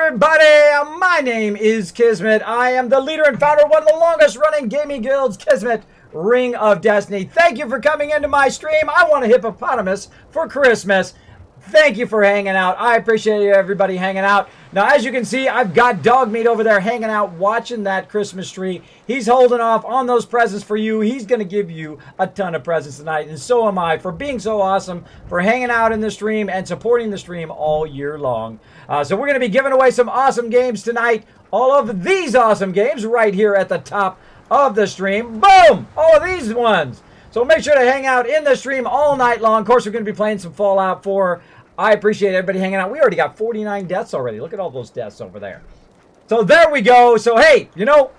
everybody, my name is Kismet. I am the leader and founder of one of the longest running gaming guilds, Kismet Ring of Destiny. Thank you for coming into my stream. I want a hippopotamus for Christmas. Thank you for hanging out. I appreciate everybody hanging out. Now, as you can see, I've got Dog Meat over there hanging out, watching that Christmas tree. He's holding off on those presents for you. He's going to give you a ton of presents tonight, and so am I, for being so awesome, for hanging out in the stream and supporting the stream all year long. So we're going to be giving away some awesome games tonight. All of these awesome games right here at the top of the stream. Boom! All of these ones. So make sure to hang out in the stream all night long. Of course, we're going to be playing some Fallout 4. I appreciate everybody hanging out. We already got 49 deaths already. Look at all those deaths over there. So there we go. So, hey, you know,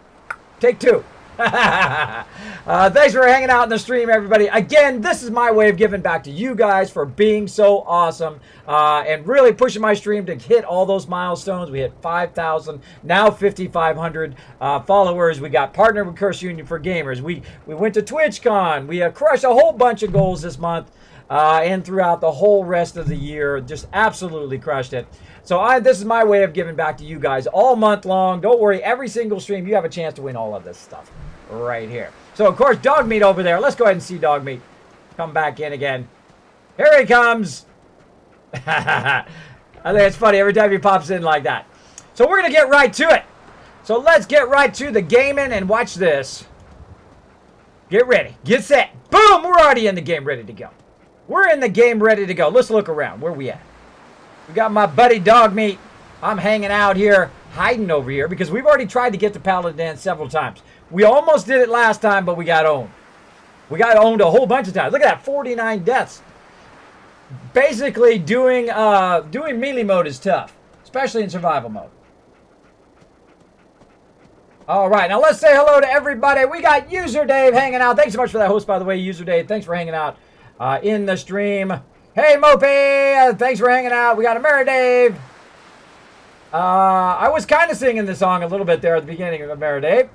take two. Thanks for hanging out in the stream, everybody. Again, this is my way of giving back to you guys for being so awesome and really pushing my stream to hit all those milestones. We hit 5,000, now 5,500 followers. We got partnered with Curse Union for Gamers. We went to TwitchCon. We crushed a whole bunch of goals this month. And throughout the whole rest of the year, just absolutely crushed it. So this is my way of giving back to you guys all month long. Don't worry, every single stream, you have a chance to win all of this stuff right here. So, of course, Dog Meat over there. Let's go ahead and see Dog Meat come back in again. Here he comes. I think it's funny every time he pops in like that. So we're going to get right to it. So let's get right to the gaming and watch this. Get ready. Get set. Boom! We're already in the game ready to go. We're in the game ready to go. Let's look around. Where we at? We got my buddy Dog Meat. I'm hanging out here, hiding over here, because we've already tried to get to Paladin Dance several times. We almost did it last time, but we got owned. We got owned a whole bunch of times. Look at that, 49 deaths. Basically, doing melee mode is tough, especially in survival mode. All right, now let's say hello to everybody. We got User Dave hanging out. Thanks so much for that host, by the way, User Dave. Thanks for hanging out in the stream. Hey, Mopey, thanks for hanging out. We got Ameri Dave. I was kind of singing the song a little bit there at the beginning of Ameri Dave.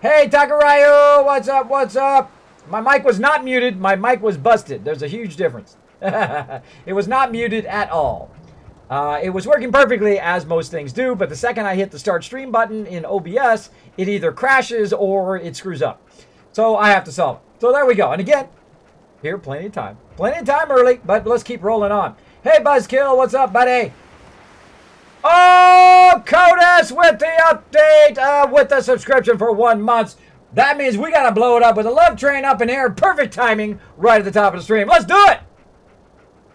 Hey, Takarayu, what's up, what's up? My mic was not muted. My mic was busted. There's a huge difference. It was not muted at all. It was working perfectly, as most things do, but the second I hit the start stream button in OBS, it either crashes or it screws up. So I have to solve it. So there we go. And again, here, plenty of time. Plenty of time early, but let's keep rolling on. Hey, Buzzkill, what's up, buddy? Oh, Codus with the update, with the subscription for 1 month. That means we got to blow it up with a love train up in here. Perfect timing right at the top of the stream. Let's do it.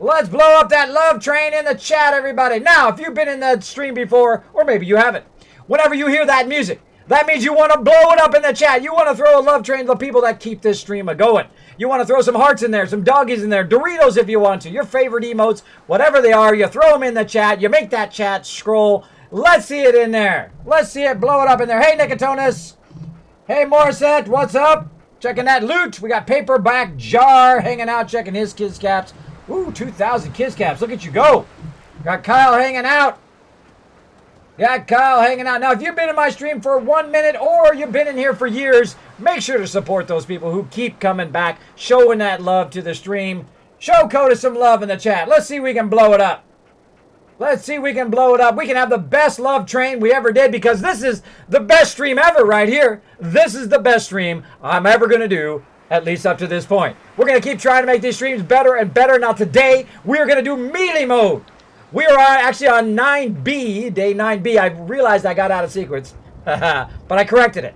Let's blow up that love train in the chat, everybody. Now, if you've been in the stream before, or maybe you haven't, whenever you hear that music, that means you want to blow it up in the chat. You want to throw a love train to the people that keep this stream a-going. You want to throw some hearts in there, some doggies in there, Doritos if you want to, your favorite emotes, whatever they are, you throw them in the chat, you make that chat scroll. Let's see it in there. Let's see it blow it up in there. Hey, Nicotonus. Hey, Morissette, what's up? Checking that loot. We got Paperback Jar hanging out, checking his kids caps. Ooh, 2,000 kids caps. Look at you go. Got Kyle hanging out. Got Kyle hanging out. Now, if you've been in my stream for 1 minute or you've been in here for years, make sure to support those people who keep coming back, showing that love to the stream. Show Coda some love in the chat. Let's see if we can blow it up. Let's see if we can blow it up. We can have the best love train we ever did, because this is the best stream ever right here. This is the best stream I'm ever going to do, at least up to this point. We're going to keep trying to make these streams better and better. Now, today, we are going to do melee mode. We are actually on 9B, day 9B. I realized I got out of sequence, but I corrected it.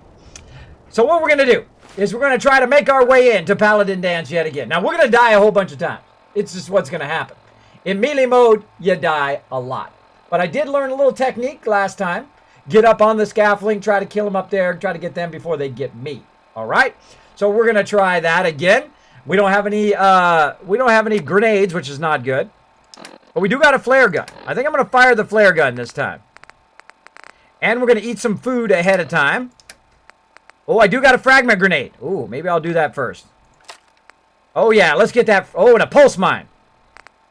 So what we're going to do is we're going to try to make our way into Paladin Dance yet again. Now, we're going to die a whole bunch of times. It's just what's going to happen. In melee mode, you die a lot. But I did learn a little technique last time. Get up on the scaffolding, try to kill them up there, try to get them before they get me. All right? So we're going to try that again. We don't have any grenades, which is not good. But we do got a flare gun. I think I'm going to fire the flare gun this time. And we're going to eat some food ahead of time. Oh, I do got a fragment grenade. Ooh, maybe I'll do that first. Oh, yeah, let's get that. Oh, and a pulse mine.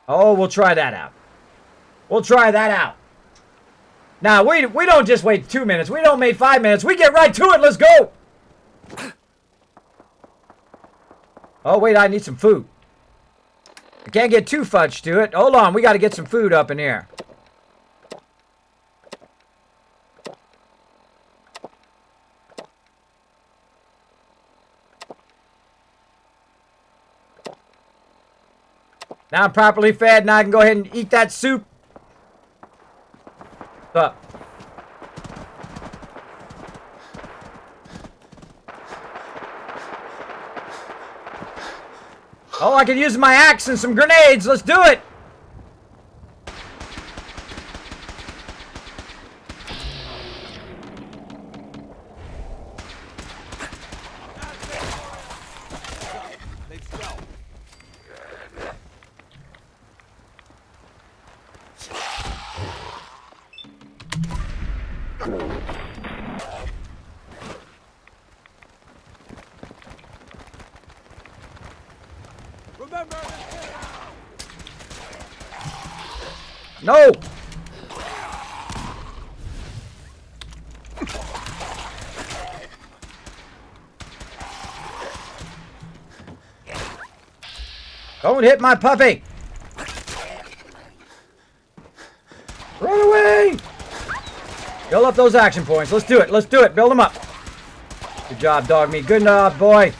Oh, we'll try that out. We'll try that out. Now, we don't just wait 2 minutes. We don't wait 5 minutes. We get right to it. Let's go. Oh, wait, I need some food. I can't get too fudged to it. Hold on, we got to get some food up in here. Now I'm properly fed. Now I can go ahead and eat that soup. What's up? Oh, I can use my axe and some grenades. Let's do it. No! Don't hit my puppy! Run away! Build up those action points. Let's do it. Let's do it. Build them up. Good job, dog meat. Good job, boy.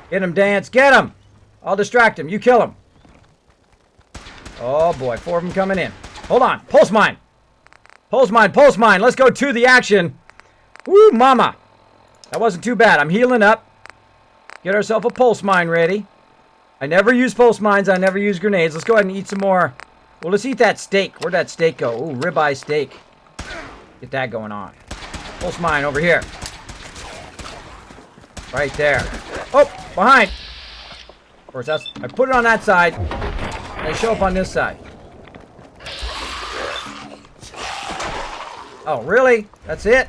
Get him, Dance. Get him! I'll distract him. You kill him. Oh boy, 4 of them coming in. Hold on. Pulse mine. Pulse mine. Pulse mine. Let's go to the action. Woo, mama. That wasn't too bad. I'm healing up. Get ourselves a pulse mine ready. I never use pulse mines. I never use grenades. Let's go ahead and eat some more. Well, let's eat that steak. Where'd that steak go? Ooh, ribeye steak. Get that going on. Pulse mine over here. Right there. Oh, behind. Of course, I put it on that side. They show up on this side. Oh, really? That's it?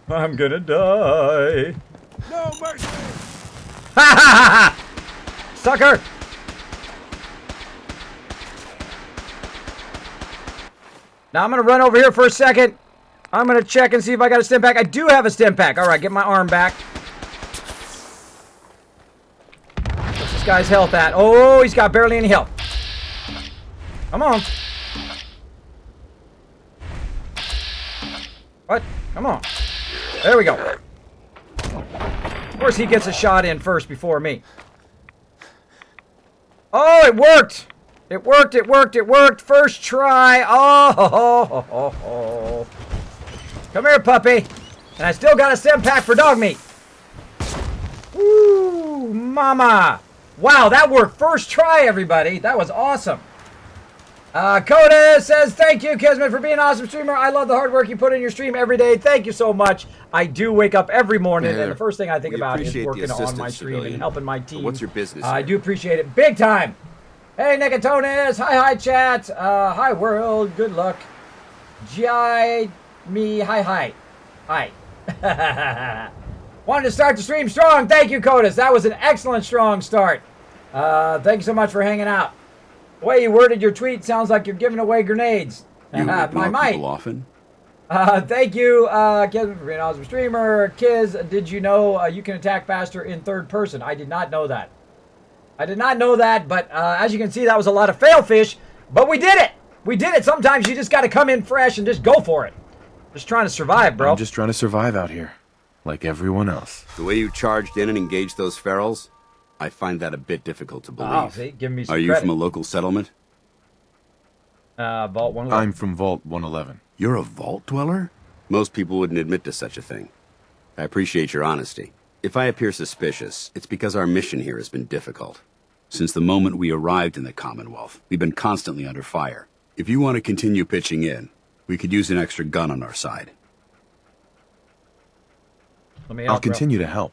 I'm gonna die. No mercy! Ha ha ha ha! Sucker! Now I'm gonna run over here for a second. I'm going to check and see if I got a stim pack. I do have a stim pack. All right, get my arm back. What's this guy's health at? Oh, he's got barely any health. Come on. What? Come on. There we go. Of course, he gets a shot in first before me. Oh, it worked. It worked, it worked, it worked. First try. Oh. Come here, puppy. And I still got a stim pack for dog meat. Ooh, mama. Wow, that worked first try, everybody. That was awesome. Coda says, thank you, Kismet, for being an awesome streamer. I love the hard work you put in your stream every day. Thank you so much. I do wake up every morning, and the first thing I think about is working on my stream and helping my team. What's your business? I do appreciate it big time. Hey, Nicatonis. Hi, chat. Hi, world. Good luck. G.I. Me. Hi. Wanted to start the stream strong. Thank you, Codus. That was an excellent, strong start. Thank you so much for hanging out. The way you worded your tweet sounds like you're giving away grenades. You ignore people often? Thank you, Kismet, for being an awesome streamer. Kiz, did you know you can attack faster in third person? I did not know that. But as you can see, that was a lot of fail fish. But we did it. We did it. Sometimes you just got to come in fresh and just go for it. Just trying to survive, bro. I'm just trying to survive out here, like everyone else. The way you charged in and engaged those ferals, I find that a bit difficult to believe. Oh, see, give me some Are you credit. from a local settlement? Vault 111. I'm from Vault 111. You're a vault dweller? Most people wouldn't admit to such a thing. I appreciate your honesty. If I appear suspicious, it's because our mission here has been difficult. Since the moment we arrived in the Commonwealth, we've been constantly under fire. If you want to continue pitching in, we could use an extra gun on our side. I'll continue to help,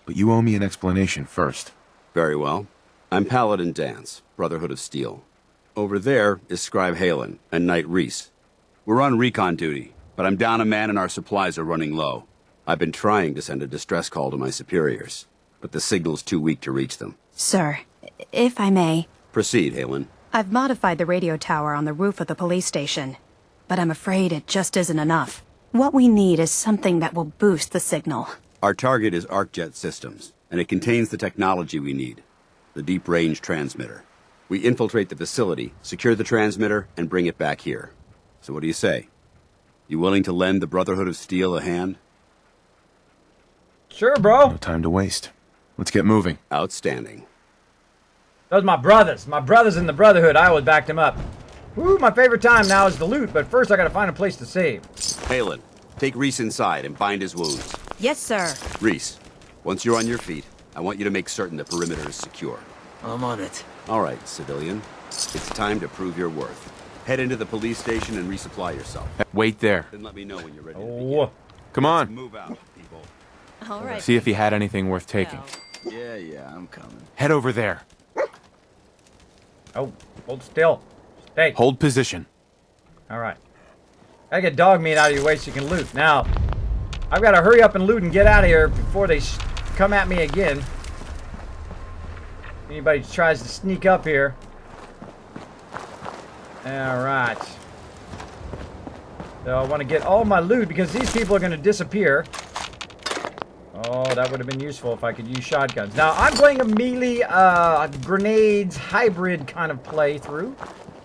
but you owe me an explanation first. Very well. I'm Paladin Dance, Brotherhood of Steel. Over there is Scribe Halen and Knight Reese. We're on recon duty, but I'm down a man and our supplies are running low. I've been trying to send a distress call to my superiors, but the signal's too weak to reach them. Sir, if I may. Proceed, Halen. I've modified the radio tower on the roof of the police station, but I'm afraid it just isn't enough. What we need is something that will boost the signal. Our target is ArcJet Systems, and it contains the technology we need. The deep-range transmitter. We infiltrate the facility, secure the transmitter, and bring it back here. So what do you say? You willing to lend the Brotherhood of Steel a hand? Sure, bro. No time to waste. Let's get moving. Outstanding. Those are my brothers. My brothers in the Brotherhood. I always backed them up. Woo, my favorite time now is the loot, but first I gotta find a place to save. Halen, take Reese inside and bind his wounds. Yes, sir. Reese, once you're on your feet, I want you to make certain the perimeter is secure. I'm on it. All right, civilian. It's time to prove your worth. Head into the police station and resupply yourself. Wait there. Then let me know when you're ready to Oh, begin. Come on. Move out, people. All right. See if he had anything worth taking. Yeah, I'm coming. Head over there. oh, hold still. Stay. Hold position. All right. Gotta get dog meat out of your way so you can loot. Now, I've got to hurry up and loot and get out of here before they come at me again. Anybody tries to sneak up here. All right. So I want to get all my loot because these people are going to disappear. Oh, that would have been useful if I could use shotguns. Now, I'm playing a melee grenades hybrid kind of playthrough.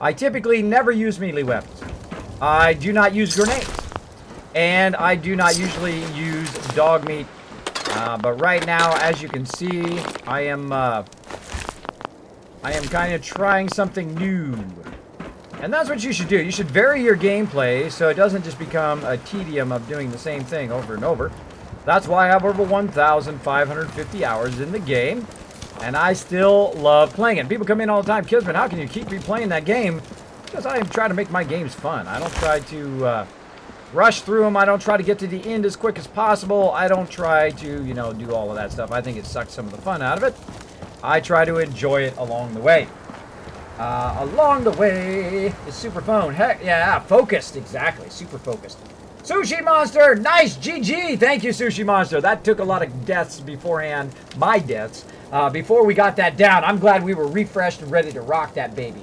I typically never use melee weapons. I do not use grenades. And I do not usually use dog meat. But right now, as you can see, I am kind of trying something new. And that's what you should do. You should vary your gameplay so it doesn't just become a tedium of doing the same thing over and over. That's why I have over 1,550 hours in the game. And I still love playing it. People come in all the time, Kismet, how can you keep replaying that game? Because I am trying to make my games fun. I don't try to rush through them. I don't try to get to the end as quick as possible. I don't try to, you know, do all of that stuff. I think it sucks some of the fun out of it. I try to enjoy it along the way. Along the way is super phone. Heck, yeah, focused. Exactly, super focused. Sushi Monster, nice GG. Thank you, Sushi Monster. That took a lot of deaths beforehand, my deaths, before we got that down. I'm glad we were refreshed and ready to rock that baby.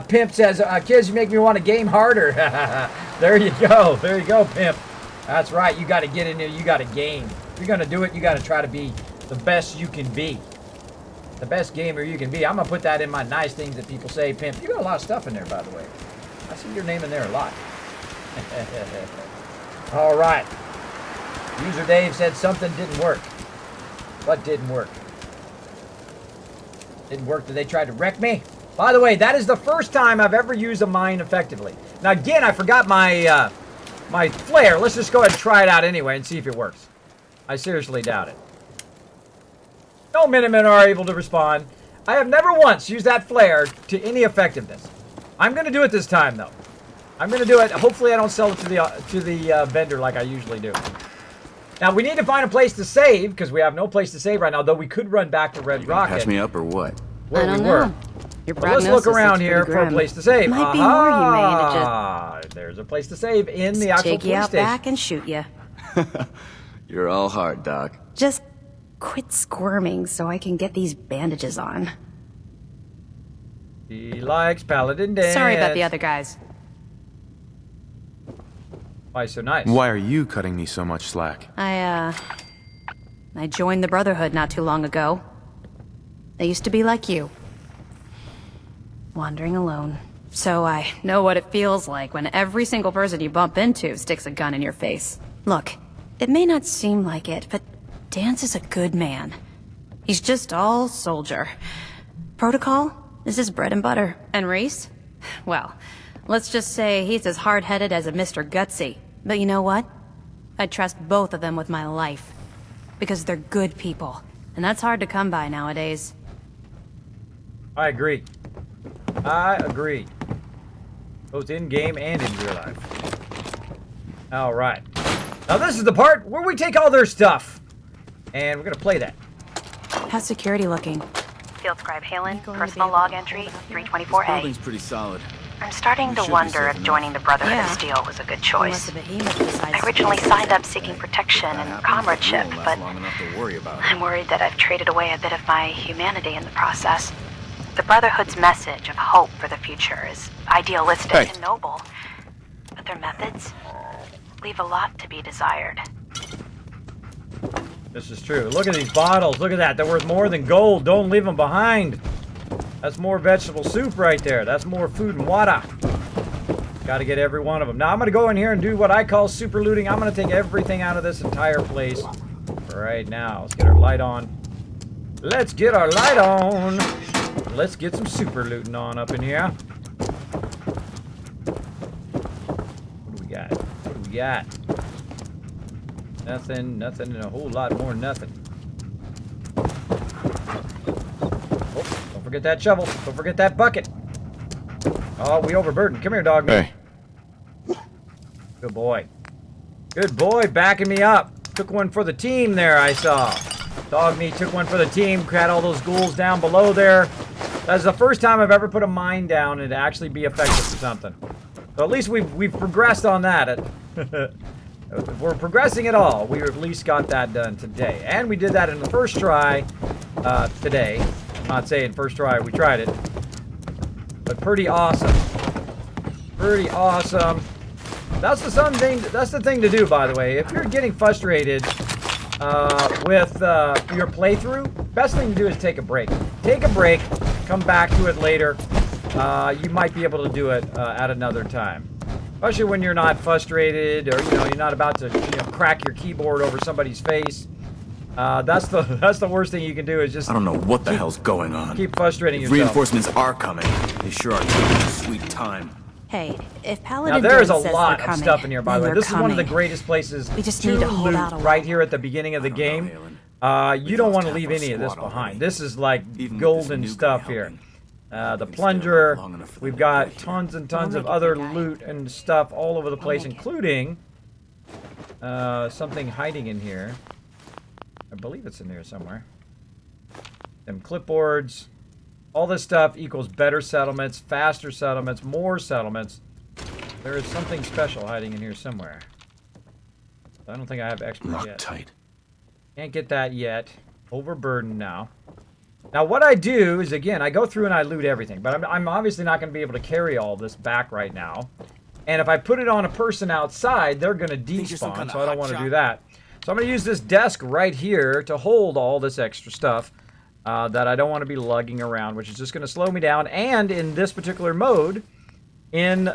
Pimp says, kids, you make me want to game harder. There you go, Pimp. That's right, you got to get in there, you got to game. If you're going to do it, you got to try to be the best you can be. The best gamer you can be. I'm going to put that in my nice things that people say, Pimp. You got a lot of stuff in there, by the way. I see your name in there a lot. All right. User Dave said something didn't work. What didn't work? Didn't work that they tried to wreck me? By the way, that is the first time I've ever used a mine effectively. Now, again, I forgot my my flare. Let's just go ahead and try it out anyway and see if it works. I seriously doubt it. No Minutemen are able to respond. I have never once used that flare to any effectiveness. I'm going to do it this time, though. I'm going to do it. Hopefully, I don't sell it to the vendor like I usually do. Now, we need to find a place to save, because we have no place to save right now, though we could run back to Red Rocket. Catch me up or what? I don't know. Your But let's look around here for a place to save. Might be more humane to just there's a place to save in the actual take you police out station. back and shoot you. You're all heart, Doc. Just quit squirming so I can get these bandages on. He likes Paladin dance. Sorry about the other guys. Why so nice? Why are you cutting me so much slack? I joined the Brotherhood not too long ago. I used to be like you. Wandering alone. So I know what it feels like when every single person you bump into sticks a gun in your face. Look, it may not seem like it, but Dance is a good man. He's just all soldier. Protocol is his bread and butter. And Reese? Well, let's just say he's as hard-headed as a Mr. Gutsy. But you know what? I trust both of them with my life. Because they're good people. And that's hard to come by nowadays. I agree. I agree. Both in-game and in real life. All right. Now this is the part where we take all their stuff. And we're going to play that. How's security looking? Field Scribe Halen, personal log entry, 324A. Building's pretty solid. I'm starting We to should be wonder safe if enough. joining the Brotherhood Yeah. of Steel was a good Unless choice. a behemoth decides I to originally do signed up something. seeking protection That and happens. comradeship, It won't but last long enough to worry about. I'm worried that I've traded away a bit of my humanity in the process. The Brotherhood's message of hope for the future is idealistic Hey. and noble, but their methods leave a lot to be desired. This is true. Look at these bottles. Look at that. They're worth more than gold. Don't leave them behind. That's more vegetable soup right there. That's more food and water. Got to get every one of them. Now I'm going to go in here and do what I call super looting. I'm going to take everything out of this entire place right now. Let's get our light on. Let's get our light on. Let's get some super looting on up in here. What do we got? What do we got? Nothing, nothing, and a whole lot more nothing. Oh, don't forget that shovel. Don't forget that bucket. Oh, we overburdened. Come here, dog. Hey. Good boy. Good boy, backing me up. Took one for the team there, I saw. Dog meat took one for the team. Had all those ghouls down below there. That's the first time I've ever put a mine down and actually be effective for something. So at least we've progressed on that. If we're progressing at all, we at least got that done today. And we did that in the first try today. I'm not saying first try, we tried it. But pretty awesome. Pretty awesome. That's the thing to do, by the way. If you're getting frustrated with your playthrough, best thing to do is take a break. Take a break, come back to it later. You might be able to do it at another time. Especially when you're not frustrated or you're not about to crack your keyboard over somebody's face. That's the worst thing you can do is just I don't know what the hell's going on. keep frustrating yourself. Reinforcements are coming. They sure are taking a sweet time. Hey, if Now Paladin there's a says lot they're of coming, stuff in here, by the way. then This is they're one of the coming. greatest places We just to need to hold loot out a right while. here at the beginning of the game. You don't want to leave any of this behind. This is like Even with golden this new stuff guy here. helping, The stay plunger. long enough for We've them to got get here. tons and tons I'll of make it, other big guy. loot and stuff all over the place, make it. including something hiding in here. I believe it's in there somewhere. Them clipboards. All this stuff equals better settlements, faster settlements, more settlements. There is something special hiding in here somewhere. I don't think I have expert Lock yet. tight. Can't get that yet. Overburdened now. Now what I do is, again, I go through and I loot everything. But I'm obviously not going to be able to carry all this back right now. And if I put it on a person outside, they're going to despawn. So I don't want to do that. So I'm going to use this desk right here to hold all this extra stuff that I don't want to be lugging around, which is just going to slow me down. And in this particular mode, in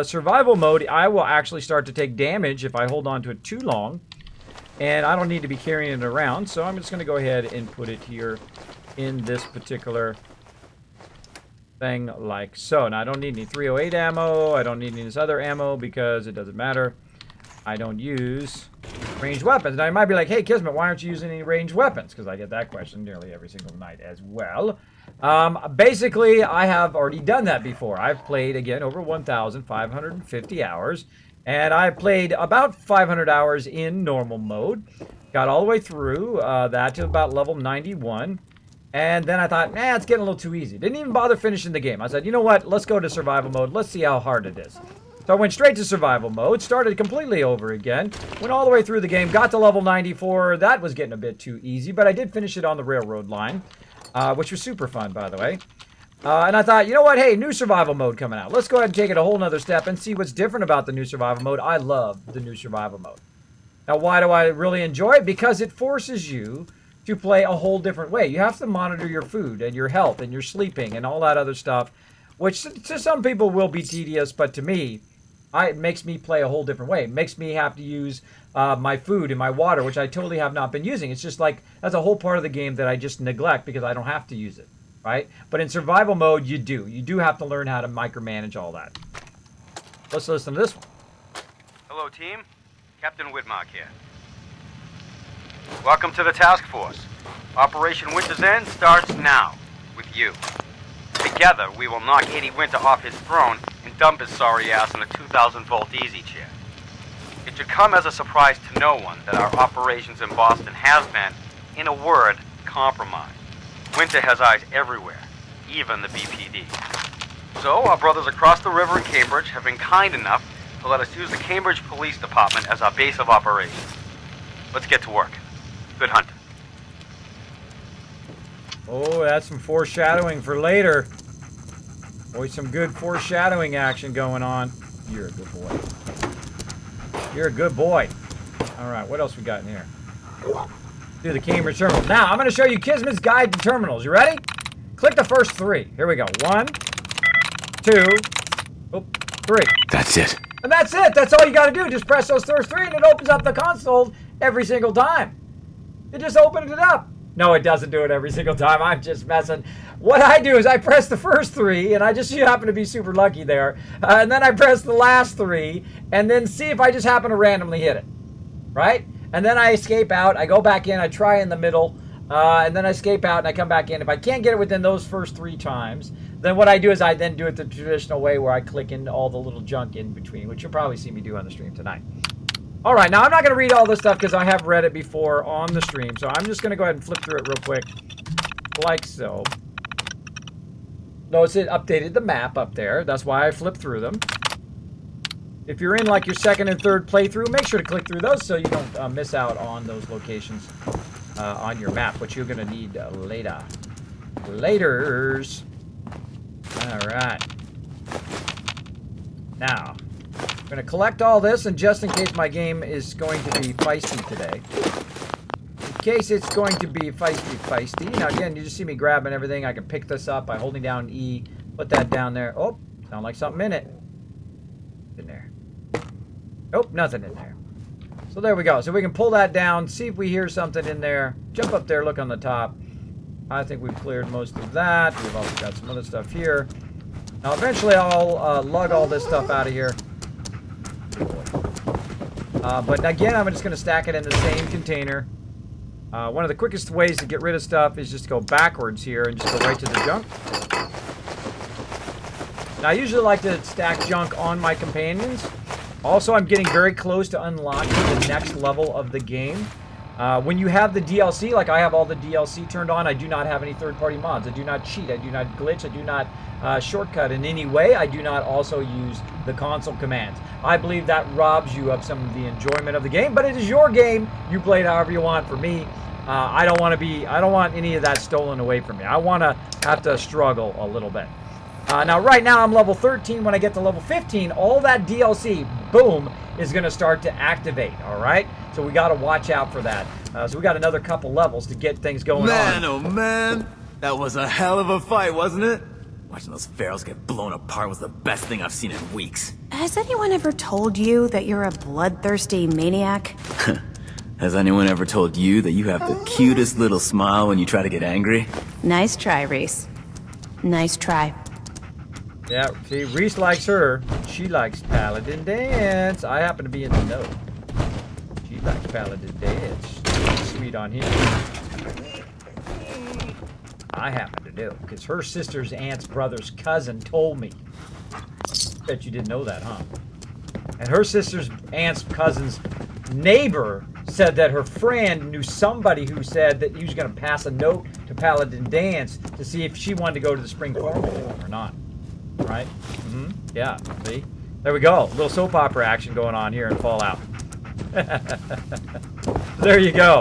survival mode, I will actually start to take damage if I hold on to it too long. And I don't need to be carrying it around, so I'm just going to go ahead and put it here in this particular thing like so. Now, I don't need any 308 ammo. I don't need any of this other ammo because it doesn't matter. I don't use ranged weapons. Now, you might be like, hey, Kismet, why aren't you using any ranged weapons? Because I get that question nearly every single night as well. Basically, I have already done that before. I've played, again, over 1,550 hours. And I played about 500 hours in normal mode. Got all the way through that to about level 91. And then I thought, nah, it's getting a little too easy. Didn't even bother finishing the game. I said, you know what? Let's go to survival mode. Let's see how hard it is. So I went straight to survival mode. Started completely over again. Went all the way through the game. Got to level 94. That was getting a bit too easy. But I did finish it on the railroad line. Which was super fun, by the way. And I thought, you know what? Hey, new survival mode coming out. Let's go ahead and take it a whole nother step and see what's different about the new survival mode. I love the new survival mode. Now, why do I really enjoy it? Because it forces you to play a whole different way. You have to monitor your food and your health and your sleeping and all that other stuff, which to some people will be tedious, but to me, it makes me play a whole different way. It makes me have to use my food and my water, which I totally have not been using. It's just like, that's a whole part of the game that I just neglect because I don't have to use it. Right? But in survival mode, you do. You do have to learn how to micromanage all that. Let's listen to this one. Hello, team. Captain Whitmark here. Welcome to the task force. Operation Winter's End starts now, with you. Together, we will knock Eddie Winter off his throne and dump his sorry ass in a 2,000-volt easy chair. It should come as a surprise to no one that our operations in Boston has been, in a word, compromised. Winter has eyes everywhere, even the BPD. So, our brothers across the river in Cambridge have been kind enough to let us use the Cambridge Police Department as our base of operations. Let's get to work. Good hunting. Oh, that's some foreshadowing for later. Boy, some good foreshadowing action going on. You're a good boy. You're a good boy. All right, what else we got in here? Do the Cambridge terminal. Now, I'm going to show you Kismet's guide to terminals. You ready? Click the first three. Here we go. 1, 2, 3. That's it. And that's it. That's all you got to do. Just press those first 3 and it opens up the console every single time. It just opens it up. No, it doesn't do it every single time. I'm just messing. What I do is I press the first 3, and I just happen to be super lucky there. And then I press the last 3, and then see if I just happen to randomly hit it. Right? And then I escape out. I go back in. I try in the middle. And then I escape out, and I come back in. If I can't get it within those first 3 times, then what I do is I then do it the traditional way where I click in all the little junk in between, which you'll probably see me do on the stream tonight. All right, now I'm not going to read all this stuff because I have read it before on the stream, so I'm just going to go ahead and flip through it real quick, like so. Notice it updated the map up there. That's why I flipped through them. If you're in like your second and third playthrough, make sure to click through those so you don't miss out on those locations on your map, which you're going to need later. Laters. All right. Now, I'm going to collect all this, and just in case my game is going to be feisty today. In case it's going to be feisty. Now, again, you just see me grabbing everything. I can pick this up by holding down E. Put that down there. Oh, sound like something in it. In there. Nope, nothing in there. So there we go. So we can pull that down, see if we hear something in there. Jump up there, look on the top. I think we've cleared most of that. We've also got some other stuff here. Now, eventually I'll lug all this stuff out of here. But again, I'm just going to stack it in the same container. One of the quickest ways to get rid of stuff is just to go backwards here and just go right to the junk. Now, I usually like to stack junk on my companions. Also, I'm getting very close to unlocking the next level of the game. When you have the DLC, like I have all the DLC turned on, I do not have any third-party mods. I do not cheat. I do not glitch. I do not shortcut in any way. I do not also use the console commands. I believe that robs you of some of the enjoyment of the game, but it is your game. You play it however you want. For me, I don't want any of that stolen away from me. I want to have to struggle a little bit. Now, right now, I'm level 13. When I get to level 15, all that DLC, boom, is going to start to activate, all right? So we got to watch out for that. So we got another couple levels to get things going on. Man, oh man, that was a hell of a fight, wasn't it? Watching those pharaohs get blown apart was the best thing I've seen in weeks. Has anyone ever told you that you're a bloodthirsty maniac? Has anyone ever told you that you have the cutest little smile when you try to get angry? Nice try, Reese. Nice try. Yeah, see, Reese likes her. She likes Paladin Dance. I happen to be in the know. She likes Paladin Dance. Sweet on him. I happen to do, because her sister's aunt's brother's cousin told me. Bet you didn't know that, huh? And her sister's aunt's cousin's neighbor said that her friend knew somebody who said that he was going to pass a note to Paladin Dance to see if she wanted to go to the spring formal or not. Right? Mm-hmm. Yeah, see? There we go. A little soap opera action going on here in Fallout. There you go.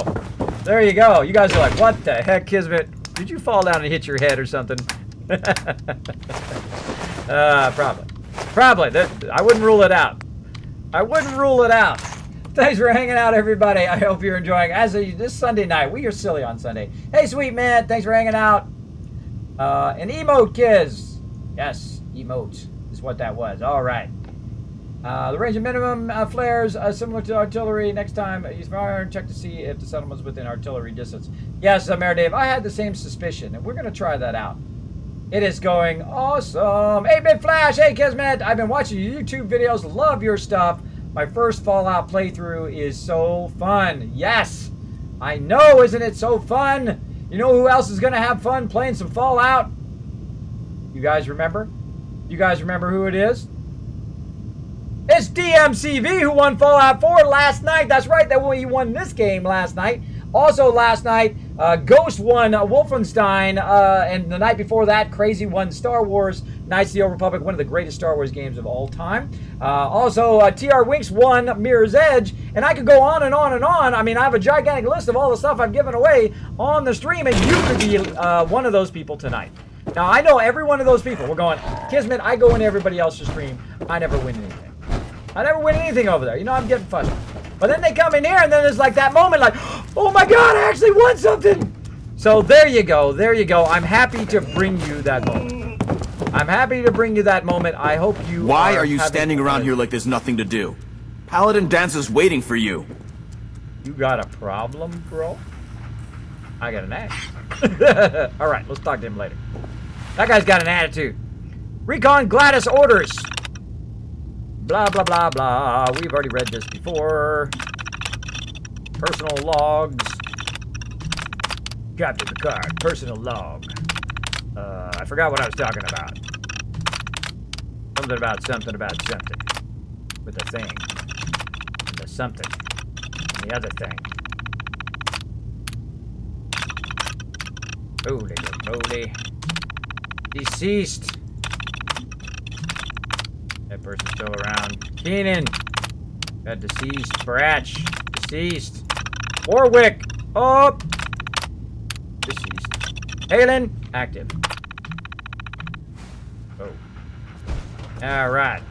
There you go. You guys are like, what the heck, Kismet? Did you fall down and hit your head or something? Probably. Probably. I wouldn't rule it out. I wouldn't rule it out. Thanks for hanging out, everybody. I hope you're enjoying. This Sunday night, we are silly on Sunday. Hey, sweet man. Thanks for hanging out. An emote, kids. Yes, emotes is what that was. All right. The range of minimum flares similar to artillery. Next time, use fire and check to see if the settlement's within artillery distance. Yes, Mayor Dave, I had the same suspicion, and we're going to try that out. It is going awesome. 8-Bit Flash, hey Kismet, I've been watching your YouTube videos. Love your stuff. My first Fallout playthrough is so fun. Yes, I know, isn't it so fun? You know who else is going to have fun playing some Fallout? You guys remember? You guys remember who it is? It's DMCV who won Fallout 4 last night. That's right, he won this game last night. Also last night, Ghost won Wolfenstein, and the night before that, Crazy won Star Wars Knights of the Old Republic, one of the greatest Star Wars games of all time. Also, TR Winks won Mirror's Edge, and I could go on and on and on. I mean, I have a gigantic list of all the stuff I've given away on the stream, and you could be one of those people tonight. Now, I know every one of those people. We're going, Kismet, I go into everybody else's stream. I never win anything. I never win anything over there. You know, I'm getting frustrated. But then they come in here, and then there's like that moment like, oh my God, I actually won something. So there you go. There you go. I'm happy to bring you that moment. I'm happy to bring you that moment. I hope you Why are you having standing around here like there's nothing to do? Paladin Dance is waiting for you. You got a problem, bro? I got an axe. Alright, let's talk to him later. That guy's got an attitude. Recon Gladys orders. Blah, blah, blah, blah. We've already read this before. Personal logs. Captain Picard. Personal log. I forgot what I was talking about. Something about something about something. With a thing. And the something. And the other thing. Holy moly. Deceased. That person's still around. Keenan. Got deceased. Bratch. Deceased. Warwick. Oh. Deceased. Halen. Active. Oh. Alright.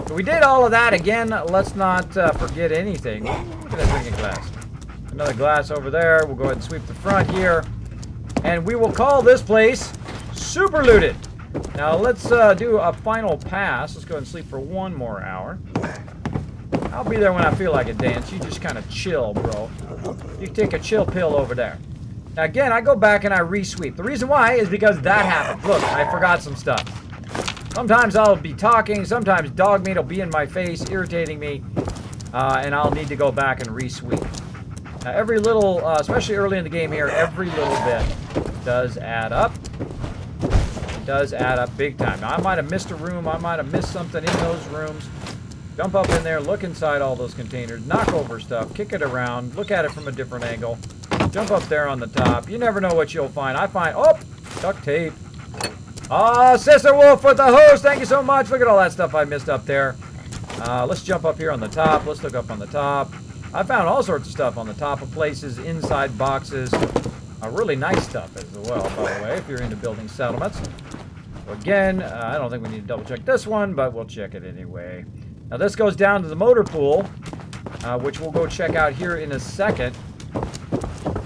So we did all of that again. Let's not forget anything. Look at that drinking glass. Another glass over there. We'll go ahead and sweep the front here. And we will call this place Super Looted. Now let's do a final pass. Let's go ahead and sleep for 1 more hour. I'll be there when I feel like it, Dance. You just kind of chill, bro. You take a chill pill over there. Now again, I go back and I re-sweep. The reason why is because that happened. Look, I forgot some stuff. Sometimes I'll be talking. Sometimes dog meat will be in my face, irritating me. And I'll need to go back and re-sweep. Now every little, especially early in the game here, every little bit does add up. It does add up big time. Now I might have missed a room. I might have missed something in those rooms. Jump up in there, look inside all those containers, knock over stuff, kick it around, look at it from a different angle. Jump up there on the top. You never know what you'll find. I find, oh, duct tape. Oh, Sister Wolf with the host. Thank you so much. Look at all that stuff I missed up there. Let's jump up here on the top. Let's look up on the top. I found all sorts of stuff on the top of places, inside boxes. Really nice stuff as well, by the way, if you're into building settlements. So again, I don't think we need to double check this one, but we'll check it anyway. Now this goes down to the motor pool, which we'll go check out here in a second.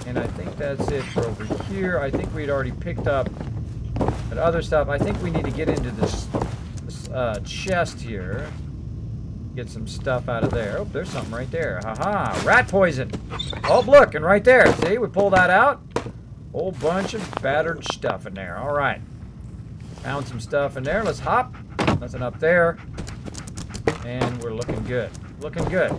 And I think that's it for over here. I think we'd already picked up that other stuff. I think we need to get into this chest here. Get some stuff out of there. Oh, there's something right there. Haha, rat poison. Oh, look, and right there. See, we pull that out. Whole bunch of battered stuff in there. All right. Found some stuff in there. Let's hop. Nothing up there. And we're looking good. Looking good.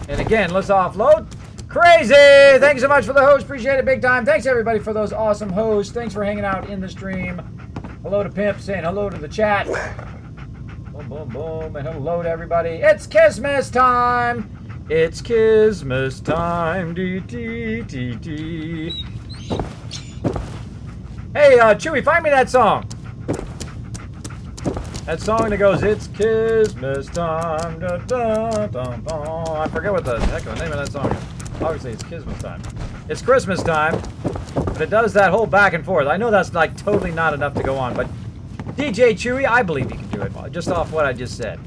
And again, let's offload. Crazy! Thanks so much for the host. Appreciate it big time. Thanks, everybody, for those awesome hosts. Thanks for hanging out in the stream. Hello to Pimp, saying hello to the chat. Boom, boom, boom. And hello to everybody. It's Kismet time. It's Kismet time. D-T-T-T. Hey, Chewy, find me that song. That song that goes, it's Kismet time. Da, da, da, da. I forget what the heck the name of that song is. Obviously, it's Kismet time. It's Christmas time, but it does that whole back and forth. I know that's like totally not enough to go on, but DJ Chewy, I believe he can do it. Just off what I just said.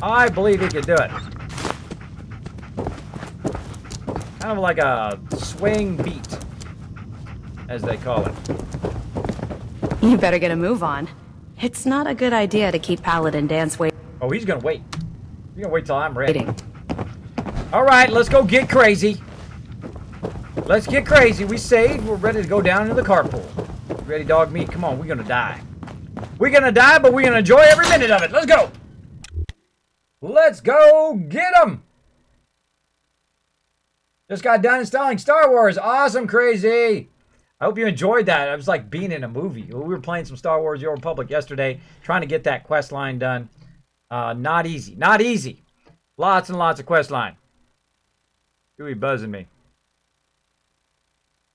I believe he can do it. Kind of like a swing beat, as they call it. You better get a move on. It's not a good idea to keep Paladin Dance waiting. Oh, he's gonna wait. He's gonna wait till I'm ready. All right, let's go get crazy. Let's get crazy. We saved. We're ready to go down into the carpool. Ready, dog meat? Come on, we're gonna die. We're gonna die, but we're gonna enjoy every minute of it. Let's go. Let's go get them. Just got done installing Star Wars. Awesome, crazy. I hope you enjoyed that. It was like being in a movie. We were playing some Star Wars The Old Republic yesterday, trying to get that quest line done. Not easy. Not easy. Lots and lots of quest line. Chewy buzzing me.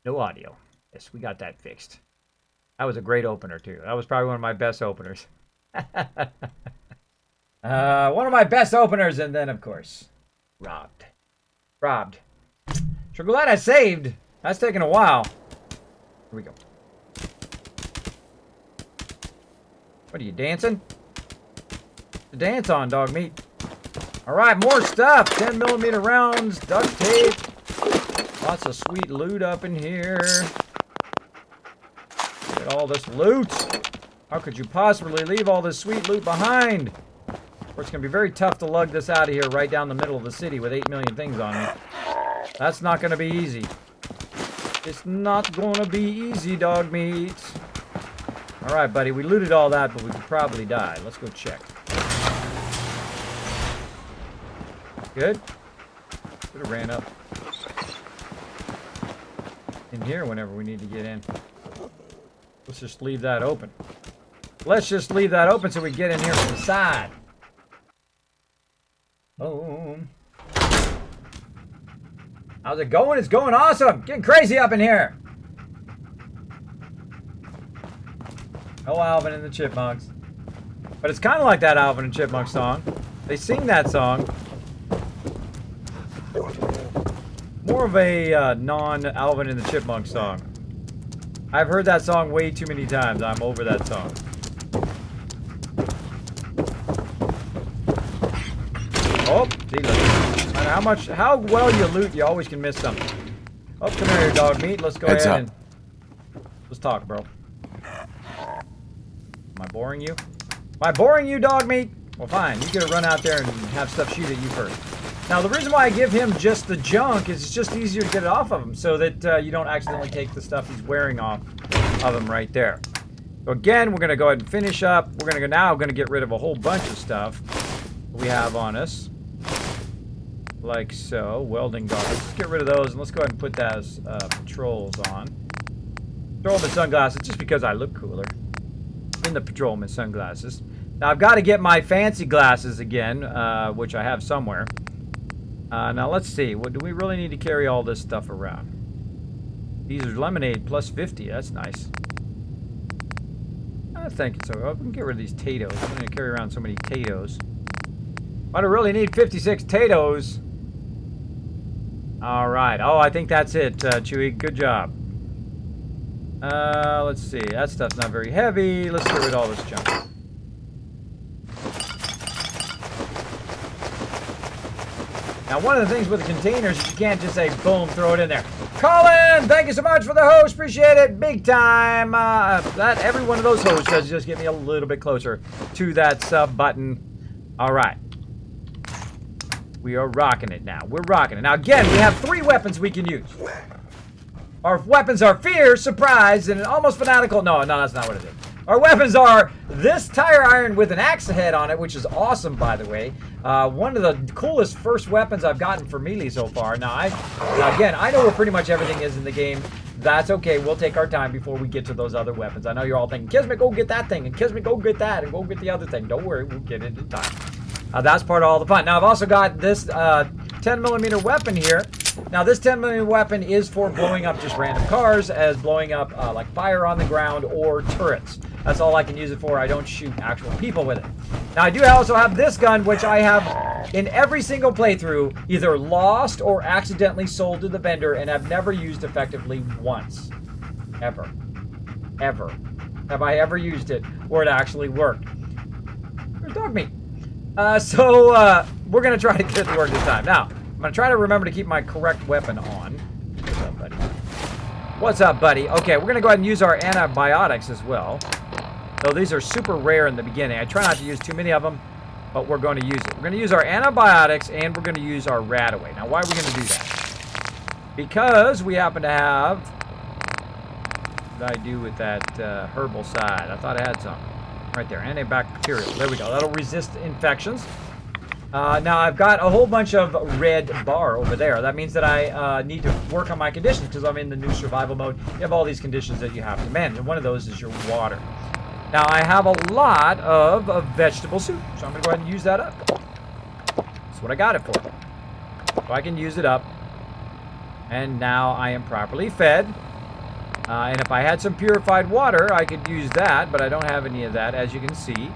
No audio. Yes, we got that fixed. That was a great opener, too. That was probably one of my best openers. One of my best openers, and then, of course, robbed. Robbed. Sure glad I saved. That's taken a while. Here we go. What are you, dancing? The dance on, dog meat. All right, more stuff. 10mm rounds, duct tape. Lots of sweet loot up in here. Get all this loot. How could you possibly leave all this sweet loot behind? Or it's going to be very tough to lug this out of here right down the middle of the city with 8 million things on me. That's not going to be easy. It's not going to be easy, dog meat. Alright, buddy. We looted all that, but we could probably die. Let's go check. Good. Could have ran up in here whenever we need to get in. Let's just leave that open. Let's just leave that open so we get in here from the side. Boom. How's it going? It's going awesome. Getting crazy up in here. Oh, Alvin and the Chipmunks. But it's kind of like that Alvin and Chipmunk song. They sing that song. More of a non-Alvin and the Chipmunk song. I've heard that song way too many times. I'm over that song. Oh, see, look. No matter how well you loot, you always can miss something. Oh, come here, dog meat. Let's go ahead and let's talk, bro. Am I boring you? Am I boring you, dog meat? Well, fine. You gotta run out there and have stuff shoot at you first. Now, the reason why I give him just the junk is it's just easier to get it off of him so that you don't accidentally take the stuff he's wearing off of him right there. So again, we're gonna go ahead and finish up. We're gonna get rid of a whole bunch of stuff we have on us. Like so. Welding goggles. Let's get rid of those and let's go ahead and put those patrols on. Patrolman sunglasses, just because I look cooler in the patrolman sunglasses. Now I've got to get my fancy glasses again, which I have somewhere. Now let's see. What do we really need to carry all this stuff around? These are lemonade plus 50. That's nice. I think so. Oh, we can get rid of these potatoes. I'm going to carry around so many potatoes. I don't really need 56 potatoes. All right. Oh, I think that's it, Chewy. Good job. Let's see. That stuff's not very heavy. Let's get rid of all this junk. Now, one of the things with the containers is you can't just say, boom, throw it in there. Colin, thank you so much for the host. Appreciate it. Big time. That every one of those hosts does just get me a little bit closer to that sub button. All right. We are rocking it now. We're rocking it. Now, again, we have 3 weapons we can use. Our weapons are fear, surprise, and an almost fanatical... No, that's not what it is. Our weapons are this tire iron with an axe head on it, which is awesome, by the way. One of the coolest first weapons I've gotten for melee so far. Now, again, I know where pretty much everything is in the game. That's okay. We'll take our time before we get to those other weapons. I know you're all thinking, Kismet, go get that thing, and Kismet, go get that, and go get the other thing. Don't worry, we'll get it in time. That's part of all the fun. Now, I've also got this 10mm weapon here. Now, this 10mm weapon is for blowing up just random cars, as blowing up like fire on the ground or turrets. That's all I can use it for. I don't shoot actual people with it. Now, I do also have this gun, which I have in every single playthrough either lost or accidentally sold to the vendor and have never used effectively once. Ever. Ever. Have I ever used it where it actually worked? There's dog meat. We're going to try to get it to work this time. Now, I'm going to try to remember to keep my correct weapon on. What's up, buddy? What's up, buddy? Okay, we're going to go ahead and use our antibiotics as well. Though these are super rare in the beginning. I try not to use too many of them, but we're going to use it. We're going to use our antibiotics, and we're going to use our Radaway. Now, why are we going to do that? Because we happen to have... What did I do with that herbal side? I thought I had some. Right there, antibacterial. There we go. That'll resist infections. Now, I've got a whole bunch of red bar over there. That means that I need to work on my conditions because I'm in the new survival mode. You have all these conditions that you have to manage, and one of those is your water. Now, I have a lot of vegetable soup, so I'm going to go ahead and use that up. That's what I got it for. So I can use it up. And now I am properly fed. And if I had some purified water, I could use that, but I don't have any of that, as you can see.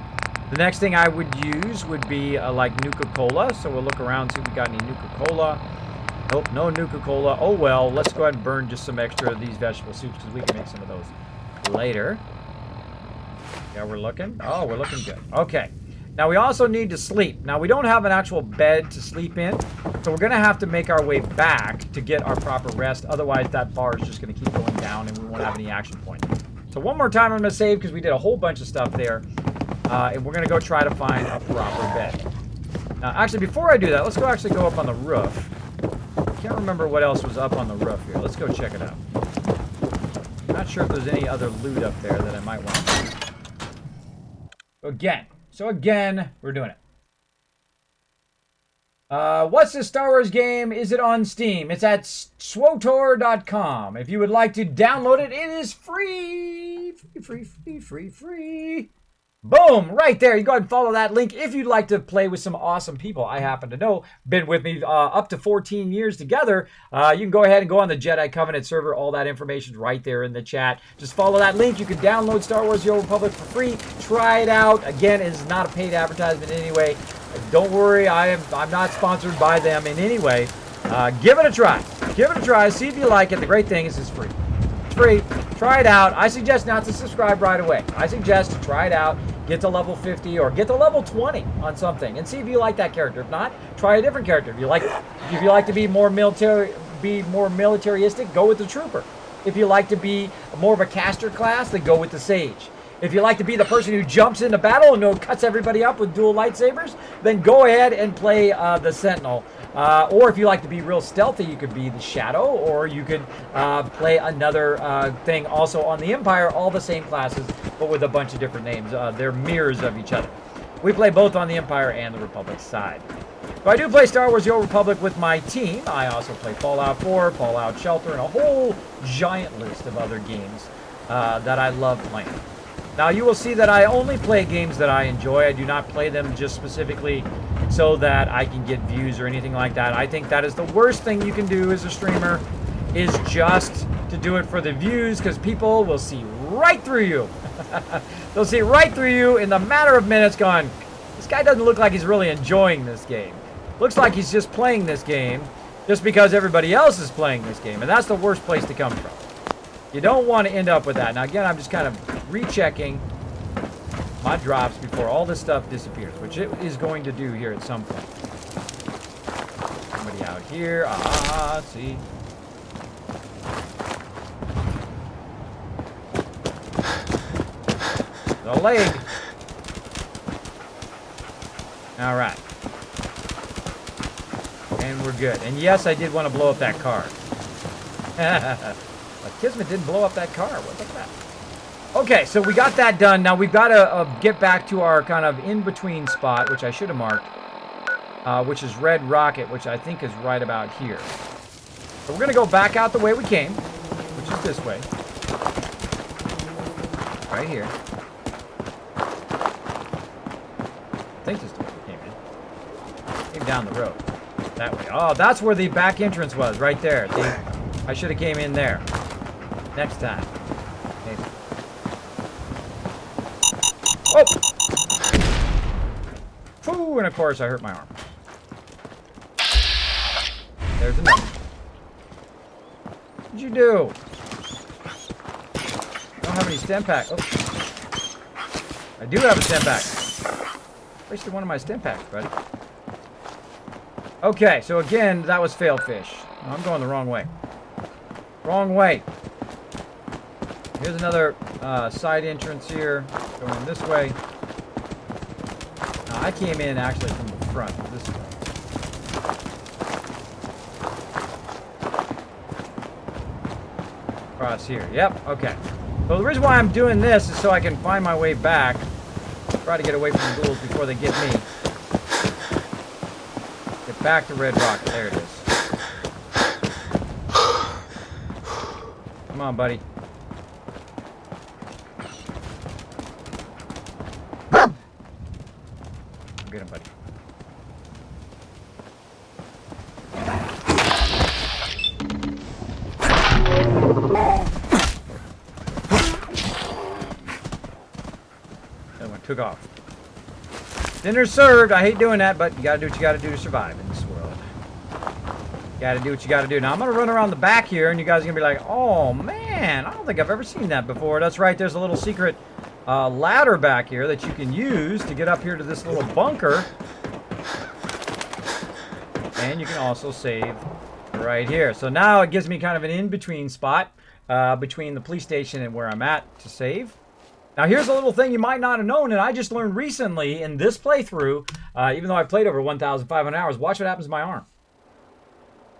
The next thing I would use would be like Nuka-Cola. So we'll look around and see if we got any Nuka-Cola. Nope, no Nuka-Cola. Oh well, let's go ahead and burn just some extra of these vegetable soups because we can make some of those later. Yeah, we're looking. Oh, we're looking good. Okay. Now we also need to sleep. Now we don't have an actual bed to sleep in, so we're going to have to make our way back to get our proper rest. Otherwise, that bar is just going to keep going down and we won't have any action point. So one more time I'm going to save because we did a whole bunch of stuff there. And we're going to go try to find a proper bed. Now, actually, before I do that, let's go up on the roof. Can't remember what else was up on the roof here. Let's go check it out. Not sure if there's any other loot up there that I might want to do. So again, we're doing it. What's this Star Wars game? Is it on Steam? It's at swotor.com. If you would like to download it, it is free. Free. Boom! Right there. You go ahead and follow that link if you'd like to play with some awesome people. I happen to know. Been with me up to 14 years together. You can go ahead and go on the Jedi Covenant server. All that information's right there in the chat. Just follow that link. You can download Star Wars The Old Republic for free. Try it out. Again, it is not a paid advertisement in any way. Don't worry. I'm not sponsored by them in any way. Give it a try. Give it a try. See if you like it. The great thing is it's free. It's free. Try it out. I suggest not to subscribe right away. I suggest to try it out, get to level 50 or get to level 20 on something and see if you like that character. If not, try a different character. If you like to be more militaristic, go with the trooper. If you like to be more of a caster class, then go with the sage. If you like to be the person who jumps into battle and cuts everybody up with dual lightsabers, then go ahead and play the Sentinel. Or if you like to be real stealthy, you could be the Shadow, or you could play another thing also on the Empire, all the same classes, but with a bunch of different names. They're mirrors of each other. We play both on the Empire and the Republic side. So I do play Star Wars The Old Republic with my team. I also play Fallout 4, Fallout Shelter, and a whole giant list of other games that I love playing. Now, you will see that I only play games that I enjoy. I do not play them just specifically so that I can get views or anything like that. I think that is the worst thing you can do as a streamer, is just to do it for the views, because people will see right through you. They'll see right through you in the matter of minutes going, this guy doesn't look like he's really enjoying this game. Looks like he's just playing this game just because everybody else is playing this game, and that's the worst place to come from. You don't want to end up with that. Now, again, I'm just kind of rechecking my drops before all this stuff disappears, which it is going to do here at some point. Somebody out here. Let's see. The leg. All right. And we're good. And yes, I did want to blow up that car. But Kismet didn't blow up that car. Look at that. Okay, so we got that done. Now we've got to get back to our kind of in-between spot, which I should have marked, which is Red Rocket, which I think is right about here. So we're going to go back out the way we came, which is this way. Right here. I think this is the way we came in. Came down the road. That way. Oh, that's where the back entrance was, right there. I should have came in there. Next time. Maybe. Oh! Whew, and of course I hurt my arm. There's another. What'd you do? I don't have any stem pack. Oh. I do have a stem pack. Wasted one of my stem packs, buddy. Okay, so again, that was failed fish. No, I'm going the wrong way. Wrong way. Here's another side entrance here, going this way. I came in actually from the front, this way. Across here. Yep, okay. So the reason why I'm doing this is so I can find my way back. Try to get away from the ghouls before they get me. Get back to Red Rock. There it is. Come on, buddy. Get him, buddy. That one took off. Dinner served. I hate doing that, but you gotta do what you gotta do to survive in this world. You gotta do what you gotta do. Now I'm gonna run around the back here, and you guys are gonna be like, "Oh man, I don't think I've ever seen that before." That's right. There's a little secret ladder back here that you can use to get up here to this little bunker, and you can also save right here. So now it gives me kind of an in-between spot. between the police station and where I'm at to save. Now, here's a little thing you might not have known, and I just learned recently in this playthrough, even though I've played over 1,500 hours, watch what happens to my arm.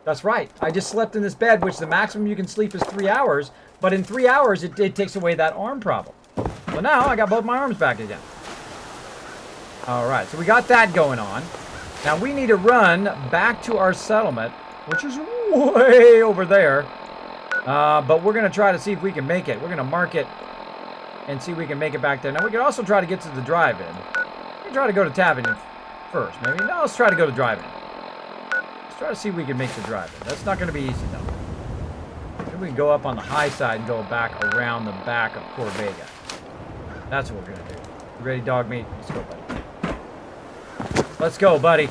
That's right. I just slept in this bed, which the maximum you can sleep is 3 hours, but in 3 hours, it takes away that arm problem. So now, I got both my arms back again. All right, so we got that going on. Now, we need to run back to our settlement, which is way over there, but we're going to try to see if we can make it. We're going to mark it and see if we can make it back there. Now, we can also try to get to the drive-in. We can try to go to Tavern first, maybe. No, let's try to go to drive-in. Let's try to see if we can make the drive-in. That's not going to be easy, though. Maybe we can go up on the high side and go back around the back of Corvega. That's what we're going to do. You ready, dog meat? Let's go, buddy. Let's go, buddy.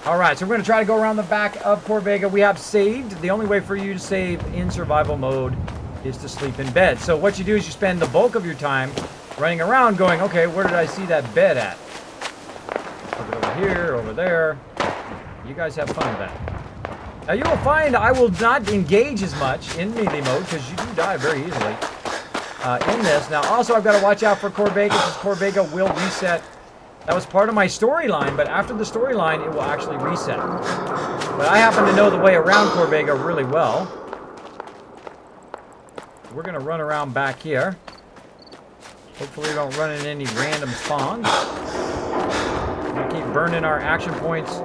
All right, so we're going to try to go around the back of Corvega. We have saved. The only way for you to save in survival mode is to sleep in bed. So what you do is you spend the bulk of your time running around going, okay, where did I see that bed at? Over here, over there. You guys have fun with that. Now you will find I will not engage as much in melee mode because you do die very easily in this. Now also I've got to watch out for Corvega because Corvega will reset. That was part of my storyline, but after the storyline it will actually reset. But I happen to know the way around Corvega really well. We're going to run around back here. Hopefully we don't run into any random spawns. We're going to keep burning our action points.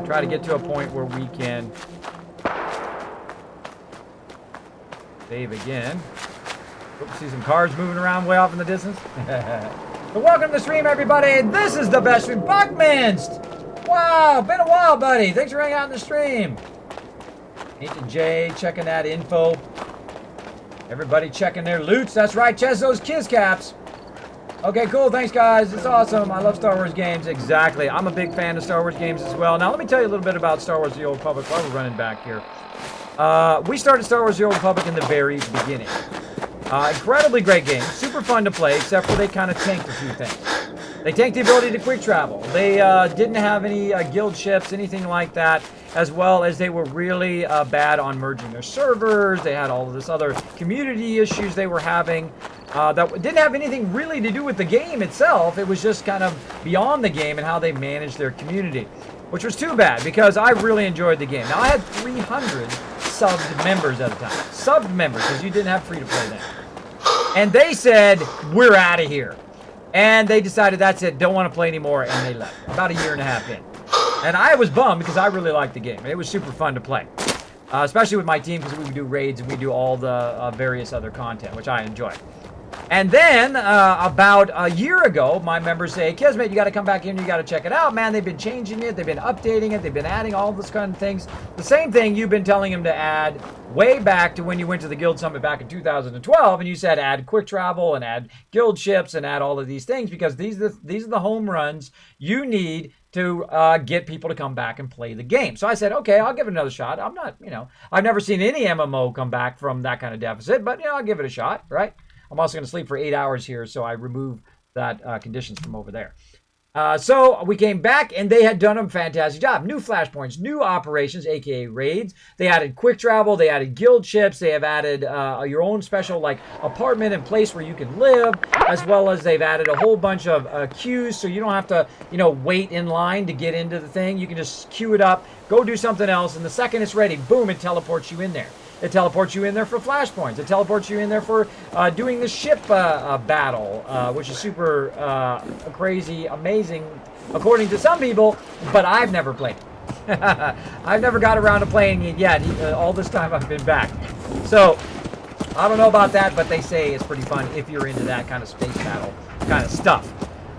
Try to get to a point where we can save again. Oops, see some cars moving around way off in the distance. So welcome to the stream, everybody. This is the best stream. Buckminst! Wow, been a while, buddy. Thanks for hanging out in the stream. Ancient J, checking that info. Everybody checking their loots. That's right, Chess those Kiz caps. Okay, cool. Thanks, guys. It's awesome. I love Star Wars games. Exactly. I'm a big fan of Star Wars games as well. Now, let me tell you a little bit about Star Wars The Old Republic while we're running back here. We started Star Wars The Old Republic in the very beginning. Incredibly great game. Super fun to play, except for they kind of tanked a few things. They tanked the ability to quick travel. They didn't have any guild ships, anything like that, as well as they were really bad on merging their servers. They had all of this other community issues they were having that didn't have anything really to do with the game itself. It was just kind of beyond the game and how they managed their community, which was too bad because I really enjoyed the game. Now, I had 300 subbed members at a time. Subbed members, because you didn't have free to play then. And they said, we're out of here. And they decided that's it, don't want to play anymore, and they left. About a year and a half in. And I was bummed because I really liked the game. It was super fun to play. Especially with my team because we would do raids and we do all the various other content, which I enjoy. And then, about a year ago, my members say, Kismet, you got to come back in, you got to check it out, man. They've been changing it, they've been updating it, they've been adding all this kind of things. The same thing you've been telling them to add way back to when you went to the Guild Summit back in 2012, and you said add quick travel and add guild ships and add all of these things because these are the home runs you need to get people to come back and play the game. So I said, okay, I'll give it another shot. I'm not, I've never seen any MMO come back from that kind of deficit, but, I'll give it a shot, right? I'm also going to sleep for 8 hours here, so I remove that conditions from over there. So we came back, and they had done a fantastic job. New flashpoints, new operations, aka raids. They added quick travel. They added guild ships. They have added your own special apartment and place where you can live, as well as they've added a whole bunch of queues, so you don't have to wait in line to get into the thing. You can just queue it up, go do something else, and the second it's ready, boom, it teleports you in there. It teleports you in there for flashpoints. It teleports you in there for doing the ship battle, which is super crazy, amazing, according to some people, but I've never played it. I've never got around to playing it yet, all this time I've been back. So, I don't know about that, but they say it's pretty fun if you're into that kind of space battle kind of stuff.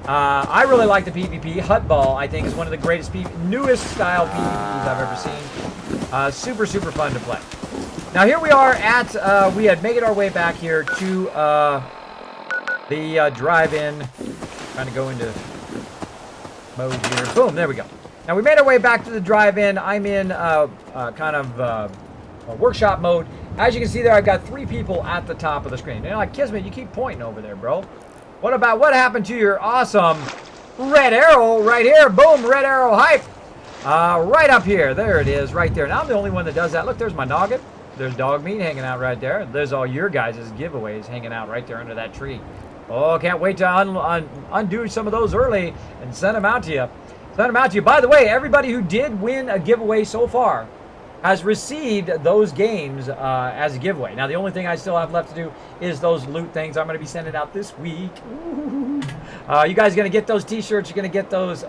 I really like the PvP. Hutball, I think, is one of the greatest, newest style PvPs I've ever seen. Super, super fun to play. Now here we are at, we had made our way back here to the drive-in. Trying to go into mode here. Boom, there we go. Now we made our way back to the drive-in. I'm in kind of a workshop mode. As you can see there, I've got 3 people at the top of the screen. Kismet, you keep pointing over there, bro. What happened to your awesome red arrow right here? Boom, red arrow hype. Right up here. There it is, right there. Now I'm the only one that does that. Look, there's my noggin. there's dog meat hanging out right there. There's all your guys' giveaways hanging out right there under that tree. Oh, can't wait to undo some of those early and send them out to you. Send them out to you. By the way, everybody who did win a giveaway so far has received those games as a giveaway. Now, the only thing I still have left to do is those loot things I'm going to be sending out this week. You guys are going to get those t-shirts. You're going to get those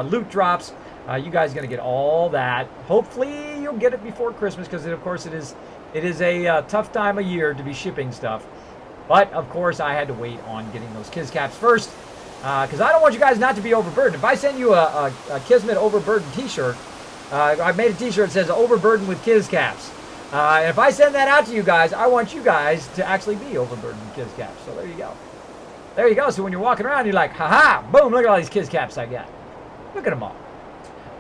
loot drops. You guys are going to get all that. Hopefully, you'll get it before Christmas because, of course, it is a tough time of year to be shipping stuff. But, of course, I had to wait on getting those Kiz Caps first because I don't want you guys not to be overburdened. If I send you a Kismet overburdened t-shirt, I made a t-shirt that says overburdened with Kiz Caps. And if I send that out to you guys, I want you guys to actually be overburdened with Kiz Caps. So there you go. There you go. So when you're walking around, you're like, haha, boom, look at all these Kiz Caps I got. Look at them all.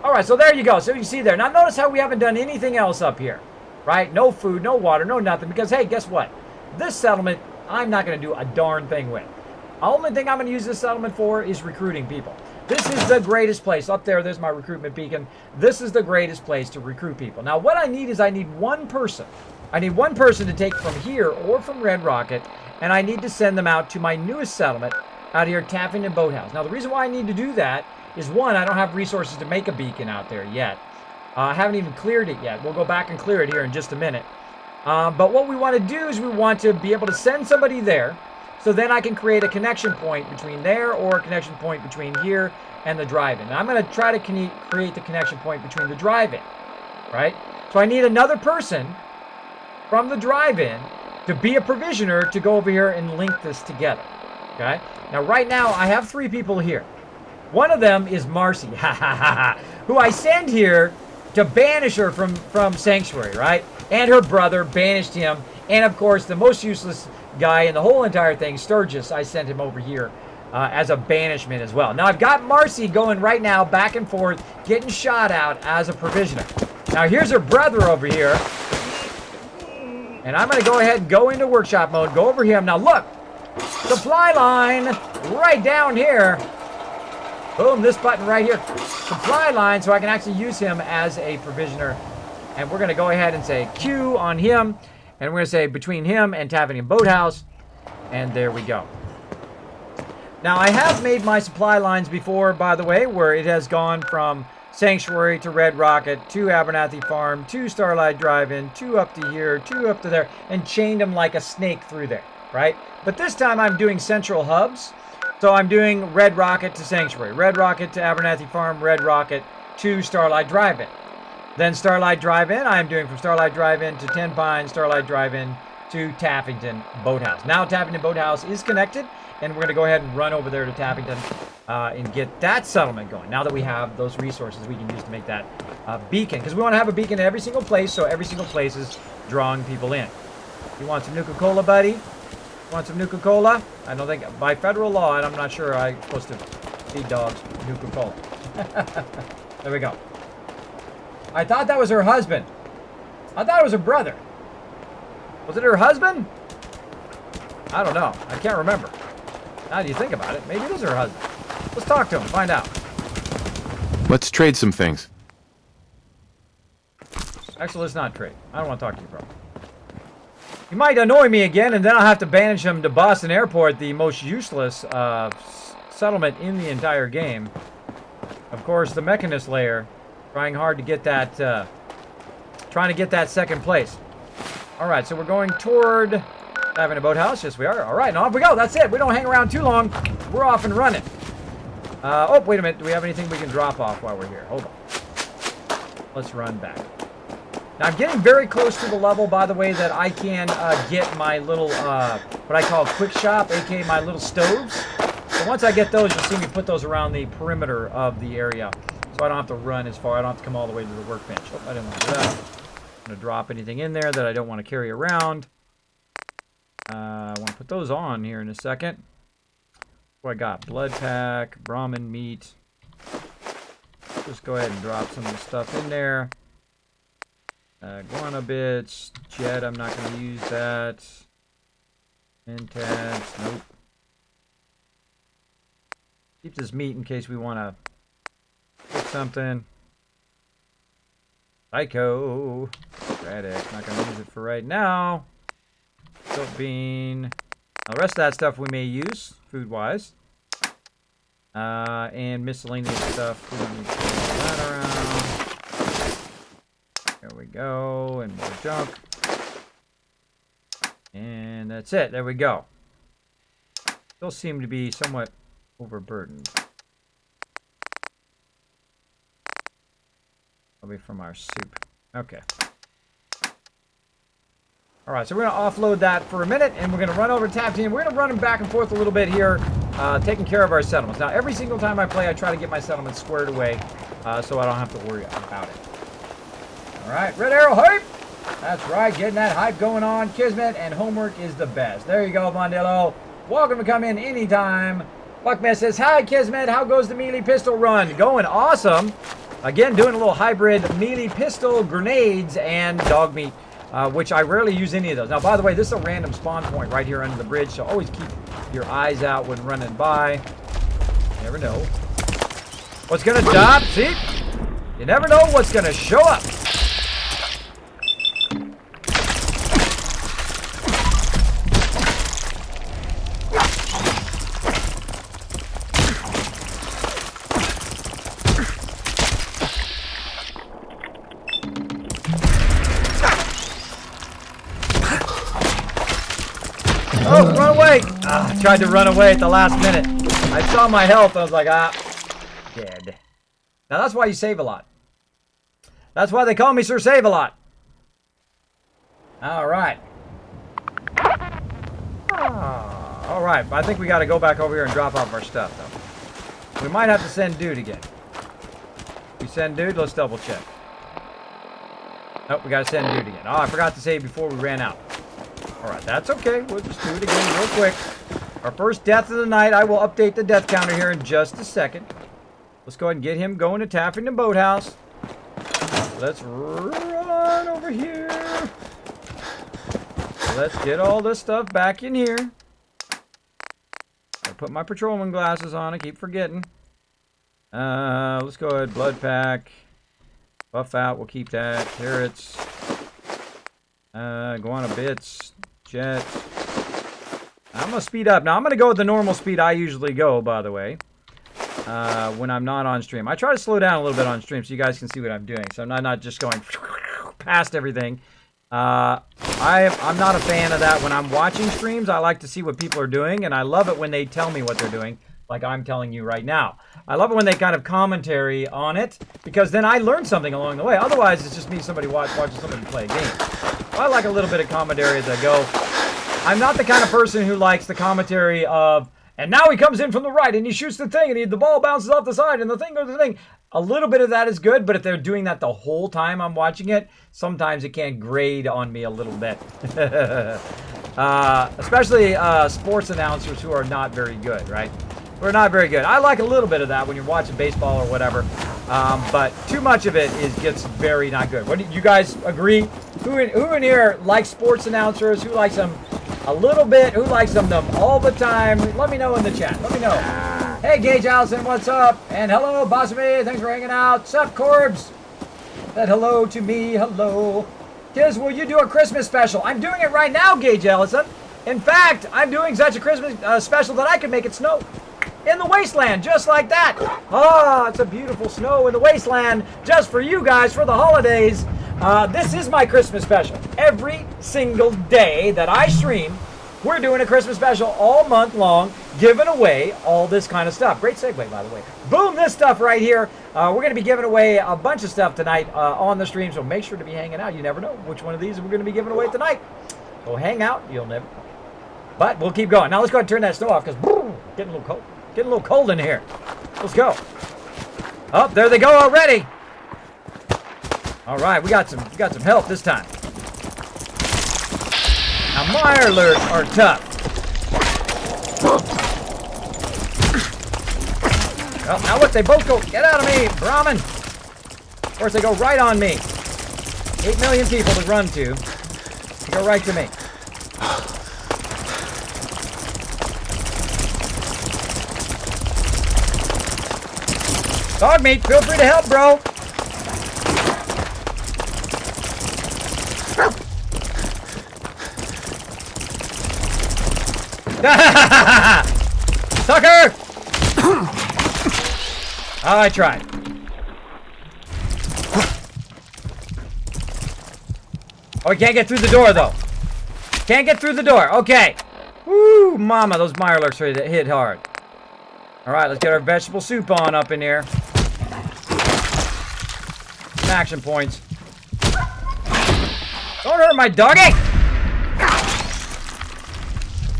All right, so there you go. So you see there. Now notice how we haven't done anything else up here, right? No food, no water, no nothing. Because, hey, guess what? This settlement, I'm not going to do a darn thing with. The only thing I'm going to use this settlement for is recruiting people. This is the greatest place. Up there's my recruitment beacon. This is the greatest place to recruit people. Now, what I need is I need one person. I need one person to take from here or from Red Rocket, and I need to send them out to my newest settlement out here at Taffington Boathouse. Now, the reason why I need to do that is, one, I don't have resources to make a beacon out there yet. I haven't even cleared it yet. We'll go back and clear it here in just a minute. But what we want to do is we want to be able to send somebody there, so then I can create a connection point between there or a connection point between here and the drive-in. I'm going to try to create the connection point between the drive-in, right? So I need another person from the drive-in to be a provisioner to go over here and link this together, okay? Now, right now, I have 3 people here. One of them is Marcy, who I send here to banish her from Sanctuary, right? And her brother banished him. And, of course, the most useless guy in the whole entire thing, Sturgis, I sent him over here as a banishment as well. Now, I've got Marcy going right now back and forth, getting shot out as a provisioner. Now, here's her brother over here. And I'm going to go ahead and go into workshop mode, go over here. Now, look, supply line right down here. Boom, this button right here. Supply line, so I can actually use him as a provisioner. And we're going to go ahead and say Q on him. And we're going to say between him and Taffington Boathouse. And there we go. Now, I have made my supply lines before, by the way, where it has gone from Sanctuary to Red Rocket to Abernathy Farm to Starlight Drive-In to up to here, to up to there, and chained them like a snake through there, right? But this time I'm doing central hubs. So I'm doing Red Rocket to Sanctuary, Red Rocket to Abernathy Farm, Red Rocket to Starlight Drive-In. Then Starlight Drive-In, I'm doing from Starlight Drive-In to Ten Pines, Starlight Drive-In to Taffington Boathouse. Now Taffington Boathouse is connected, and we're going to go ahead and run over there to Taffington and get that settlement going. Now that we have those resources we can use to make that beacon. Because we want to have a beacon in every single place, so every single place is drawing people in. You want some Nuka-Cola, buddy? Want some Nuka-Cola? I don't think, by federal law, and I'm not sure I'm supposed to feed dogs Nuka-Cola. There we go. I thought that was her husband. I thought it was her brother. Was it her husband? I don't know. I can't remember. Now that you think about it, maybe it is her husband. Let's talk to him, find out. Let's trade some things. Actually, let's not trade. I don't want to talk to you, bro. He might annoy me again, and then I'll have to banish him to Boston Airport, the most useless settlement in the entire game. Of course, the Mechanist layer, trying hard to get that, second place. All right, so we're going toward having a boathouse. Yes, we are. All right, and off we go. That's it. We don't hang around too long. We're off and running. Oh, wait a minute. Do we have anything we can drop off while we're here? Hold on. Let's run back. Now, I'm getting very close to the level, by the way, that I can get my little, what I call quick shop, aka my little stoves. So once I get those, you'll see me put those around the perimeter of the area. So I don't have to run as far. I don't have to come all the way to the workbench. Oh, I didn't want to do that. I'm going to drop anything in there that I don't want to carry around. I want to put those on here in a second. What I got? Blood pack, Brahmin meat. Just go ahead and drop some of the stuff in there. Guana bits, jet, I'm not going to use that. Mentats, nope. Keep this meat in case we want to cook something. Psycho. Radic. Not going to use it for right now. Soap bean. Now, the rest of that stuff we may use, food-wise. And miscellaneous stuff. We don't need to throw all that around. There we go. And more junk. And that's it. There we go. Still seem to be somewhat overburdened. Probably from our soup. Okay. Alright, so we're going to offload that for a minute, and we're going to run over to Tab Team. We're going to run them back and forth a little bit here, taking care of our settlements. Now, every single time I play, I try to get my settlements squared away, so I don't have to worry about it. Alright, Red Arrow hype! That's right, getting that hype going on. Kismet and homework is the best. There you go, Mondillo. Welcome to come in anytime. Buckman says, hi, Kismet. How goes the melee pistol run? Going awesome. Again, doing a little hybrid melee pistol, grenades, and dog meat, which I rarely use any of those. Now, by the way, this is a random spawn point right here under the bridge, so always keep your eyes out when running by. You never know what's going to drop. See? You never know what's going to show up. Oh, run away! I tried to run away at the last minute. I saw my health. I was like, dead. Now, that's why you save a lot. That's why they call me Sir Save-A-Lot. All right. All right. I think we got to go back over here and drop off our stuff, though. We might have to send Dude again. We send Dude? Let's double check. Nope, we got to send Dude again. Oh, I forgot to save before we ran out. Alright, that's okay. We'll just do it again real quick. Our first death of the night. I will update the death counter here in just a second. Let's go ahead and get him going to Taffington Boathouse. Let's run over here. Let's get all this stuff back in here. I put my patrolman glasses on. I keep forgetting. Let's go ahead. Blood pack. Buff out. We'll keep that. Carrots. Guana bits. Jet. I'm going to speed up. Now, I'm going to go with the normal speed I usually go, by the way, when I'm not on stream. I try to slow down a little bit on stream so you guys can see what I'm doing. So I'm not just going past everything. I'm not a fan of that when I'm watching streams. I like to see what people are doing, and I love it when they tell me what they're doing, like I'm telling you right now. I love it when they kind of commentary on it, because then I learn something along the way. Otherwise, it's just me, watching somebody play a game. I like a little bit of commentary as I go. I'm not the kind of person who likes the commentary of, and now he comes in from the right, and he shoots the thing, and the ball bounces off the side, and the thing goes to the thing. A little bit of that is good, but if they're doing that the whole time I'm watching it, sometimes it can grate on me a little bit. Especially sports announcers who are not very good, right? Who are not very good. I like a little bit of that when you're watching baseball or whatever. But too much of it gets very not good. What do you guys agree? Who in here likes sports announcers? Who likes them a little bit? Who likes them all the time? Let me know in the chat. Let me know. Hey, Gage Allison, what's up? And hello, Bossamy. Thanks for hanging out. Sup, Corbs? Said hello to me. Hello. Tiz, will you do a Christmas special? I'm doing it right now, Gage Allison. In fact, I'm doing such a Christmas special that I can make it snow. In the wasteland, just like that. Oh, it's a beautiful snow in the wasteland, just for you guys for the holidays. This is my Christmas special. Every single day that I stream, we're doing a Christmas special all month long, giving away all this kind of stuff. Great segue, by the way. Boom, this stuff right here. We're going to be giving away a bunch of stuff tonight on the stream, so make sure to be hanging out. You never know which one of these we're going to be giving away tonight. So hang out, you'll never know. But we'll keep going. Now let's go ahead and turn that snow off, because getting a little cold. Getting a little cold in here. Let's go. Oh, there they go already. All right, we got some help this time. Now my alerts are tough. Well, now look, they both go. Get out of me, Brahmin. Of course, they go right on me. 8 million people to run to. They go right to me. Dog meat, feel free to help, bro. Sucker! Oh, I tried. Oh, we can't get through the door, though. Can't get through the door. Okay. Woo, mama, those Mirelurks hit hard. All right, let's get our vegetable soup on up in here. Some action points. Don't hurt my doggy!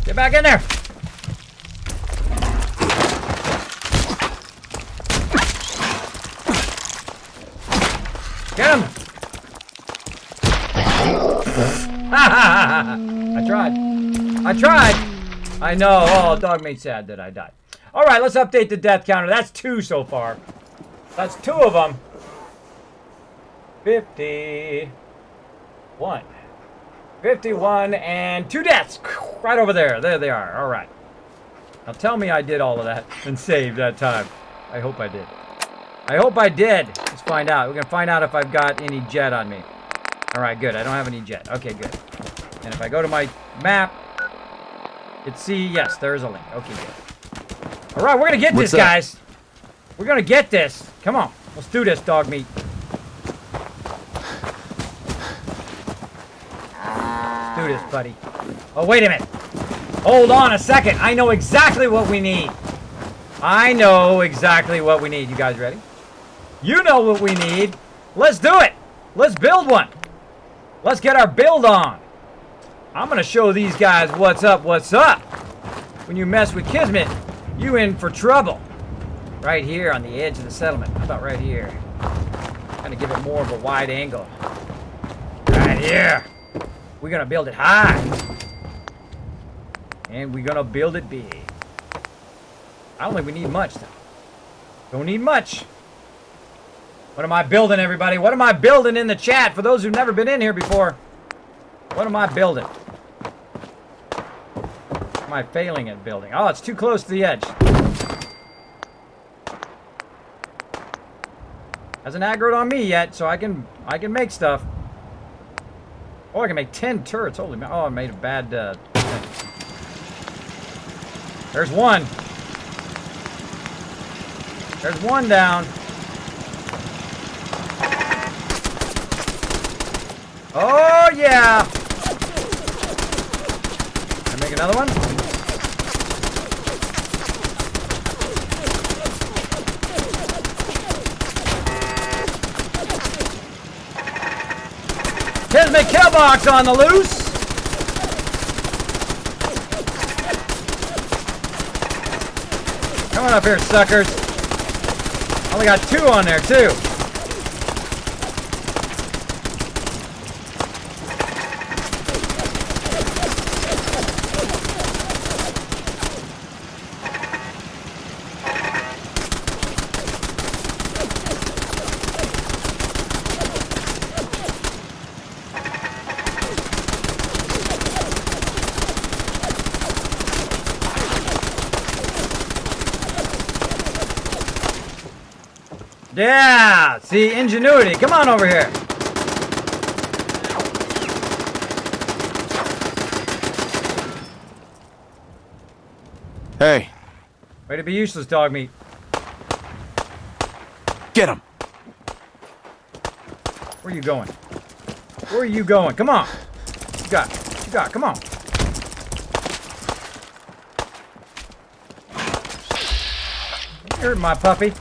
Get back in there. Get him! I tried. I know. Oh, dog made sad that I died. All right, let's update the death counter. That's 2 so far. That's 2 of them. 51. 51 and 2 deaths. Right over there. There they are. All right. Now tell me I did all of that and saved that time. I hope I did. I hope I did. Let's find out. We're going to find out if I've got any jet on me. All right, good. I don't have any jet. Okay, good. And if I go to my map, it's C. Yes, there is a link. Okay, good. All right, we're going to get this, guys. We're going to get this. Come on. Let's do this, dog meat. Let's do this, buddy. Oh, wait a minute. Hold on a second. I know exactly what we need. I know exactly what we need. You guys ready? You know what we need. Let's do it. Let's build one. Let's get our build on. I'm going to show these guys what's up, what's up. When you mess with Kismet, you in for trouble. Right here on the edge of the settlement. How about right here? Kind of give it more of a wide angle. Right here. We're going to build it high. And we're going to build it big. I don't think we need much, though. Don't need much. What am I building, everybody? What am I building in the chat for those who've never been in here before? What am I building? Am I failing at building? Oh, it's too close to the edge. Hasn't aggroed on me yet, so I can make stuff. Oh, I can make 10 turrets. Holy man. Oh, I made a bad There's one. There's one down. Oh, yeah. Can I make another one? Kismet kill box on the loose. Come on up here, suckers. Only got 2 on there, too. Yeah, see, ingenuity. Come on over here. Hey, Way to be useless, dog meat. get him. Where are you going? Where are you going? Come on. You got, come on. You hurt my puppy.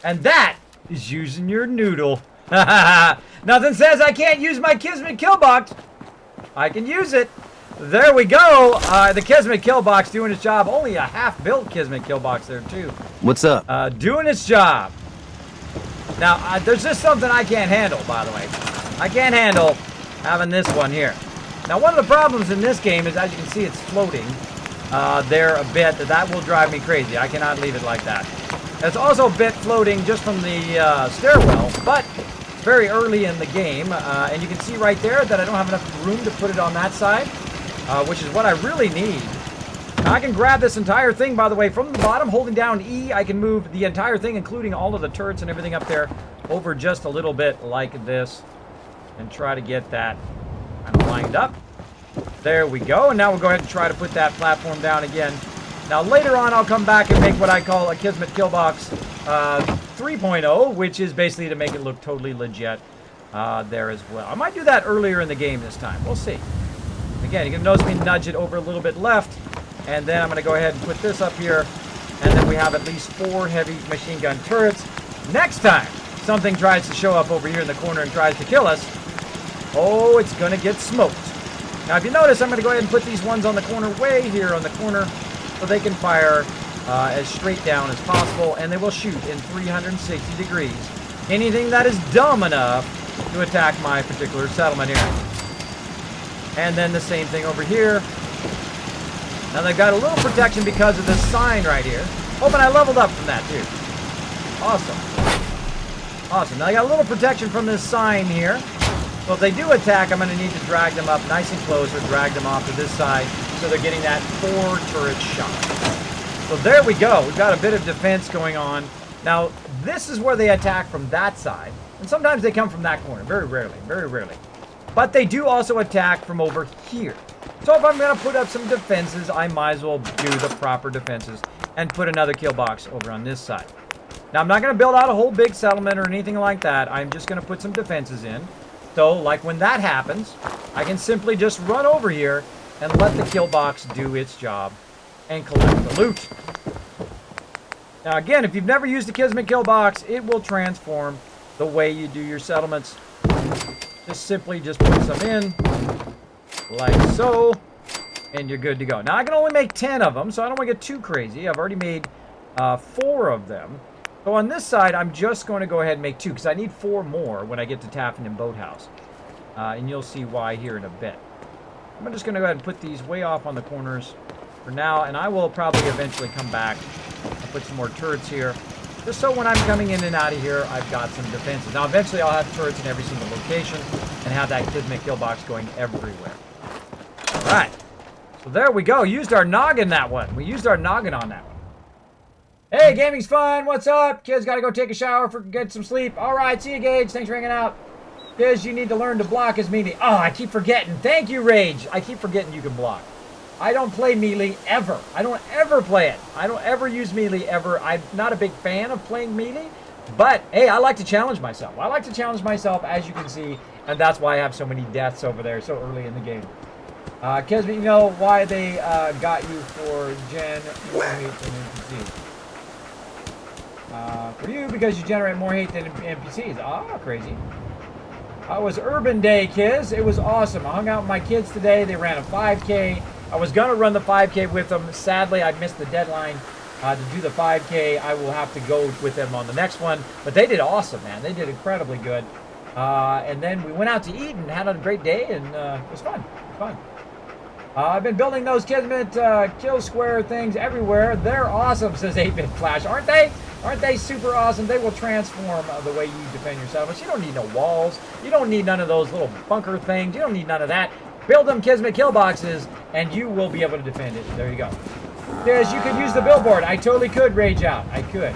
And that is using your noodle. Nothing says I can't use my Kismet kill box. I can use it. There we go. The Kismet kill box doing its job. Only a half-built Kismet kill box there, too. What's up? Doing its job. Now, there's just something I can't handle, by the way. I can't handle having this one here. Now, one of the problems in this game is, as you can see, it's floating there a bit. That will drive me crazy. I cannot leave it like that. It's also a bit floating just from the stairwell, but it's very early in the game. And you can see right there that I don't have enough room to put it on that side, which is what I really need. Now I can grab this entire thing, by the way, from the bottom, holding down E. I can move the entire thing, including all of the turrets and everything up there, over just a little bit like this, and try to get that kind of lined up. There we go. And now we'll go ahead and try to put that platform down again. Now later on, I'll come back and make what I call a Kismet Killbox 3.0, which is basically to make it look totally legit there as well. I might do that earlier in the game this time. We'll see. Again, you can notice me nudge it over a little bit left, and then I'm going to go ahead and put this up here, and then we have at least 4 heavy machine gun turrets. Next time something tries to show up over here in the corner and tries to kill us, oh, it's going to get smoked. Now, if you notice, I'm going to go ahead and put these ones on the corner way here on the corner so they can fire as straight down as possible, and they will shoot in 360 degrees. Anything that is dumb enough to attack my particular settlement here. And then the same thing over here. Now they've got a little protection because of this sign right here. Oh, but I leveled up from that too. Awesome. Awesome. Now I got a little protection from this sign here. So if they do attack, I'm going to need to drag them up nice and close or drag them off to this side so they're getting that 4 turret shot. So there we go. We've got a bit of defense going on. Now, this is where they attack from that side. And sometimes they come from that corner. Very rarely. Very rarely. But they do also attack from over here. So if I'm going to put up some defenses, I might as well do the proper defenses and put another kill box over on this side. Now, I'm not going to build out a whole big settlement or anything like that. I'm just going to put some defenses in. So, like when that happens, I can simply just run over here and let the kill box do its job and collect the loot. Now, again, if you've never used the Kismet kill box, it will transform the way you do your settlements. Just simply just put some in, like so, and you're good to go. Now, I can only make 10 of them, so I don't want to get too crazy. I've already made 4 of them. So on this side, I'm just going to go ahead and make 2, because I need 4 more when I get to Taffin and Boathouse. And you'll see why here in a bit. I'm just going to go ahead and put these way off on the corners for now, and I will probably eventually come back and put some more turrets here. Just so when I'm coming in and out of here, I've got some defenses. Now, eventually, I'll have turrets in every single location and have that Kismet kill box going everywhere. All right. So there we go. Used our noggin that one. We used our noggin on that one. Hey, gaming's fun. What's up? Kids got to go take a shower, get some sleep. All right. See you, Gage. Thanks for hanging out. Kids, you need to learn to block as melee. Oh, I keep forgetting. Thank you, Rage. I keep forgetting you can block. I don't play melee ever. I don't ever play it. I don't ever use melee ever. I'm not a big fan of playing melee, but hey, I like to challenge myself. I like to challenge myself, as you can see, and that's why I have so many deaths over there so early in the game. Kismet, you know why they got you for Gen more hate than NPCs? For you, because you generate more hate than NPCs. Ah, crazy. It was Urban Day, kids. It was awesome. I hung out with my kids today. They ran a 5K. I was going to run the 5K with them. Sadly, I missed the deadline to do the 5K. I will have to go with them on the next one. But they did awesome, man. They did incredibly good. And then we went out to eat and had a great day, and it was fun. It was fun. I've been building those Kismet kill square things everywhere. They're awesome, says 8-Bit Flash. Aren't they? Aren't they super awesome? They will transform the way you defend your settlements. You don't need no walls. You don't need none of those little bunker things. You don't need none of that. Build them Kismet kill boxes, and you will be able to defend it. There you go. Yes, you could use the billboard. I totally could, Rage Out. I could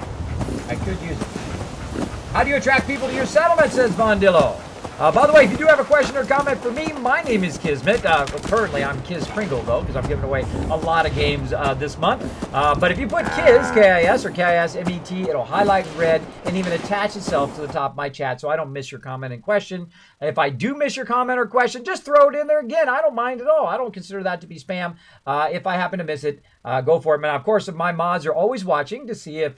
use it. How do you attract people to your settlement, says Vondillo. By the way, if you do have a question or comment for me, my name is Kismet. Currently, I'm Kiz Pringle, though, because I'm giving away a lot of games this month. But if you put Kiz, K-I-S, or K-I-S-M-E-T, it'll highlight in red and even attach itself to the top of my chat so I don't miss your comment and question. If I do miss your comment or question, just throw it in there again. I don't mind at all. I don't consider that to be spam. If I happen to miss it, go for it. Now, of course, my mods are always watching to see if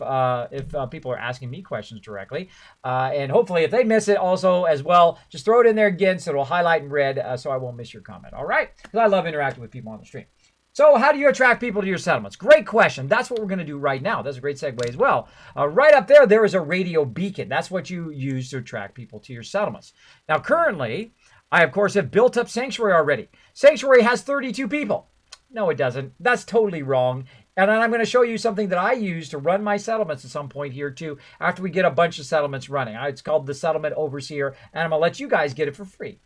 people are asking me questions directly. And hopefully, if they miss it also as well, just throw it in there again so it'll highlight in red so I won't miss your comment. All right? Because I love interacting with people on the stream. So how do you attract people to your settlements? Great question. That's what we're going to do right now. That's a great segue as well. Right up there, there is a radio beacon. That's what you use to attract people to your settlements. Now, currently, I, of course, have built up Sanctuary already. Sanctuary has 32 people. No, it doesn't. That's totally wrong. And then I'm going to show you something that I use to run my settlements at some point here, too, after we get a bunch of settlements running. It's called the Settlement Overseer, and I'm going to let you guys get it for free.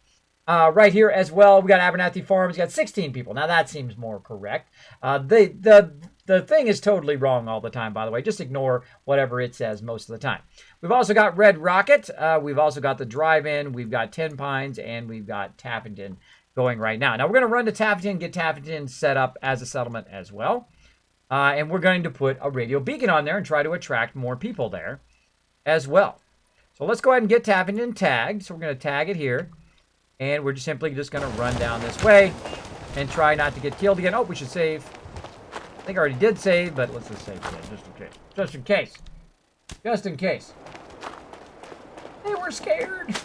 Right here as well, we got Abernathy Farms. You got 16 people. Now that seems more correct. The thing is totally wrong all the time, by the way. Just ignore whatever it says most of the time. We've also got Red Rocket. We've also got the Drive-In. We've got 10 Pines, and we've got Tappington going right now. Now we're going to run to Tappington, get Tappington set up as a settlement as well. And we're going to put a radio beacon on there and try to attract more people there as well. So let's go ahead and get Tappington tagged. So we're going to tag it here. And we're just simply just going to run down this way and try not to get killed again. Oh, we should save. I think I already did save, but let's just save again, just in case. Just in case. Just in case. They were scared.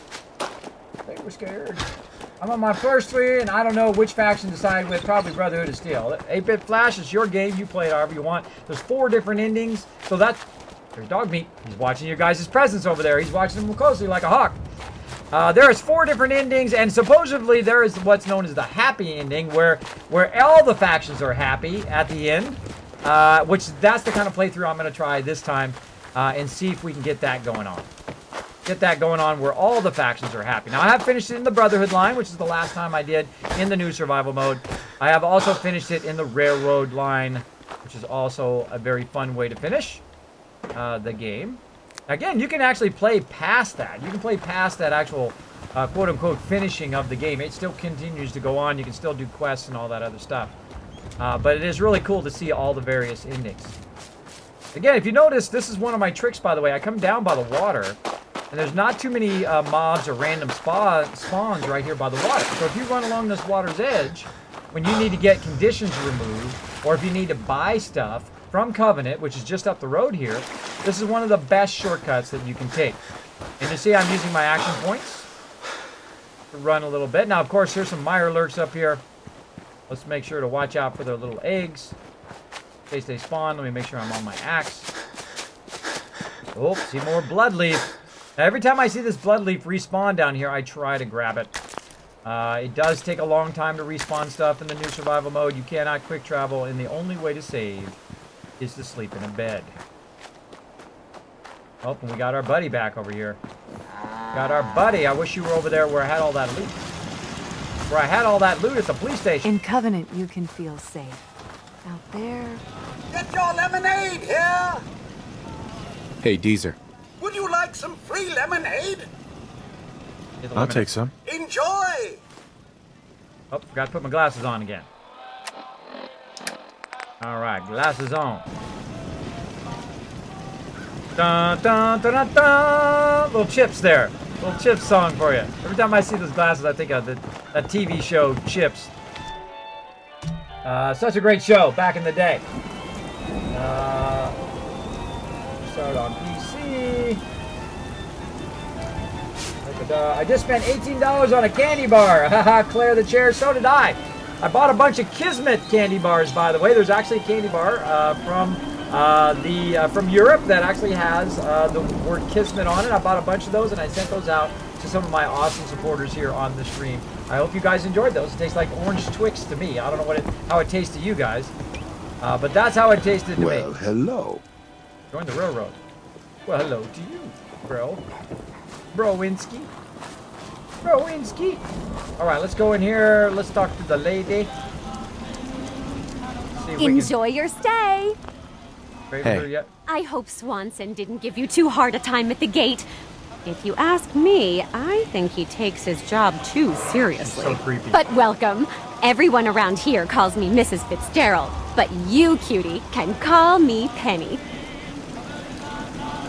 They were scared. I'm on my first 3, and I don't know which faction to side with. Probably Brotherhood of Steel. 8-Bit Flash, it's your game. You play it however you want. There's 4 different endings. So that's... There's Dog Meat. He's watching your guys' presence over there. He's watching them closely like a hawk. There is 4 different endings, and supposedly there is what's known as the happy ending, where all the factions are happy at the end, which that's the kind of playthrough I'm going to try this time, and see if we can get that going on. Get that going on where all the factions are happy. Now, I have finished it in the Brotherhood line, which is the last time I did in the new survival mode. I have also finished it in the Railroad line, which is also a very fun way to finish the game. Again, you can actually play past that. You can play past that actual quote-unquote finishing of the game. It still continues to go on. You can still do quests and all that other stuff. But it is really cool to see all the various endings. Again, if you notice, this is one of my tricks, by the way. I come down by the water, and there's not too many mobs or random spawns right here by the water. So if you run along this water's edge, when you need to get conditions removed, or if you need to buy stuff from Covenant, which is just up the road here, this is one of the best shortcuts that you can take. And you see I'm using my action points to run a little bit. Now, of course, here's some mire lurks up here. Let's make sure to watch out for their little eggs in case they spawn. Let me make sure I'm on my axe. Oh, see more bloodleaf. Now, every time I see this bloodleaf respawn down here, I try to grab it. It does take a long time to respawn stuff in the new survival mode. You cannot quick travel, and the only way to save is to sleep in a bed. Oh, and we got our buddy back over here. Got our buddy. I wish you were over there where I had all that loot. Where I had all that loot at the police station. In Covenant, you can feel safe. Out there... Get your lemonade here! Hey, Deezer. Would you like some free lemonade? I'll take some. Enjoy! Oh, forgot to put my glasses on again. Alright, glasses on. Dun, dun, dun, dun, dun. Little Chips there. Little Chips song for you. Every time I see those glasses, I think of that TV show, Chips. Such a great show back in the day. Start on PC. I just spent $18 on a candy bar. Haha, Claire the chair, so did I. I bought a bunch of Kismet candy bars, by the way. There's actually a candy bar from Europe that actually has the word Kismet on it. I bought a bunch of those, and I sent those out to some of my awesome supporters here on the stream. I hope you guys enjoyed those. It tastes like orange Twix to me. I don't know how it tastes to you guys, but that's how it tasted to me. Well, hello. Join the railroad. Well, hello to you, bro. Broinski. Broinski. All right, let's go in here. Let's talk to the lady. Enjoy your stay. Hey. I hope Swanson didn't give you too hard a time at the gate. If you ask me, I think he takes his job too seriously. So creepy. But welcome. Everyone around here calls me Mrs. Fitzgerald, but you, cutie, can call me Penny.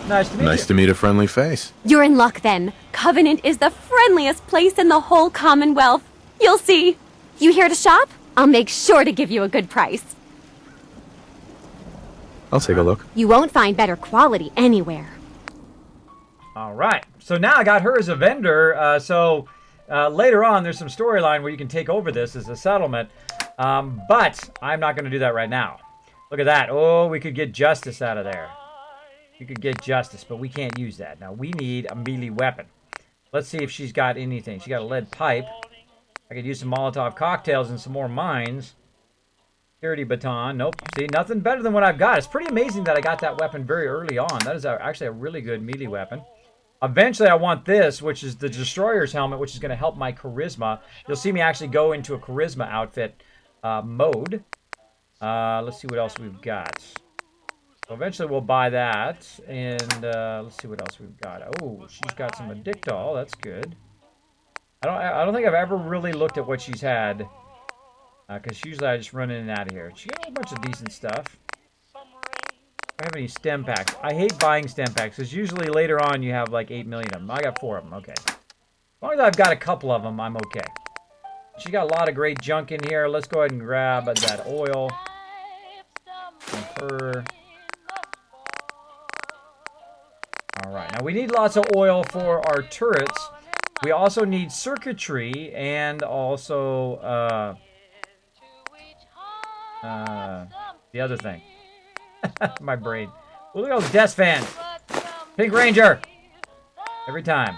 Nice to meet you. Nice to meet a friendly face. You're in luck then. Covenant is the friendliest place in the whole Commonwealth. You'll see. You here to shop? I'll make sure to give you a good price. I'll take a look. You won't find better quality anywhere. All right. So now I got her as a vendor. Later on, there's some storyline where you can take over this as a settlement. But I'm not going to do that right now. Look at that. Oh, we could get justice out of there. You could get justice, but we can't use that. Now, we need a melee weapon. Let's see if she's got anything. She got a lead pipe. I could use some Molotov cocktails and some more mines. Security baton. Nope. See, nothing better than what I've got. It's pretty amazing that I got that weapon very early on. That is actually a really good melee weapon. Eventually, I want this, which is the Destroyer's helmet, which is going to help my charisma. You'll see me actually go into a charisma outfit mode. Let's see what else we've got. So eventually, we'll buy that. And let's see what else we've got. Oh, she's got some Addictol. That's good. I don't think I've ever really looked at what she's had. Because usually I just run in and out of here. She got a bunch of decent stuff. I have any stem packs. I hate buying stem packs because usually later on you have like 8 million of them. I got 4 of them. Okay. As long as I've got a couple of them, I'm okay. She got a lot of great junk in here. Let's go ahead and grab that oil. From her. Alright. Now we need lots of oil for our turrets. We also need circuitry and also the other thing. My brain. Well, look at those desk fans. Pink Ranger. Every time.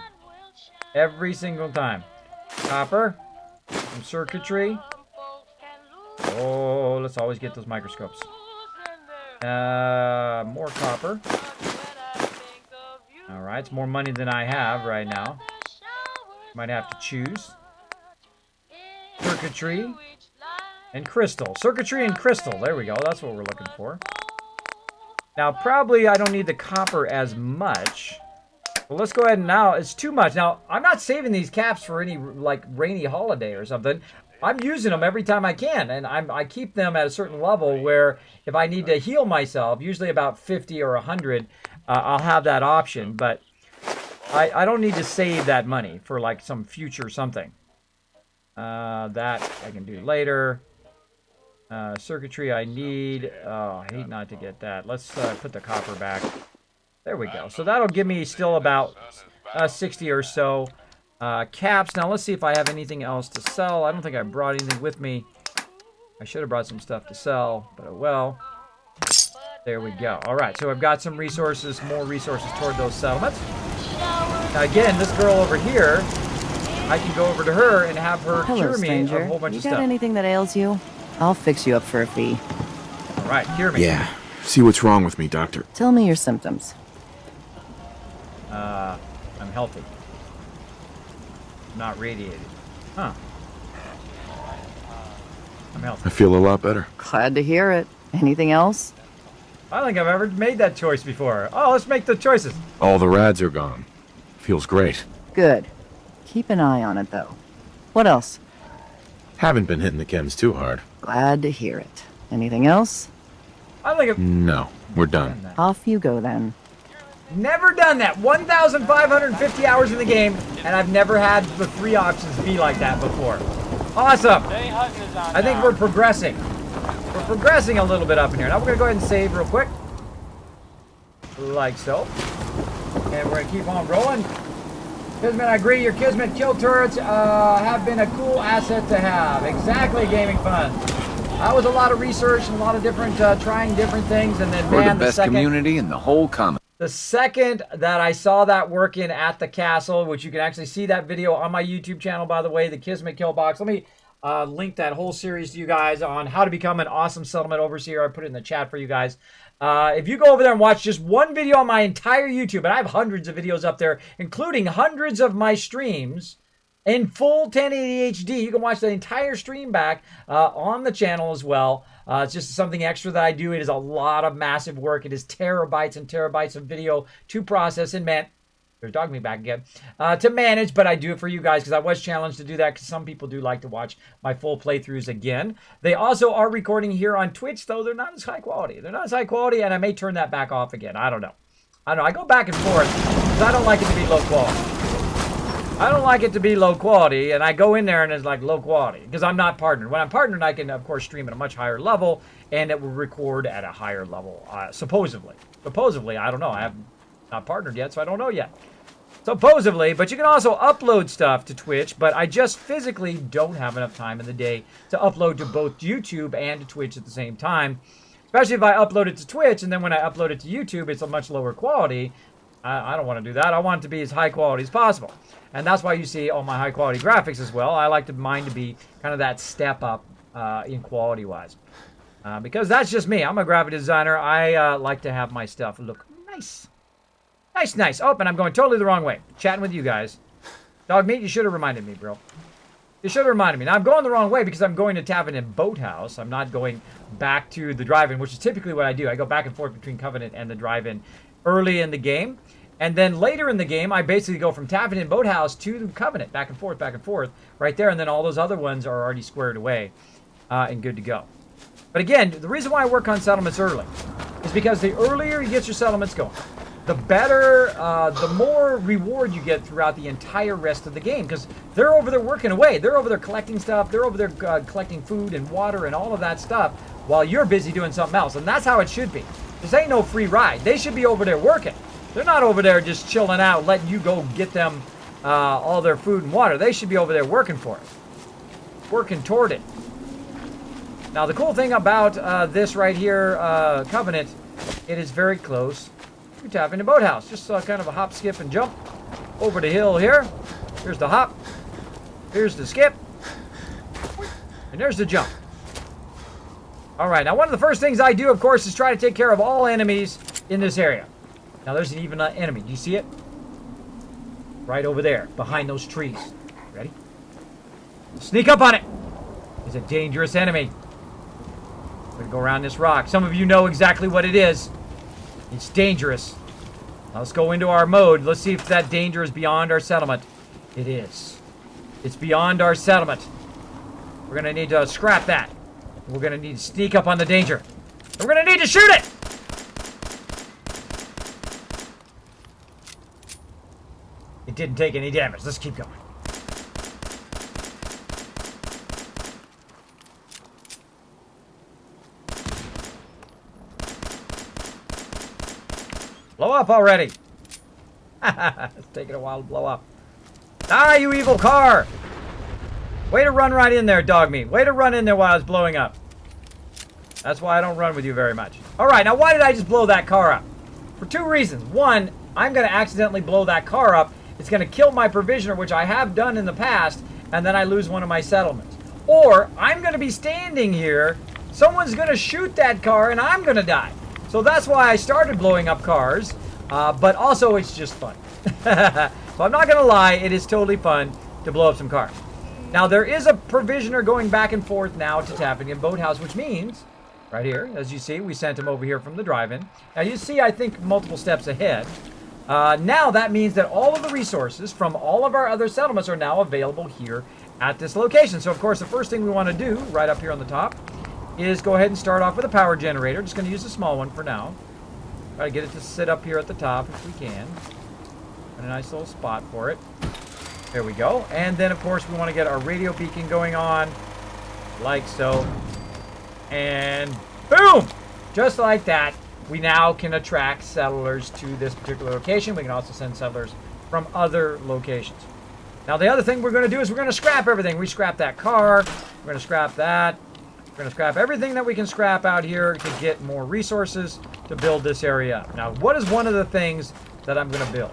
Every single time. Copper. Some circuitry. Oh, let's always get those microscopes. More copper. Alright, it's more money than I have right now. Might have to choose. Circuitry. And crystal. Circuitry and crystal. There we go. That's what we're looking for. Now, probably I don't need the copper as much. Well, let's go ahead and now. It's too much. Now, I'm not saving these caps for any, like, rainy holiday or something. I'm using them every time I can. And I keep them at a certain level where if I need to heal myself, usually about 50 or 100, I'll have that option. But I don't need to save that money for, like, some future something. That I can do later. Circuitry I need. Oh, I hate not to get that. Let's put the copper back. There we go. So that'll give me still about 60 or so caps. Now let's see if I have anything else to sell. I don't think I brought anything with me. I should have brought some stuff to sell, but oh well. There we go. All right, so I've got some resources, more resources toward those settlements. Now again, this girl over here, I can go over to her and have her cure me of a whole bunch of stuff. You got anything that ails you? I'll fix you up for a fee. All right, cure me. Yeah. See what's wrong with me, doctor. Tell me your symptoms. I'm healthy. Not radiated. Huh. I'm healthy. I feel a lot better. Glad to hear it. Anything else? I don't think I've ever made that choice before. Oh, let's make the choices. All the rads are gone. Feels great. Good. Keep an eye on it, though. What else? Haven't been hitting the chems too hard. Glad to hear it. Anything else? I don't think I've No, we're done. Off you go, then. never done that. 1,550 hours in the game, and I've never had the 3 options be like that before. Awesome. I think we're progressing. We're progressing a little bit up in here. Now we're going to go ahead and save real quick. Like so. And we're going to keep on rolling. Kismet, I agree. Your Kismet kill turrets have been a cool asset to have. Exactly, Gaming Fun. That was a lot of research and a lot of different, trying different things. And then, we're man, the best community in the whole comic. The second that I saw that working at the castle, which you can actually see that video on my YouTube channel, by the way, the Kismet Kill Box. Let me link that whole series to you guys on how to become an awesome settlement overseer. I put it in the chat for you guys. If you go over there and watch just one video on my entire YouTube, and I have hundreds of videos up there, including hundreds of my streams in full 1080 HD. You can watch the entire stream back on the channel as well. It's just something extra that I do. It is a lot of massive work. It is terabytes and terabytes of video to process and man. They're dogging me back again. To manage, but I do it for you guys because I was challenged to do that because some people do like to watch my full playthroughs again. They also are recording here on Twitch, though they're not as high quality. They're not as high quality, and I may turn that back off again. I don't know. I go back and forth because I don't like it to be low quality. I don't like it to be low quality, and I go in there and it's like low quality because I'm not partnered. When I'm partnered, I can, of course, stream at a much higher level, and it will record at a higher level, supposedly. Supposedly, I don't know. I have not partnered yet, so I don't know yet. Supposedly, but you can also upload stuff to Twitch, but I just physically don't have enough time in the day to upload to both YouTube and to Twitch at the same time. Especially if I upload it to Twitch, and then when I upload it to YouTube, it's a much lower quality. I don't want to do that. I want it to be as high quality as possible. And that's why you see all my high quality graphics as well. I like mine to be kind of that step up in quality wise. Because that's just me. I'm a graphic designer. I like to have my stuff look nice. Nice, nice. Oh, and I'm going totally the wrong way. Chatting with you guys. Dog meat, you should have reminded me, bro. You should have reminded me. Now, I'm going the wrong way because I'm going to Tavern and Boathouse. I'm not going back to the drive-in, which is typically what I do. I go back and forth between Covenant and the drive-in early in the game. And then later in the game, I basically go from Tavern and Boathouse to the Covenant, back and forth, right there. And then all those other ones are already squared away and good to go. But again, the reason why I work on settlements early is because the earlier you get your settlements going, the better, the more reward you get throughout the entire rest of the game. Because they're over there working away. They're over there collecting stuff. They're over there collecting food and water and all of that stuff while you're busy doing something else. And that's how it should be. This ain't no free ride. They should be over there working. They're not over there just chilling out, letting you go get them all their food and water. They should be over there working for it. Working toward it. Now, the cool thing about this right here, Covenant, it is very close to Tavern and Boathouse. Just kind of a hop, skip, and jump over the hill here. Here's the hop. Here's the skip. And there's the jump. All right, now one of the first things I do, of course, is try to take care of all enemies in this area. Now, there's an even enemy. Do you see it? Right over there, behind those trees. Ready? Sneak up on it. It's a dangerous enemy. We're going to go around this rock. Some of you know exactly what it is. It's dangerous. Now, let's go into our mode. Let's see if that danger is beyond our settlement. It is. It's beyond our settlement. We're going to need to scrap that. We're going to need to sneak up on the danger. We're going to need to shoot it. It didn't take any damage. Let's keep going. Blow up already. It's taking a while to blow up. Ah, you evil car. Way to run right in there, dog meat. Way to run in there while I was blowing up. That's why I don't run with you very much. All right, now why did I just blow that car up? For two reasons. One, I'm going to accidentally blow that car up. It's going to kill my provisioner, which I have done in the past, and then I lose one of my settlements. Or I'm going to be standing here, someone's going to shoot that car, and I'm going to die. So that's why I started blowing up cars, but also it's just fun. So I'm not going to lie, it is totally fun to blow up some cars. Now, there is a provisioner going back and forth now to Tavern and Boathouse, which means, right here, as you see, we sent him over here from the drive-in. Now, you see, I think, multiple steps ahead. Now, that means that all of the resources from all of our other settlements are now available here at this location. So, of course, the first thing we want to do, right up here on the top, is go ahead and start off with a power generator. Just going to use a small one for now. Try to get it to sit up here at the top if we can. And a nice little spot for it. There we go. And then, of course, we want to get our radio beacon going on, like so. And boom! Just like that, we now can attract settlers to this particular location. We can also send settlers from other locations. Now, the other thing we're going to do is we're going to scrap everything. We scrap that car. We're going to scrap that. We're going to scrap everything that we can scrap out here to get more resources to build this area up. Now, what is one of the things that I'm going to build?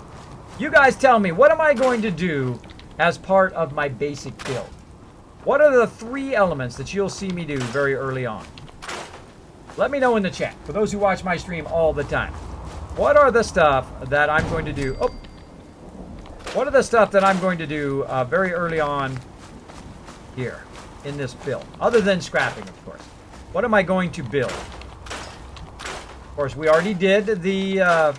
You guys tell me, what am I going to do as part of my basic build? What are the 3 elements that you'll see me do very early on? Let me know in the chat, for those who watch my stream all the time. What are the stuff that I'm going to do? Oh, what are the stuff that I'm going to do very early on here in this build? Other than scrapping, of course. What am I going to build? Of course, we already did the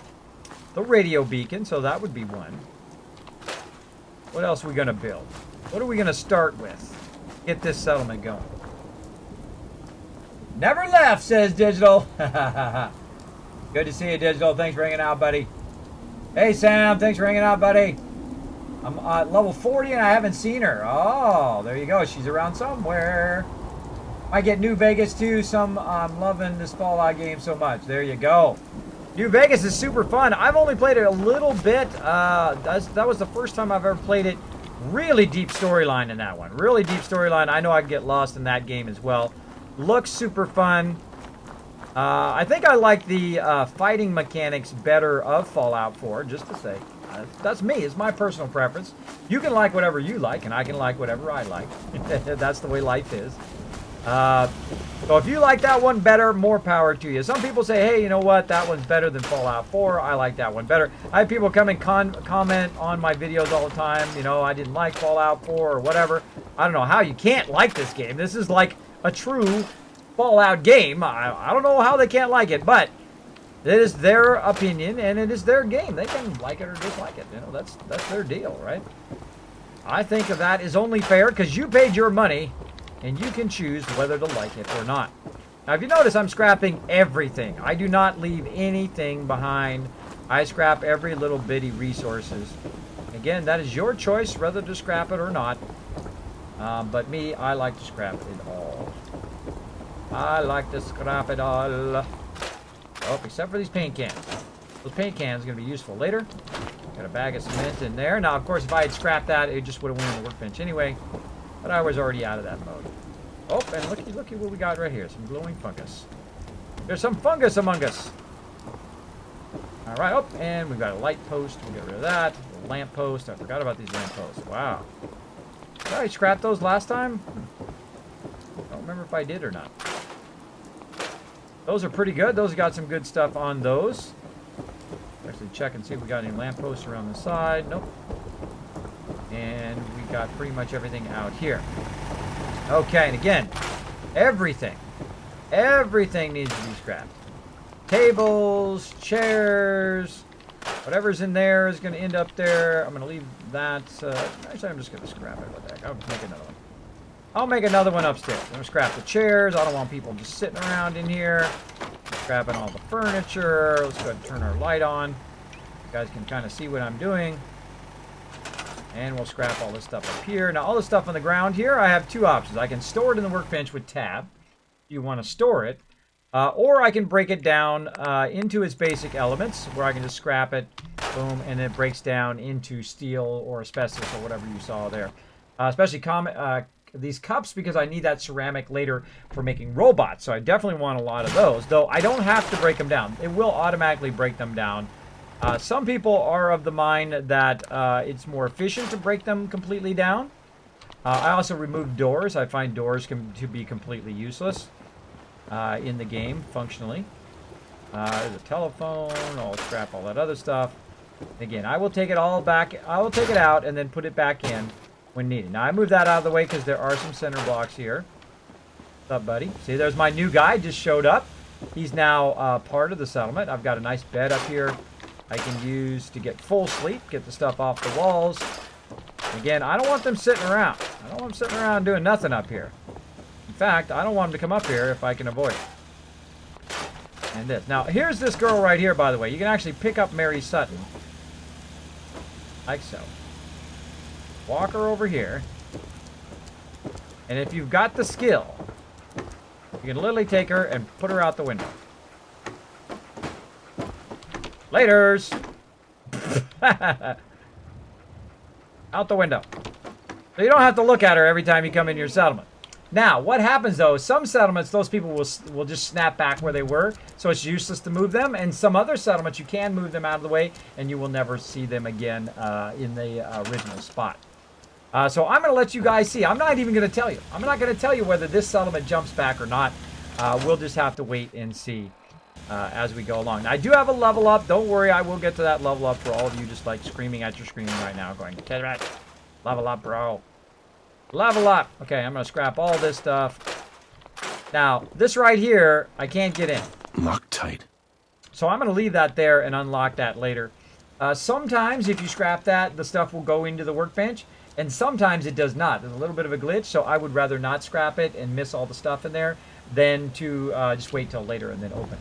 radio beacon, so that would be one. What else are we going to build? What are we going to start with? Get this settlement going. Never left, says Digital. Good to see you, Digital. Thanks for hanging out, buddy. Hey, Sam. Thanks for hanging out, buddy. I'm at level 40 and I haven't seen her. Oh, there you go. She's around somewhere. I get New Vegas, too. I'm loving this Fallout game so much. There you go. New Vegas is super fun. I've only played it a little bit. That was the first time I've ever played it. Really deep storyline in that one. Really deep storyline. I know I can get lost in that game as well. Looks super fun. I think I like the fighting mechanics better of Fallout 4, just to say. That's me. It's my personal preference. You can like whatever you like, and I can like whatever I like. That's the way life is. So if you like that one better, more power to you. Some people say, hey, you know what? That one's better than Fallout 4. I like that one better. I have people come and comment on my videos all the time. You know, I didn't like Fallout 4 or whatever. I don't know how you can't like this game. This is like a true Fallout game. I don't know how they can't like it, but it is their opinion and it is their game. They can like it or dislike it. You know, that's their deal, right? I think of that is only fair because you paid your money and you can choose whether to like it or not. Now, if you notice, I'm scrapping everything. I do not leave anything behind. I scrap every little bitty resources. Again, that is your choice whether to scrap it or not. But me, I like to scrap it all. I like to scrap it all. Oh, except for these paint cans. Those paint cans are going to be useful later. Got a bag of cement in there. Now, of course, if I had scrapped that, it just would have went in the workbench anyway. But I was already out of that mode. Oh, and looky what we got right here. Some glowing fungus. There's some fungus among us. All right. Oh, and we've got a light post. We'll get rid of that. A lamp post. I forgot about these lamp posts. Wow. Did I scrap those last time? I don't remember if I did or not. Those are pretty good. Those got some good stuff on those. Actually check and see if we got any lamp posts around the side. Nope. And we got pretty much everything out here. Okay, and again, everything needs to be scrapped. Tables, chairs, whatever's in there is going to end up there. I'm going to leave that. Actually, I'm just going to scrap it. What the heck? I'll make another one. I'll make another one upstairs. I'm going to scrap the chairs. I don't want people just sitting around in here. Scrapping all the furniture. Let's go ahead and turn our light on. You guys can kind of see what I'm doing. And we'll scrap all this stuff up here. Now, all the stuff on the ground here, I have two options. I can store it in the workbench with tab, if you want to store it. Or I can break it down into its basic elements, where I can just scrap it, boom, and it breaks down into steel or asbestos or whatever you saw there. Especially these cups, because I need that ceramic later for making robots. So I definitely want a lot of those, though I don't have to break them down. It will automatically break them down. Some people are of the mind that it's more efficient to break them completely down. I also remove doors. I find doors to be completely useless in the game, functionally. There's a telephone. I'll scrap all that other stuff. Again, I will take it all back. I will take it out and then put it back in when needed. Now, I move that out of the way because there are some center blocks here. What's up, buddy? See, there's my new guy just showed up. He's now part of the settlement. I've got a nice bed up here I can use to get full sleep, get the stuff off the walls. Again, I don't want them sitting around. I don't want them sitting around doing nothing up here. In fact, I don't want them to come up here if I can avoid it. And this. Now, here's this girl right here, by the way. You can actually pick up Mary Sutton. Like so. Walk her over here. And if you've got the skill, you can literally take her and put her out the window. Laters! Out the window. So you don't have to look at her every time you come in your settlement. Now, what happens though, some settlements, those people will just snap back where they were, so it's useless to move them. And some other settlements, you can move them out of the way, and you will never see them again in the original spot. So I'm going to let you guys see. I'm not even going to tell you. I'm not going to tell you whether this settlement jumps back or not. We'll just have to wait and see as we go along. Now, I do have a level up. Don't worry, I will get to that level up for all of you just like screaming at your screen right now, going, Kismet, level up, bro. Level up. Okay, I'm going to scrap all this stuff. Now, this right here, I can't get in. Locked tight. So I'm going to leave that there and unlock that later. Sometimes, if you scrap that, the stuff will go into the workbench. And sometimes it does not. There's a little bit of a glitch, so I would rather not scrap it and miss all the stuff in there than to just wait till later and then open it.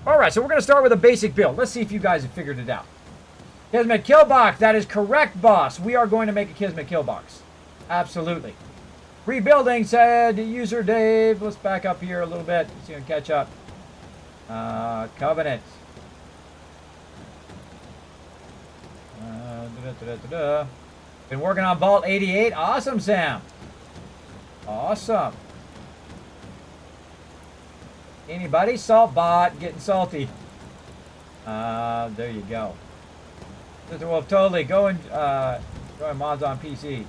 All right, so we're going to start with a basic build. Let's see if you guys have figured it out. Kismet kill box. That is correct, boss. We are going to make a Kismet kill box. Absolutely. Rebuilding, said user Dave. Let's back up here a little bit. See if we can catch up. Covenant. Been working on Vault 88. Awesome, Sam. Awesome. Anybody? Salt bot. Getting salty. There you go. Mr. Wolf, totally. Go and join mods on PC.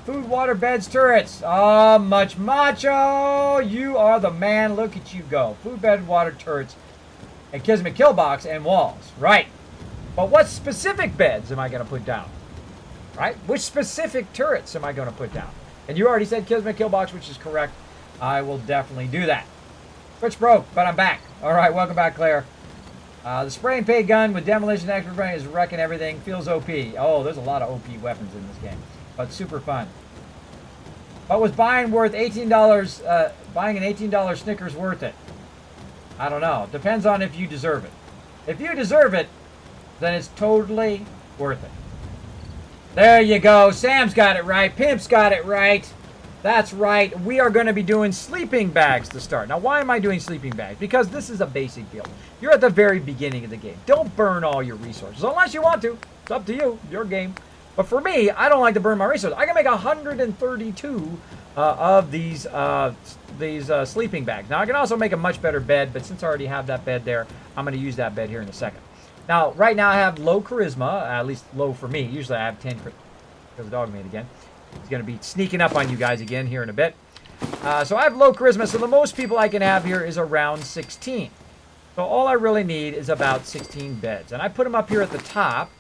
Food, water, beds, turrets. Oh, much macho. You are the man. Look at you go. Food, bed, water, turrets, and Kismet kill box and walls. Right. But what specific beds am I going to put down? Right? Which specific turrets am I going to put down? And you already said Kismet kill box, which is correct. I will definitely do that. Switch broke, but I'm back. All right, welcome back, Claire. The spray and pay gun with demolition expert brain is wrecking everything. Feels OP. Oh, there's a lot of OP weapons in this game, but super fun. But was buying worth $18? Buying an $18 Snickers worth it? I don't know. Depends on if you deserve it. If you deserve it, then it's totally worth it. There you go. Sam's got it right. Pimp's got it right. That's right. We are going to be doing sleeping bags to start. Now, why am I doing sleeping bags? Because this is a basic build. You're at the very beginning of the game. Don't burn all your resources unless you want to. It's up to you. Your game. But for me, I don't like to burn my resources. I can make 132 of these sleeping bags. Now, I can also make a much better bed, but since I already have that bed there, I'm going to use that bed here in a second. Now, right now I have low charisma, at least low for me. Usually I have 10 charisma. There's the dog made again. He's going to be sneaking up on you guys again here in a bit. So I have low charisma, so the most people I can have here is around 16. So all I really need is about 16 beds. And I put them up here at the top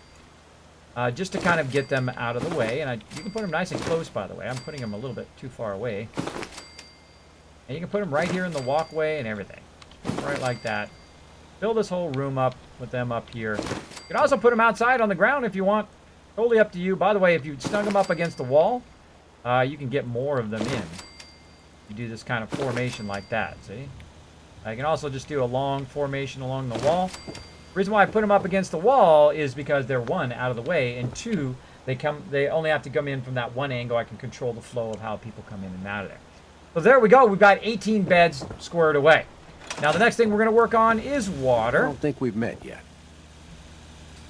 just to kind of get them out of the way. And you can put them nice and close, by the way. I'm putting them a little bit too far away. And you can put them right here in the walkway and everything. Right like that. Fill this whole room up with them up here. You can also put them outside on the ground if you want. Totally up to you. By the way, if you snug them up against the wall, you can get more of them in. You do this kind of formation like that, see? I can also just do a long formation along the wall. The reason why I put them up against the wall is because they're, one, out of the way, and two, they only have to come in from that one angle. I can control the flow of how people come in and out of there. So there we go. We've got 18 beds squared away. Now, the next thing we're going to work on is water. I don't think we've met yet.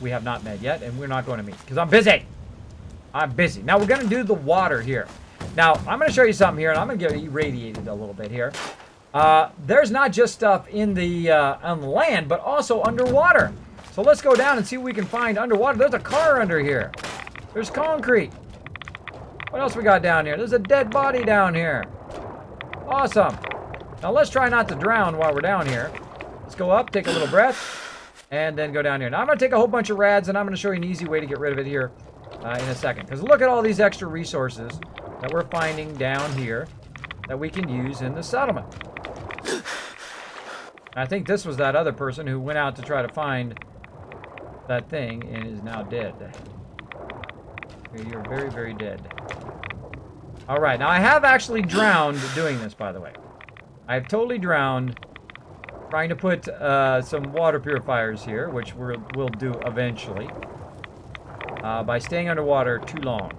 We have not met yet, and we're not going to meet because I'm busy. I'm busy. Now, we're going to do the water here. Now, I'm going to show you something here, and I'm going to get irradiated a little bit here. There's not just stuff in the on the land, but also underwater. So let's go down and see what we can find underwater. There's a car under here. There's concrete. What else we got down here? There's a dead body down here. Awesome. Now let's try not to drown while we're down here. Let's go up, take a little breath, and then go down here. Now I'm going to take a whole bunch of rads, and I'm going to show you an easy way to get rid of it here in a second. Because look at all these extra resources that we're finding down here that we can use in the settlement. I think this was that other person who went out to try to find that thing and is now dead. You're very, very dead. All right, now I have actually drowned doing this, by the way. I've totally drowned trying to put some water purifiers here, which we'll do eventually, by staying underwater too long.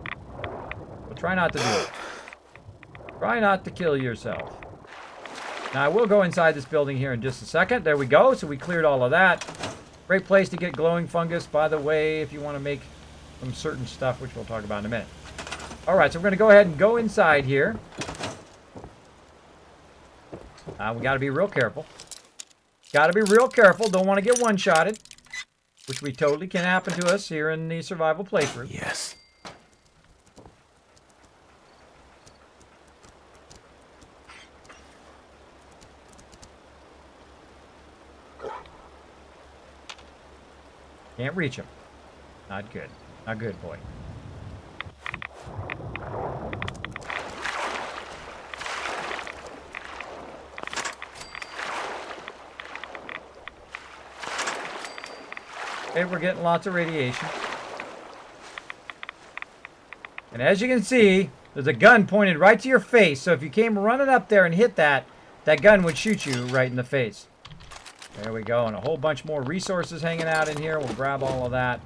So try not to do it. Try not to kill yourself. Now, I will go inside this building here in just a second. There we go. So we cleared all of that. Great place to get glowing fungus, by the way, if you want to make some certain stuff, which we'll talk about in a minute. All right, so we're going to go ahead and go inside here. We got to be real careful. Got to be real careful. Don't want to get one-shotted, which we totally can happen to us here in the survival playthrough. Yes. Can't reach him. Not good. Not good, boy. Okay, we're getting lots of radiation. And as you can see, there's a gun pointed right to your face. So if you came running up there and hit that, that gun would shoot you right in the face. There we go, and a whole bunch more resources hanging out in here. We'll grab all of that.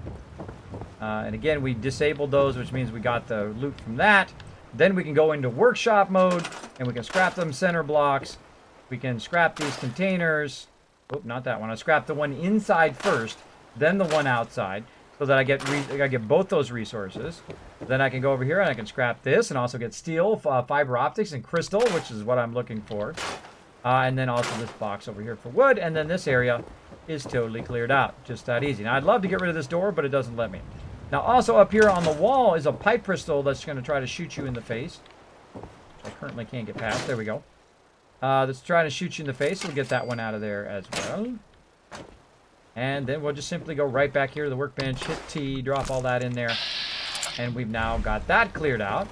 And again, we disabled those, which means we got the loot from that. Then we can go into workshop mode, and we can scrap them center blocks. We can scrap these containers. Oh, not that one. I scrap the one inside first, then the one outside, so that I get both those resources. Then I can go over here, and I can scrap this, and also get steel, fiber optics, and crystal, which is what I'm looking for. And then also this box over here for wood. And then this area is totally cleared out. Just that easy. Now, I'd love to get rid of this door, but it doesn't let me. Now, also up here on the wall is a pipe pistol that's going to try to shoot you in the face. I currently can't get past. There we go. That's trying to shoot you in the face. We'll get that one out of there as well. And then we'll just simply go right back here to the workbench, hit T, drop all that in there. And we've now got that cleared out.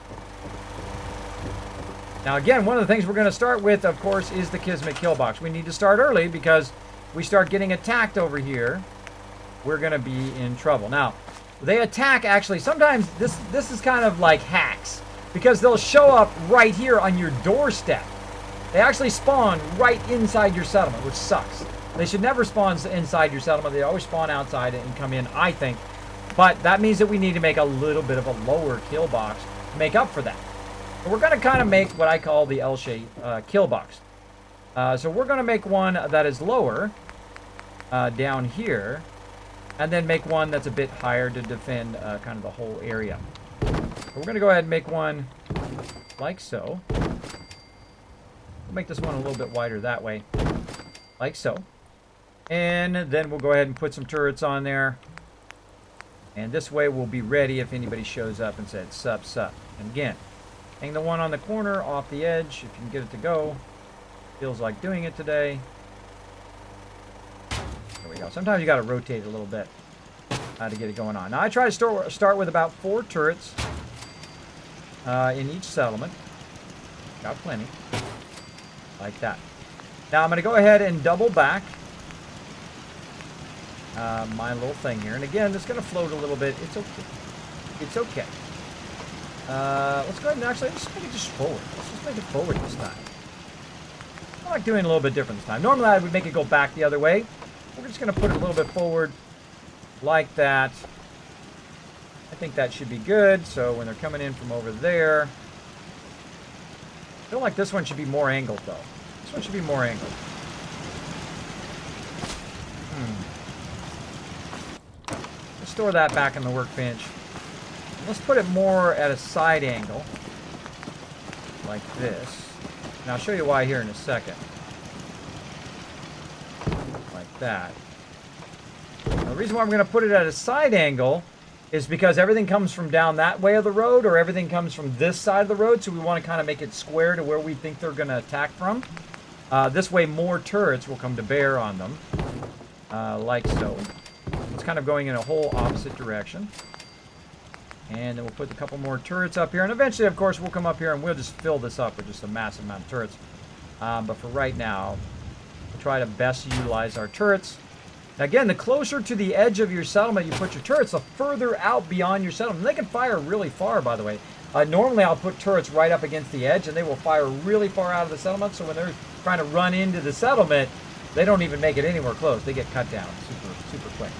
Now, again, one of the things we're going to start with, of course, is the Kismet kill box. We need to start early because we start getting attacked over here, we're going to be in trouble. Now, they attack, actually, sometimes this is kind of like hacks because they'll show up right here on your doorstep. They actually spawn right inside your settlement, which sucks. They should never spawn inside your settlement. They always spawn outside and come in, I think. But that means that we need to make a little bit of a lower kill box to make up for that. So we're going to kind of make what I call the L-shape kill box. So we're going to make one that is lower down here, and then make one that's a bit higher to defend kind of the whole area. So we're going to go ahead and make one like so. We'll make this one a little bit wider that way, like so. And then we'll go ahead and put some turrets on there. And this way we'll be ready if anybody shows up and said, sup, sup. And again, hang the one on the corner off the edge if you can get it to go. Feels like doing it today. There we go. Sometimes you got to rotate a little bit to get it going on. Now I try to start with about 4 turrets in each settlement. Got plenty. Like that. Now I'm going to go ahead and double back my little thing here. And again, it's going to float a little bit. It's okay. It's okay. Let's go ahead and actually just make it just forward. Let's just make it forward this time. I like doing a little bit different this time. Normally I would make it go back the other way. We're just going to put it a little bit forward like that. I think that should be good. So when they're coming in from over there, I feel like this one should be more angled though. This one should be more angled. Let's store that back in the workbench. Let's put it more at a side angle, like this. And I'll show you why here in a second. Like that. Now, the reason why I'm going to put it at a side angle is because everything comes from down that way of the road, or everything comes from this side of the road, so we want to kind of make it square to where we think they're going to attack from. This way more turrets will come to bear on them, like so. It's kind of going in a whole opposite direction. And then we'll put a couple more turrets up here. And eventually, of course, we'll come up here and we'll just fill this up with just a massive amount of turrets. But for right now, we'll try to best utilize our turrets. Now, again, the closer to the edge of your settlement you put your turrets, the further out beyond your settlement. And they can fire really far, by the way. Normally, I'll put turrets right up against the edge, and they will fire really far out of the settlement. So when they're trying to run into the settlement, they don't even make it anywhere close. They get cut down super quick.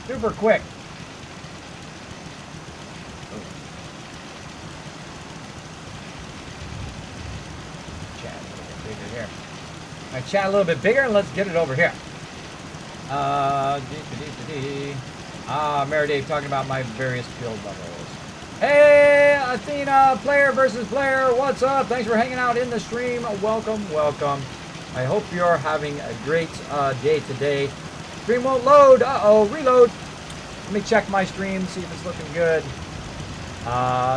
Super quick. Here. I chat a little bit bigger and let's get it over here. Mary Dave talking about my various build levels. Hey, Athena, player versus player. What's up? Thanks for hanging out in the stream. Welcome, welcome. I hope you're having a great day today. Stream won't load. Uh-oh, reload. Let me check my stream, see if it's looking good.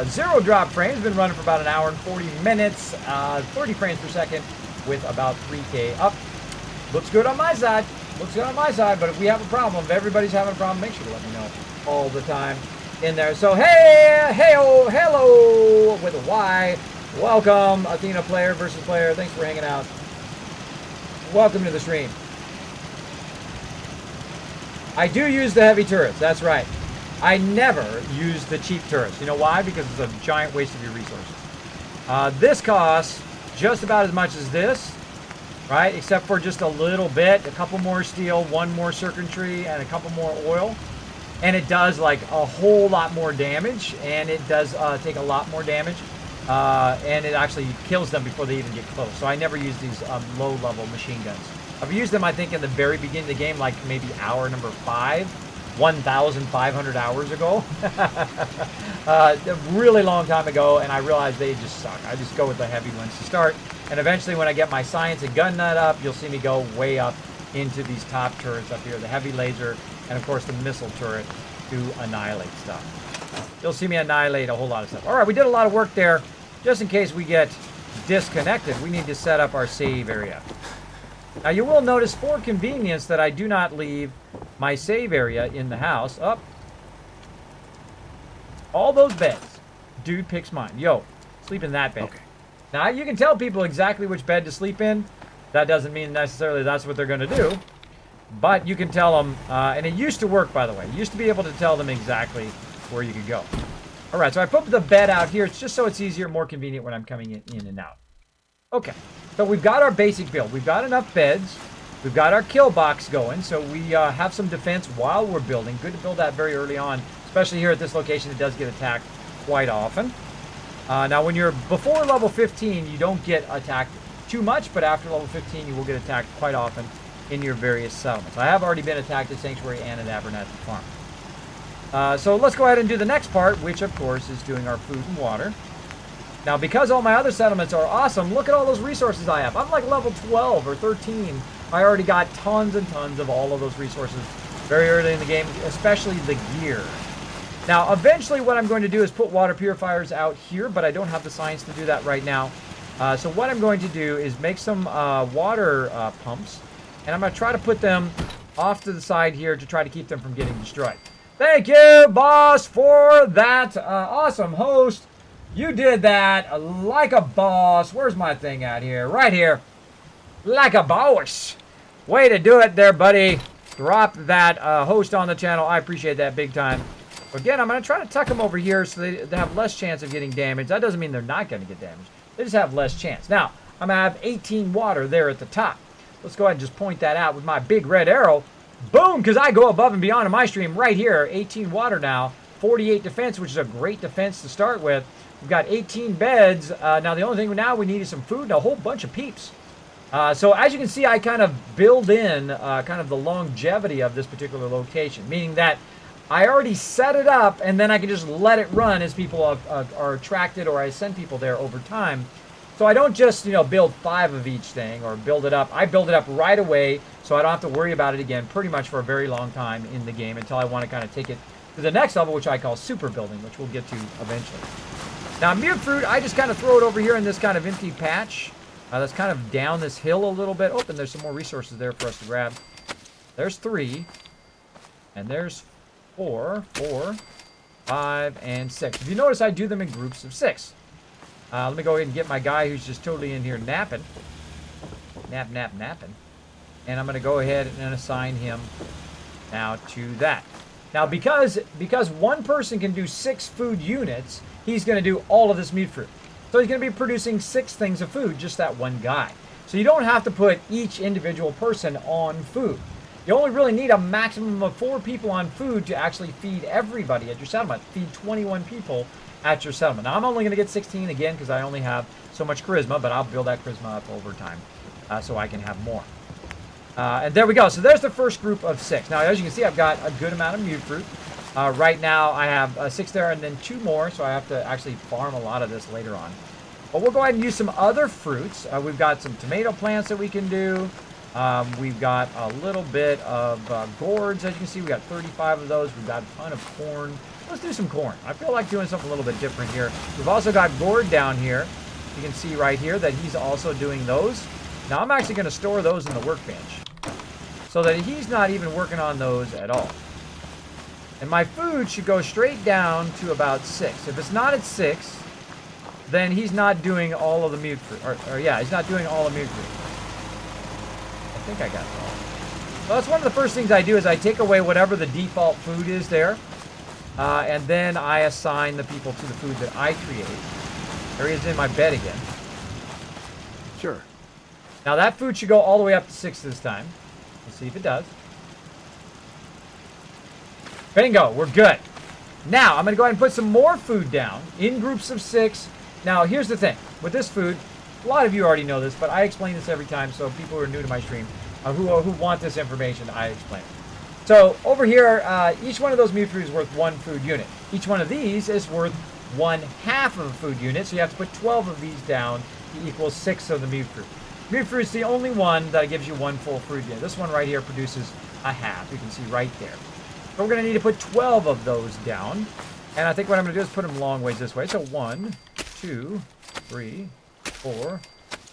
0 drop frames. Been running for about an hour and 40 minutes. 30 frames per second with about 3K up. Looks good on my side. Looks good on my side. But if we have a problem, if everybody's having a problem, make sure to let me know all the time in there. So, hey, hey-oh, hello with a Y. Welcome, Athena player versus player. Thanks for hanging out. Welcome to the stream. I do use the heavy turrets. That's right. I never use the cheap turrets. You know why? Because it's a giant waste of your resources. This costs just about as much as this, right? Except for just a little bit. A couple more steel, 1 more circuitry, and a couple more oil. And it does like a whole lot more damage. And it does take a lot more damage. And it actually kills them before they even get close. So I never use these low-level machine guns. I've used them, I think, in the very beginning of the game, like maybe hour number 5. 1,500 hours ago. A really long time ago, and I realized they just suck. I just go with the heavy ones to start, and eventually when I get my science and gun nut up, you'll see me go way up into these top turrets up here, the heavy laser, and of course the missile turret to annihilate stuff. You'll see me annihilate a whole lot of stuff. All right, we did a lot of work there. Just in case we get disconnected, we need to set up our save area. Now, you will notice for convenience that I do not leave my save area in the house. Up. All those beds. Dude picks mine. Yo, sleep in that bed. Okay. Now, you can tell people exactly which bed to sleep in. That doesn't mean necessarily that's what they're going to do. But you can tell them, and it used to work, by the way. You used to be able to tell them exactly where you could go. All right, so I put the bed out here. It's just so it's easier, more convenient when I'm coming in and out. Okay, so we've got our basic build. We've got enough beds. We've got our kill box going, so we have some defense while we're building. Good to build that very early on, especially here at this location. It does get attacked quite often. Now, when you're before level 15, you don't get attacked too much, but after level 15, you will get attacked quite often in your various settlements. I have already been attacked at Sanctuary and at Abernathy Farm. So let's go ahead and do the next part, which, of course, is doing our food and water. Now, because all my other settlements are awesome, look at all those resources I have. I'm like level 12 or 13. I already got tons and tons of all of those resources very early in the game, especially the gear. Now, eventually what I'm going to do is put water purifiers out here, but I don't have the science to do that right now. So what I'm going to do is make some water pumps, and I'm going to try to put them off to the side here to try to keep them from getting destroyed. Thank you, boss, for that awesome host. You did that like a boss. Where's my thing at here? Right here. Like a boss. Way to do it there, buddy. Drop that host on the channel. I appreciate that big time. Again, I'm going to try to tuck them over here so they have less chance of getting damaged. That doesn't mean they're not going to get damaged. They just have less chance. Now, I'm going to have 18 water there at the top. Let's go ahead and just point that out with my big red arrow. Boom, because I go above and beyond in my stream right here. 18 water now. 48 defense, which is a great defense to start with. We've got 18 beds. Now, the only thing now we need is some food and a whole bunch of peeps. So, as you can see, I kind of build in kind of the longevity of this particular location, meaning that I already set it up, and then I can just let it run as people are attracted, or I send people there over time. So I don't just, build 5 of each thing or build it up. I build it up right away, so I don't have to worry about it again pretty much for a very long time in the game until I want to kind of take it to the next level, which I call super building, which we'll get to eventually. Now, mute fruit, I just kind of throw it over here in this kind of empty patch. That's kind of down this hill a little bit. Oh, and there's some more resources there for us to grab. There's 3. And there's 4, 5, and 6. If you notice, I do them in groups of 6. Let me go ahead and get my guy who's just totally in here napping. Napping. And I'm going to go ahead and assign him now to that. Now, because one person can do 6 food units, he's going to do all of this mute fruit. So he's going to be producing 6 things of food, just that one guy. So you don't have to put each individual person on food. You only really need a maximum of 4 people on food to actually feed everybody at your settlement. Feed 21 people at your settlement. Now, I'm only going to get 16 again because I only have so much charisma, but I'll build that charisma up over time so I can have more. And there we go. So there's the first group of 6. Now, as you can see, I've got a good amount of mute fruit. Right now, I have 6 there and then 2 more, so I have to actually farm a lot of this later on. But we'll go ahead and use some other fruits. We've got some tomato plants that we can do. We've got a little bit of gourds, as you can see. We've got 35 of those. We've got a ton of corn. Let's do some corn. I feel like doing something a little bit different here. We've also got gourd down here. You can see right here that he's also doing those. Now, I'm actually going to store those in the workbench so that he's not even working on those at all. And my food should go straight down to about 6. If it's not at 6, then he's not doing all of the mute fruit. Or yeah, he's not doing all the mute fruit. I think I got it all. So that's one of the first things I do is I take away whatever the default food is there. And then I assign the people to the food that I create. There he is in my bed again. Sure. Now that food should go all the way up to 6 this time. Let's see if it does. Bingo, we're good. Now, I'm going to go ahead and put some more food down in groups of 6. Now, here's the thing. With this food, a lot of you already know this, but I explain this every time, so people who are new to my stream, who want this information, I explain it. So, over here, each one of those mute fruit is worth 1 food unit. Each one of these is worth 1/2 of a food unit, so you have to put 12 of these down to equal 6 of the mute fruit. Mute fruit is the only one that gives you 1 full food unit. This one right here produces 1/2. You can see right there. So we're going to need to put 12 of those down. And I think what I'm going to do is put them long ways this way. So 1, 2, 3, 4,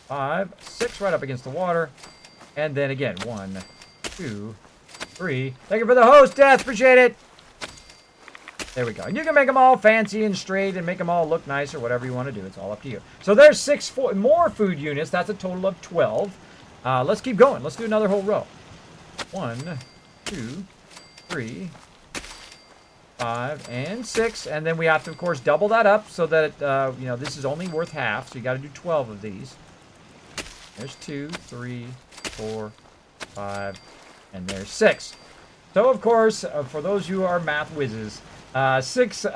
5, 6 right up against the water. And then again, 1, 2, 3. Thank you for the host, Death. Appreciate it. There we go. And you can make them all fancy and straight and make them all look nice or whatever you want to do. It's all up to you. So there's 6 more food units. That's a total of 12. Let's keep going. Let's do another whole row. 1, 2, 3, 5, and 6. And then we have to, of course, double that up so that, you know, this is only worth half. So you got to do 12 of these. There's 2, 3, 4, 5, and there's 6. So, of course, for those who are math whizzes, 6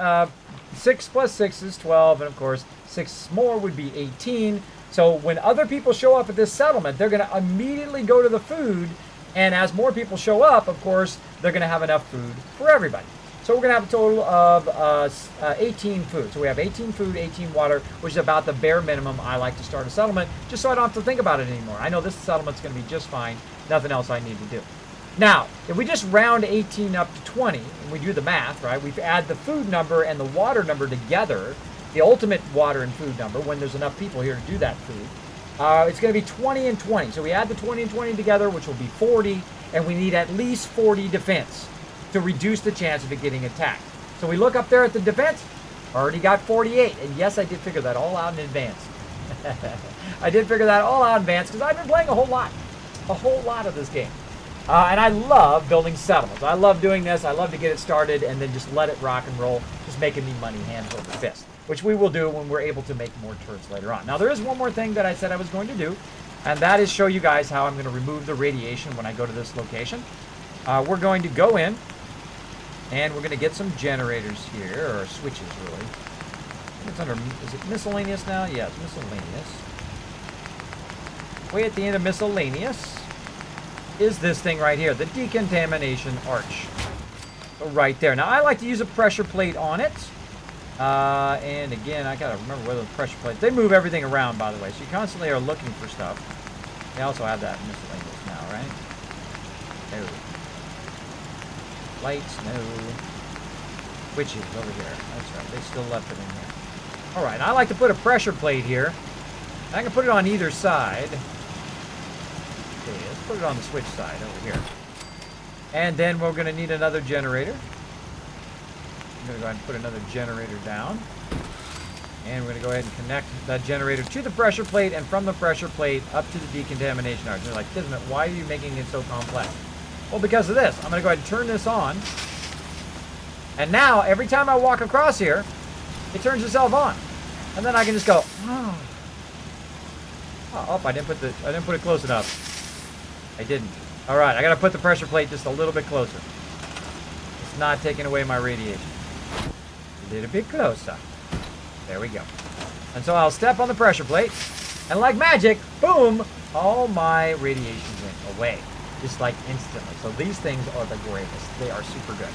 plus 6 is 12, and of course 6 more would be 18. So when other people show up at this settlement, they're going to immediately go to the food, and as more people show up, of course, they're going to have enough food for everybody. So we're going to have a total of 18 food. So we have 18 food, 18 water, which is about the bare minimum I like to start a settlement, just so I don't have to think about it anymore. I know this settlement's going to be just fine. Nothing else I need to do. Now, if we just round 18 up to 20, and we do the math, right, we add the food number and the water number together, the ultimate water and food number, when there's enough people here to do that food, it's going to be 20 and 20. So we add the 20 and 20 together, which will be 40, and we need at least 40 defense to reduce the chance of it getting attacked. So we look up there at the defense, already got 48, and yes, I did figure that all out in advance. I did figure that all out in advance because I've been playing a whole lot of this game. And I love building settlements. I love doing this. I love to get it started and then just let it rock and roll, just making me money hands over fist, which we will do when we're able to make more turrets later on. Now, there is one more thing that I said I was going to do, and that is show you guys how I'm going to remove the radiation when I go to this location. We're going to go in, and we're going to get some generators here, or switches, really. It's under, is it miscellaneous now? Yeah, it's miscellaneous. Way at the end of miscellaneous is this thing right here, the decontamination arch. So right there. Now, I like to use a pressure plate on it. And again, I gotta remember whether the pressure plate, they move everything around, by the way, so you constantly are looking for stuff. They also have that miscellaneous now, right? No. Lights, no. Switches over here. That's right, they still left it in here. All right, I like to put a pressure plate here. I can put it on either side. Okay, let's put it on the switch side over here. And then we're going to need another generator. I'm going to go ahead and put another generator down. And we're going to go ahead and connect that generator to the pressure plate and from the pressure plate up to the decontamination arch. They're like, Kismet, why are you making it so complex? Well, because of this. I'm going to go ahead and turn this on. And now, every time I walk across here, it turns itself on. And then I can just go, oh. Oh, I didn't put it close enough. I didn't. All right, I got to put the pressure plate just a little bit closer. It's not taking away my radiation. A little bit closer. There we go. And so I'll step on the pressure plate, and like magic, boom, all my radiation went away. Just like instantly. So these things are the greatest. They are super good.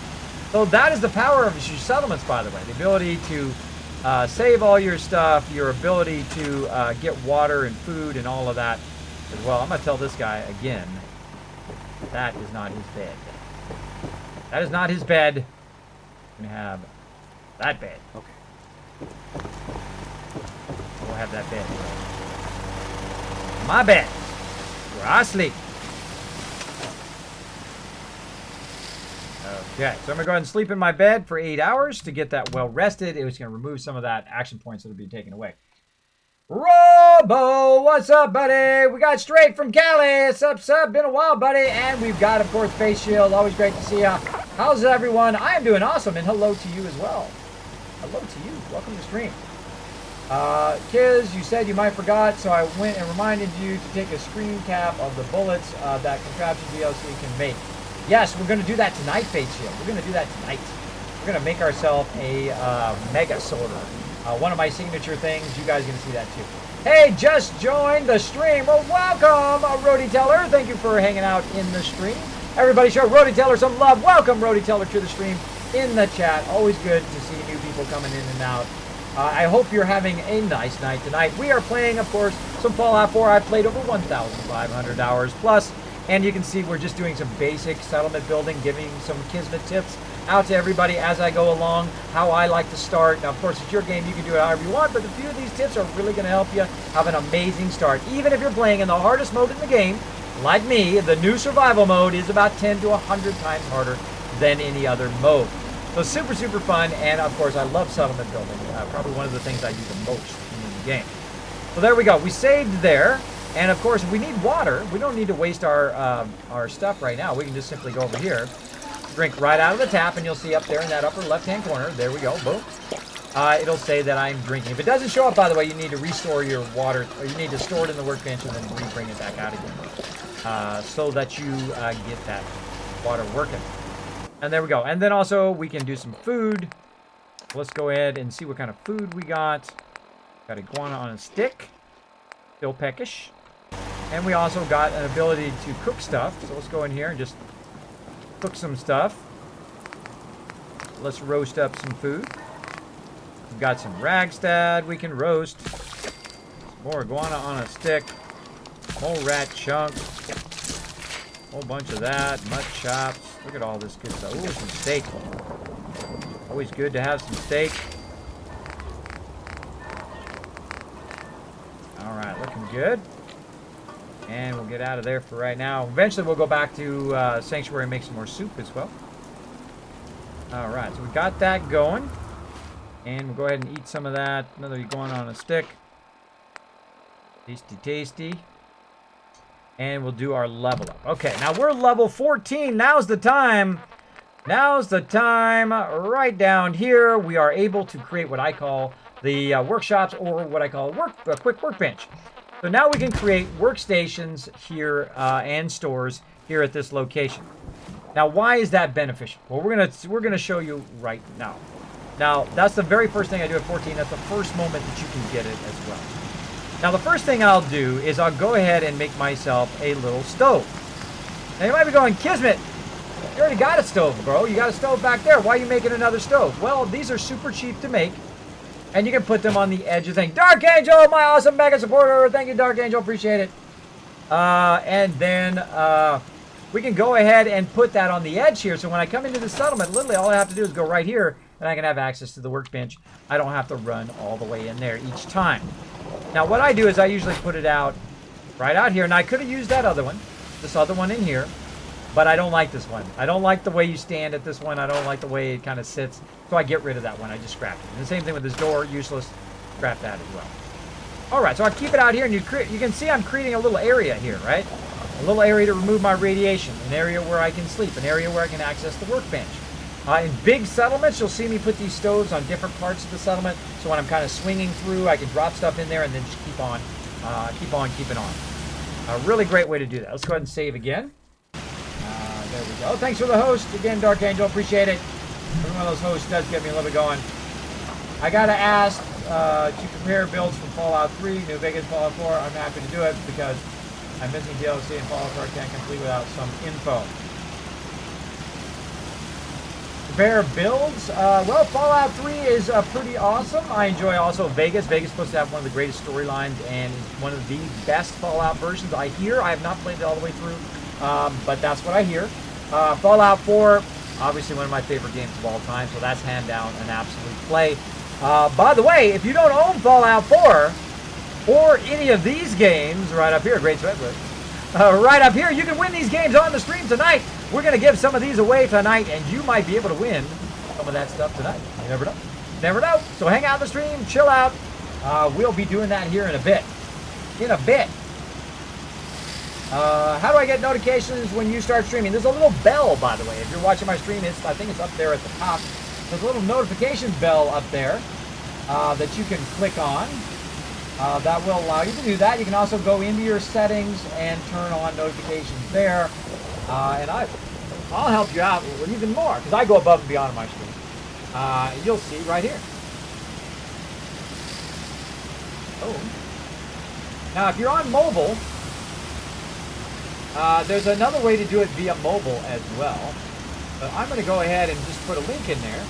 So that is the power of your settlements, by the way. The ability to save all your stuff, your ability to get water and food and all of that as well. I'm going to tell this guy again, that is not his bed. That is not his bed. We're going to have that bed. Okay. We'll have that bed. My bed. Where I sleep. Okay, so I'm going to go ahead and sleep in my bed for 8 hours to get that well rested. It was going to remove some of that action points that will be taken away. Robo, what's up, buddy? We got straight from Cali. Sup, been a while, buddy. And we've got, of course, Face Shield. Always great to see you. How's everyone? I am doing awesome, and hello to you as well. Hello to you. Welcome to the stream. Kiz, you said you might forgot, so I went and reminded you to take a screen cap of the bullets that Contraption DLC can make. Yes, we're going to do that tonight, Face Shield. We're going to do that tonight. We're going to make ourselves a mega sorter. One of my signature things. You guys are going to see that too. Hey, just joined the stream. Well, welcome, Roadie Teller. Thank you for hanging out in the stream. Everybody show Roadie Teller some love. Welcome, Roadie Teller, to the stream in the chat. Always good to see new people coming in and out. I hope you're having a nice night tonight. We are playing, of course, some Fallout 4. I've played over 1,500 hours plus. And you can see we're just doing some basic settlement building, giving some Kismet tips out to everybody as I go along, how I like to start. Now, of course, it's your game. You can do it however you want, but a few of these tips are really going to help you have an amazing start. Even if you're playing in the hardest mode in the game, like me, the new survival mode is about 10 to 100 times harder than any other mode. So super, super fun. And, of course, I love settlement building. Probably one of the things I do the most in the game. So there we go. We saved there. And of course, if we need water, we don't need to waste our stuff right now. We can just simply go over here, drink right out of the tap, and you'll see up there in that upper left-hand corner, there we go, boom. It'll say that I'm drinking. If it doesn't show up, by the way, you need to restore your water, or you need to store it in the workbench and then bring it back out again, so that you get that water working. And there we go. And then also, we can do some food. Let's go ahead and see what kind of food we got. Got iguana on a stick, still peckish. And we also got an ability to cook stuff. So let's go in here and just cook some stuff. Let's roast up some food. We've got some ragstad we can roast. Some more iguana on a stick. Whole rat chunk. Whole bunch of that. Mud chops. Look at all this good stuff. Ooh, some steak. Always good to have some steak. Alright, looking good. And we'll get out of there for right now. Eventually, we'll go back to Sanctuary and make some more soup as well. All right, so we got that going. And we'll go ahead and eat some of that. Another iguana on a stick. Tasty, tasty. And we'll do our level up. Okay, now we're level 14. Now's the time. Now's the time. Right down here, we are able to create what I call the workshops, or what I call a quick workbench. So now we can create workstations here and stores here at this location. Now, why is that beneficial? Well, we're gonna show you right now. Now, that's the very first thing I do at 14. That's the first moment that you can get it as well. Now, the first thing I'll do is I'll go ahead and make myself a little stove. Now, you might be going, Kismet, you already got a stove, bro. You got a stove back there. Why are you making another stove? Well, these are super cheap to make. And you can put them on the edge of things. Dark Angel, my awesome mega supporter. Thank you, Dark Angel. Appreciate it. And then we can go ahead and put that on the edge here. So when I come into the settlement, literally all I have to do is go right here, and I can have access to the workbench. I don't have to run all the way in there each time. Now, what I do is I usually put it out right out here. And I could have used that other one, this other one in here. But I don't like this one. I don't like the way you stand at this one. I don't like the way it kind of sits. So I get rid of that one. I just scrapped it. And the same thing with this door. Useless. Scrap that as well. All right. So I keep it out here. And you can see I'm creating a little area here, right? A little area to remove my radiation. An area where I can sleep. An area where I can access the workbench. In big settlements, you'll see me put these stoves on different parts of the settlement. So when I'm kind of swinging through, I can drop stuff in there and then just keep on keeping on. A really great way to do that. Let's go ahead and save again. There we go. Thanks for the host. Again, Dark Angel. Appreciate it. Every one of those hosts does get me a little bit going. I got to ask to compare builds from Fallout 3, New Vegas, Fallout 4. I'm happy to do it because I'm missing DLC and Fallout 4 I can't complete without some info. Compare builds. Well, Fallout 3 is pretty awesome. I enjoy also Vegas. Vegas is supposed to have one of the greatest storylines and is one of the best Fallout versions I hear. I have not played it all the way through. But that's what I hear. Fallout 4, obviously one of my favorite games of all time, so that's hand down an absolute play. By the way, if you don't own Fallout 4, or any of these games, right up here, great sweat, right up here, you can win these games on the stream tonight. We're going to give some of these away tonight, and you might be able to win some of that stuff tonight. You never know. Never know. So hang out on the stream, chill out. We'll be doing that here in a bit. How do I get notifications when you start streaming? There's a little bell, by the way. If you're watching my stream, I think it's up there at the top. There's a little notifications bell up there that you can click on. That will allow you to do that. You can also go into your settings and turn on notifications there. And I'll help you out with even more because I go above and beyond my stream. You'll see right here. Oh. Now, if you're on mobile, there's another way to do it via mobile as well. But I'm going to go ahead and just put a link in there.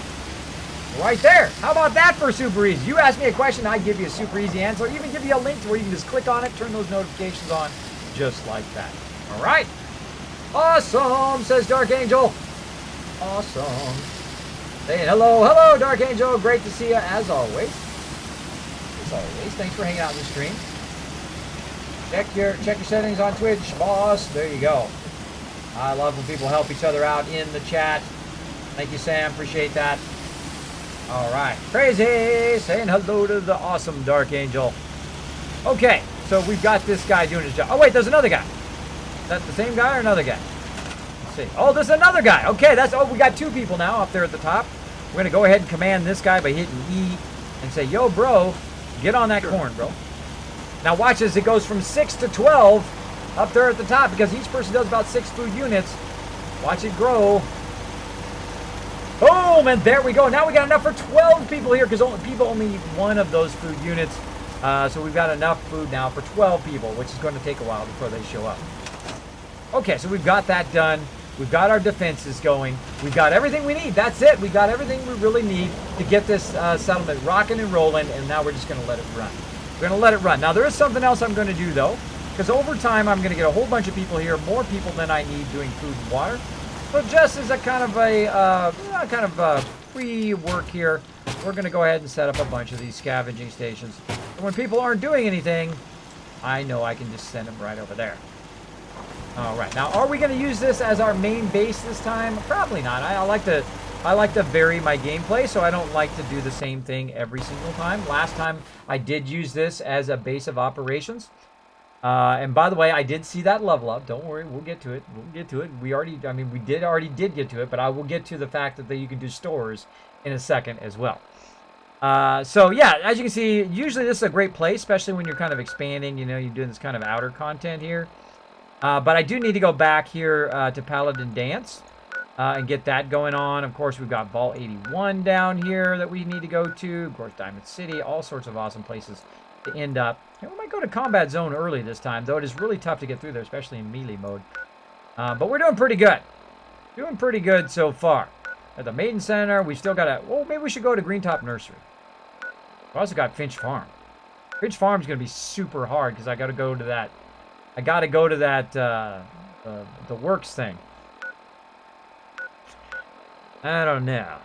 Right there. How about that for super easy? You ask me a question, I give you a super easy answer. Or even give you a link to where you can just click on it, turn those notifications on, just like that. All right. Awesome, says Dark Angel. Awesome. Saying hello, Dark Angel. Great to see you as always. As always, thanks for hanging out in the stream. Check your settings on Twitch, boss. There you go. I love when people help each other out in the chat. Thank you, Sam. Appreciate that. All right, Crazy saying hello to the awesome Dark Angel. Okay, so we've got this guy doing his job. Oh wait, there's another guy. Is that the same guy or another guy? Let's see. Oh, there's another guy. Okay, we got 2 people now up there at the top. We're gonna go ahead and command this guy by hitting E and say, yo, bro, get on that corn, bro. Now watch as it goes from 6 to 12 up there at the top because each person does about 6 food units. Watch it grow. Boom, and there we go. Now we got enough for 12 people here because people only need 1 of those food units. So we've got enough food now for 12 people, which is going to take a while before they show up. Okay, so we've got that done. We've got our defenses going. We've got everything we need. That's it. We've got everything we really need to get this settlement rocking and rolling, and now we're just going to let it run. We're going to let it run. Now, there is something else I'm going to do, though, because over time, I'm going to get a whole bunch of people here, more people than I need doing food and water. So just as a kind of pre-work here, we're going to go ahead and set up a bunch of these scavenging stations. And when people aren't doing anything, I know I can just send them right over there. All right. Now, are we going to use this as our main base this time? Probably not. I like to vary my gameplay, so I don't like to do the same thing every single time. Last time, I did use this as a base of operations. And by the way, I did see that level up. Don't worry, we'll get to it. We'll get to it. We already did get to it, but I will get to the fact that you can do stores in a second as well. So yeah, as you can see, usually this is a great place, especially when you're kind of expanding, you know, you're doing this kind of outer content here. But I do need to go back here to Paladin Dance and get that going on. Of course, we've got Vault 81 down here that we need to go to. Of course, Diamond City, all sorts of awesome places to end up. And we might go to Combat Zone early this time, though it is really tough to get through there, especially in melee mode. But we're doing pretty good. Doing pretty good so far. At the Maiden Center, we still got to... Well, maybe we should go to Greentop Nursery. We also got Finch Farm. Finch Farm's going to be super hard because I got to go to that... I got to go to that, the works thing. I don't know.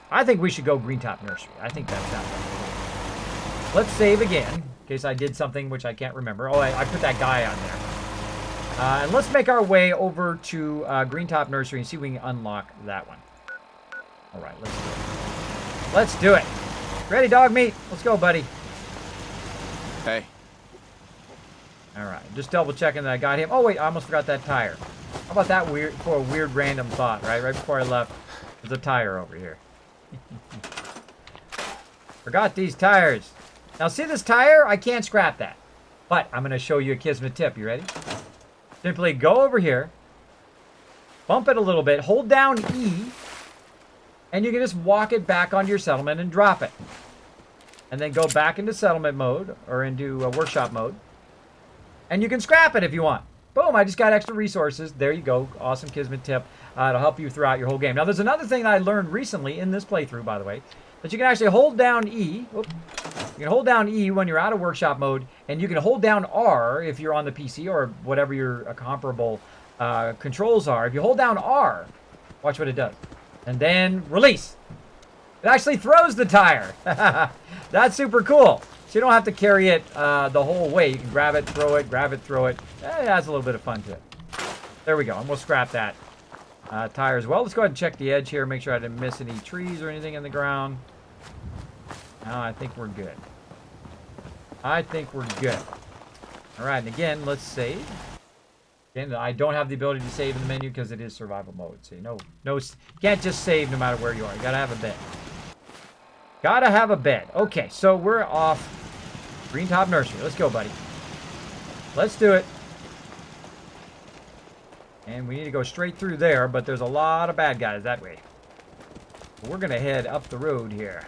I think we should go Greentop Nursery. I think that sounds like it. Let's save again, in case I did something which I can't remember. Oh, I put that guy on there. And let's make our way over to Greentop Nursery and see if we can unlock that one. All right, let's do it. Let's do it. Ready, dog meat? Let's go, buddy. Hey. All right, just double checking that I got him. Oh wait, I almost forgot that tire. How about that for a weird random thought, right? Right before I left, there's a tire over here. Forgot these tires. Now see this tire? I can't scrap that. But I'm gonna show you a Kismet tip. You ready? Simply go over here, bump it a little bit, hold down E, and you can just walk it back onto your settlement and drop it. And then go back into settlement mode, or into workshop mode. And you can scrap it if you want. Boom, I just got extra resources. There you go. Awesome Kismet tip. It'll help you throughout your whole game. Now, there's another thing that I learned recently in this playthrough, by the way, that you can actually hold down E. You can hold down E when you're out of workshop mode, and you can hold down R if you're on the PC or whatever your comparable controls are. If you hold down R, watch what it does. And then release. It actually throws the tire. That's super cool. So you don't have to carry it the whole way. You can grab it, throw it, grab it, throw it. It adds a little bit of fun to it. There we go. And we'll scrap that tire as well. Let's go ahead and check the edge here. Make sure I didn't miss any trees or anything in the ground. No, I think we're good. I think we're good. All right. And again, let's save. Again, I don't have the ability to save in the menu because it is survival mode. So you can't just save no matter where you are. You got to have a bed. Gotta have a bed. Okay, so we're off Greentop Nursery. Let's go, buddy. Let's do it. And we need to go straight through there, but there's a lot of bad guys that way. We're gonna head up the road here.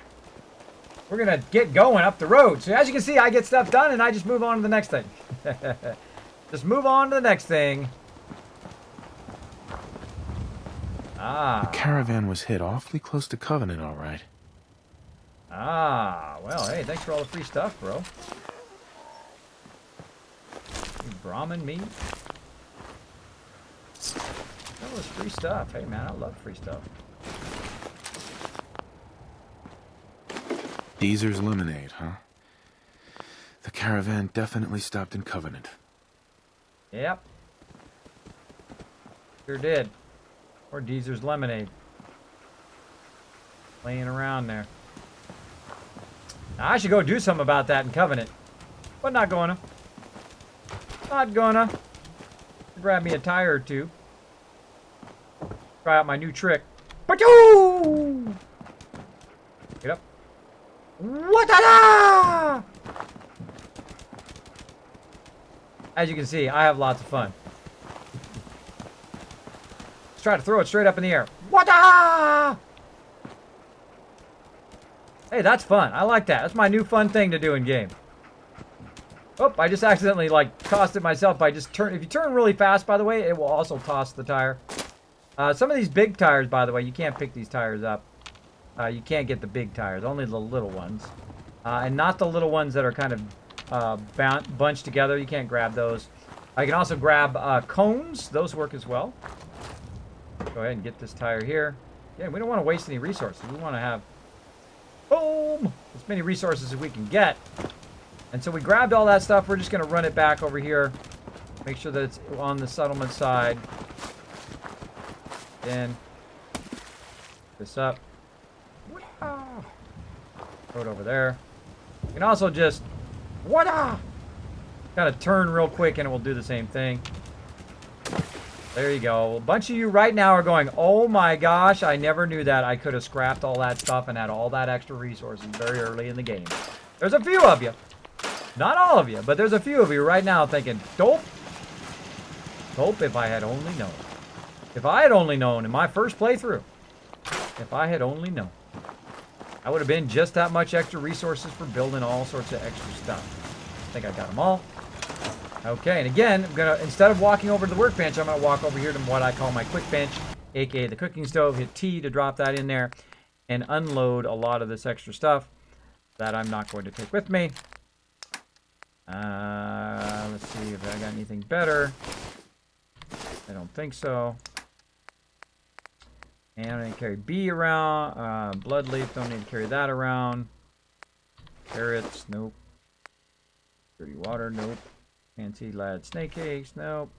We're gonna get going up the road. So as you can see, I get stuff done and I just move on to the next thing. Just move on to the next thing. The caravan was hit awfully close to Covenant, all right. Well, hey, thanks for all the free stuff, bro. You Brahmin meat? That was free stuff. Hey, man, I love free stuff. Deezer's lemonade, huh? The caravan definitely stopped in Covenant. Yep. Sure did. Or Deezer's lemonade. Laying around there. Now, I should go do something about that in Covenant. But not gonna. Not gonna. Grab me a tire or two. Try out my new trick. Pachoo! Get up. What-da-da! As you can see, I have lots of fun. Let's try to throw it straight up in the air. What-da! Hey, that's fun. I like that. That's my new fun thing to do in game. Oh, I just accidentally, like, tossed it myself by just turn. If you turn really fast, by the way, it will also toss the tire. Some of these big tires, by the way, you can't pick these tires up. You can't get the big tires, only the little ones. And not the little ones that are kind of bunched together. You can't grab those. I can also grab cones. Those work as well. Go ahead and get this tire here. Yeah, we don't want to waste any resources. We want to have, boom, as many resources as we can get. And so we grabbed all that stuff. We're just going to run it back over here. Make sure that it's on the settlement side. Then this up. Throw it over there. You can also just kind of turn real quick and it will do the same thing. There you go. A bunch of you right now are going, oh my gosh, I never knew that. I could have scrapped all that stuff and had all that extra resources very early in the game. There's a few of you. Not all of you, but there's a few of you right now thinking, dope. Dope if I had only known. If I had only known in my first playthrough. If I had only known. I would have been just that much extra resources for building all sorts of extra stuff. I think I got them all. Okay, and again, I'm gonna, instead of walking over to the workbench, I'm gonna walk over here to what I call my quick bench, aka the cooking stove. Hit T to drop that in there and unload a lot of this extra stuff that I'm not going to take with me. Let's see if I got anything better. I don't think so. And I need to carry B around. Blood leaf, don't need to carry that around. Carrots, nope. Dirty water, nope. Fancy lad snake eggs, nope.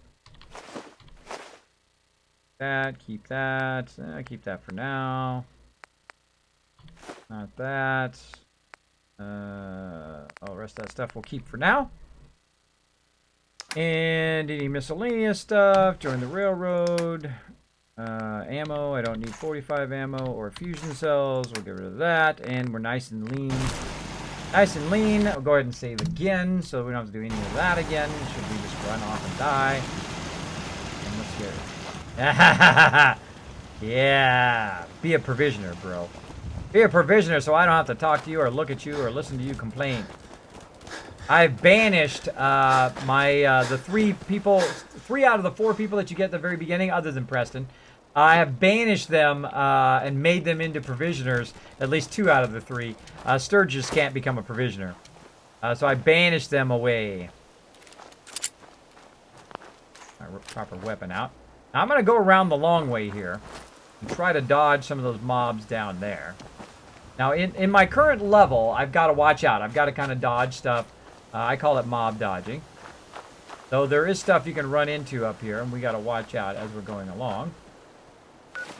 That, keep that. Keep that for now. Not that. All the rest of that stuff we'll keep for now. And any miscellaneous stuff. Join the railroad. Ammo, I don't need 45 ammo or fusion cells. We'll get rid of that. And we're nice and lean. Nice and lean. I'll go ahead and save again so we don't have to do any of that again. Should we just run off and die? And let's get it. Yeah. Be a provisioner, bro. Be a provisioner so I don't have to talk to you or look at you or listen to you complain. I've banished the three out of the 4 people that you get at the very beginning, other than Preston. I have banished them and made them into provisioners, at least 2 out of the 3. Sturgis can't become a provisioner. So I banished them away. My proper weapon out. Now I'm going to go around the long way here and try to dodge some of those mobs down there. Now in my current level, I've got to watch out. I've got to kind of dodge stuff. I call it mob dodging. Though there is stuff you can run into up here, and we got to watch out as we're going along.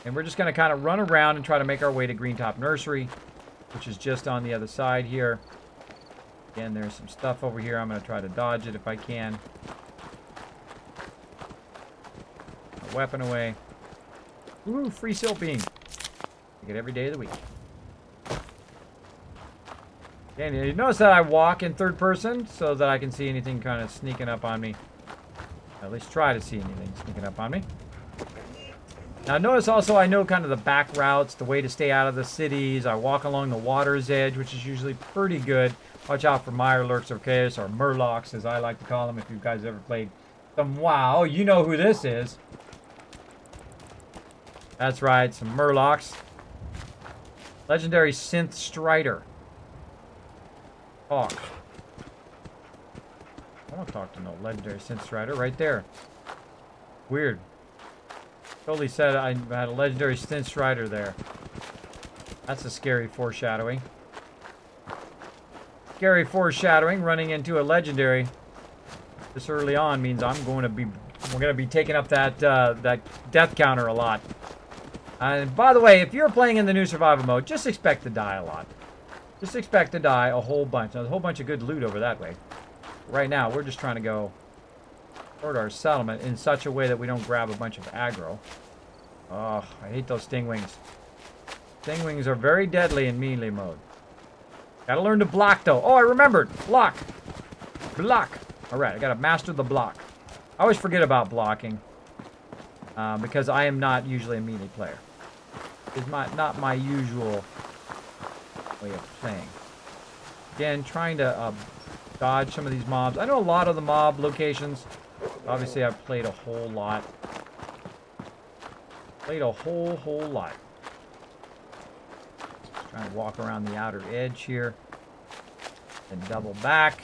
And we're just going to kind of run around and try to make our way to Greentop Nursery, which is just on the other side here. Again, there's some stuff over here. I'm going to try to dodge it if I can. A weapon away. Ooh, free silt beam. You get every day of the week. And you notice that I walk in third person so that I can see anything kind of sneaking up on me. At least try to see anything sneaking up on me. Now notice also I know kind of the back routes, the way to stay out of the cities. I walk along the water's edge, which is usually pretty good. Watch out for Mirelurks or Chaos, or Murlocs as I like to call them if you guys ever played some WoW. You know who this is. That's right, some Murlocs. Legendary Synth Strider. Talk. I don't talk to no legendary Synth Strider right there. Weird. Totally said I had a legendary Stint Strider there. That's a scary foreshadowing. Scary foreshadowing. Running into a legendary this early on means we're gonna be taking up that that death counter a lot. And by the way, if you're playing in the new survival mode, just expect to die a lot. Just expect to die a whole bunch. Now, there's a whole bunch of good loot over that way. Right now, we're just trying to go toward our settlement in such a way that we don't grab a bunch of aggro. Oh, I hate those stingwings. Stingwings are very deadly in melee mode. Gotta learn to block, though. Oh, I remembered. Block. Block. Alright, I gotta master the block. I always forget about blocking. Because I am not usually a melee player. It's not my usual way of playing. Again, trying to dodge some of these mobs. I know a lot of the mob locations. Obviously, I've played a whole lot. Played a whole lot. Just trying to walk around the outer edge here. And double back.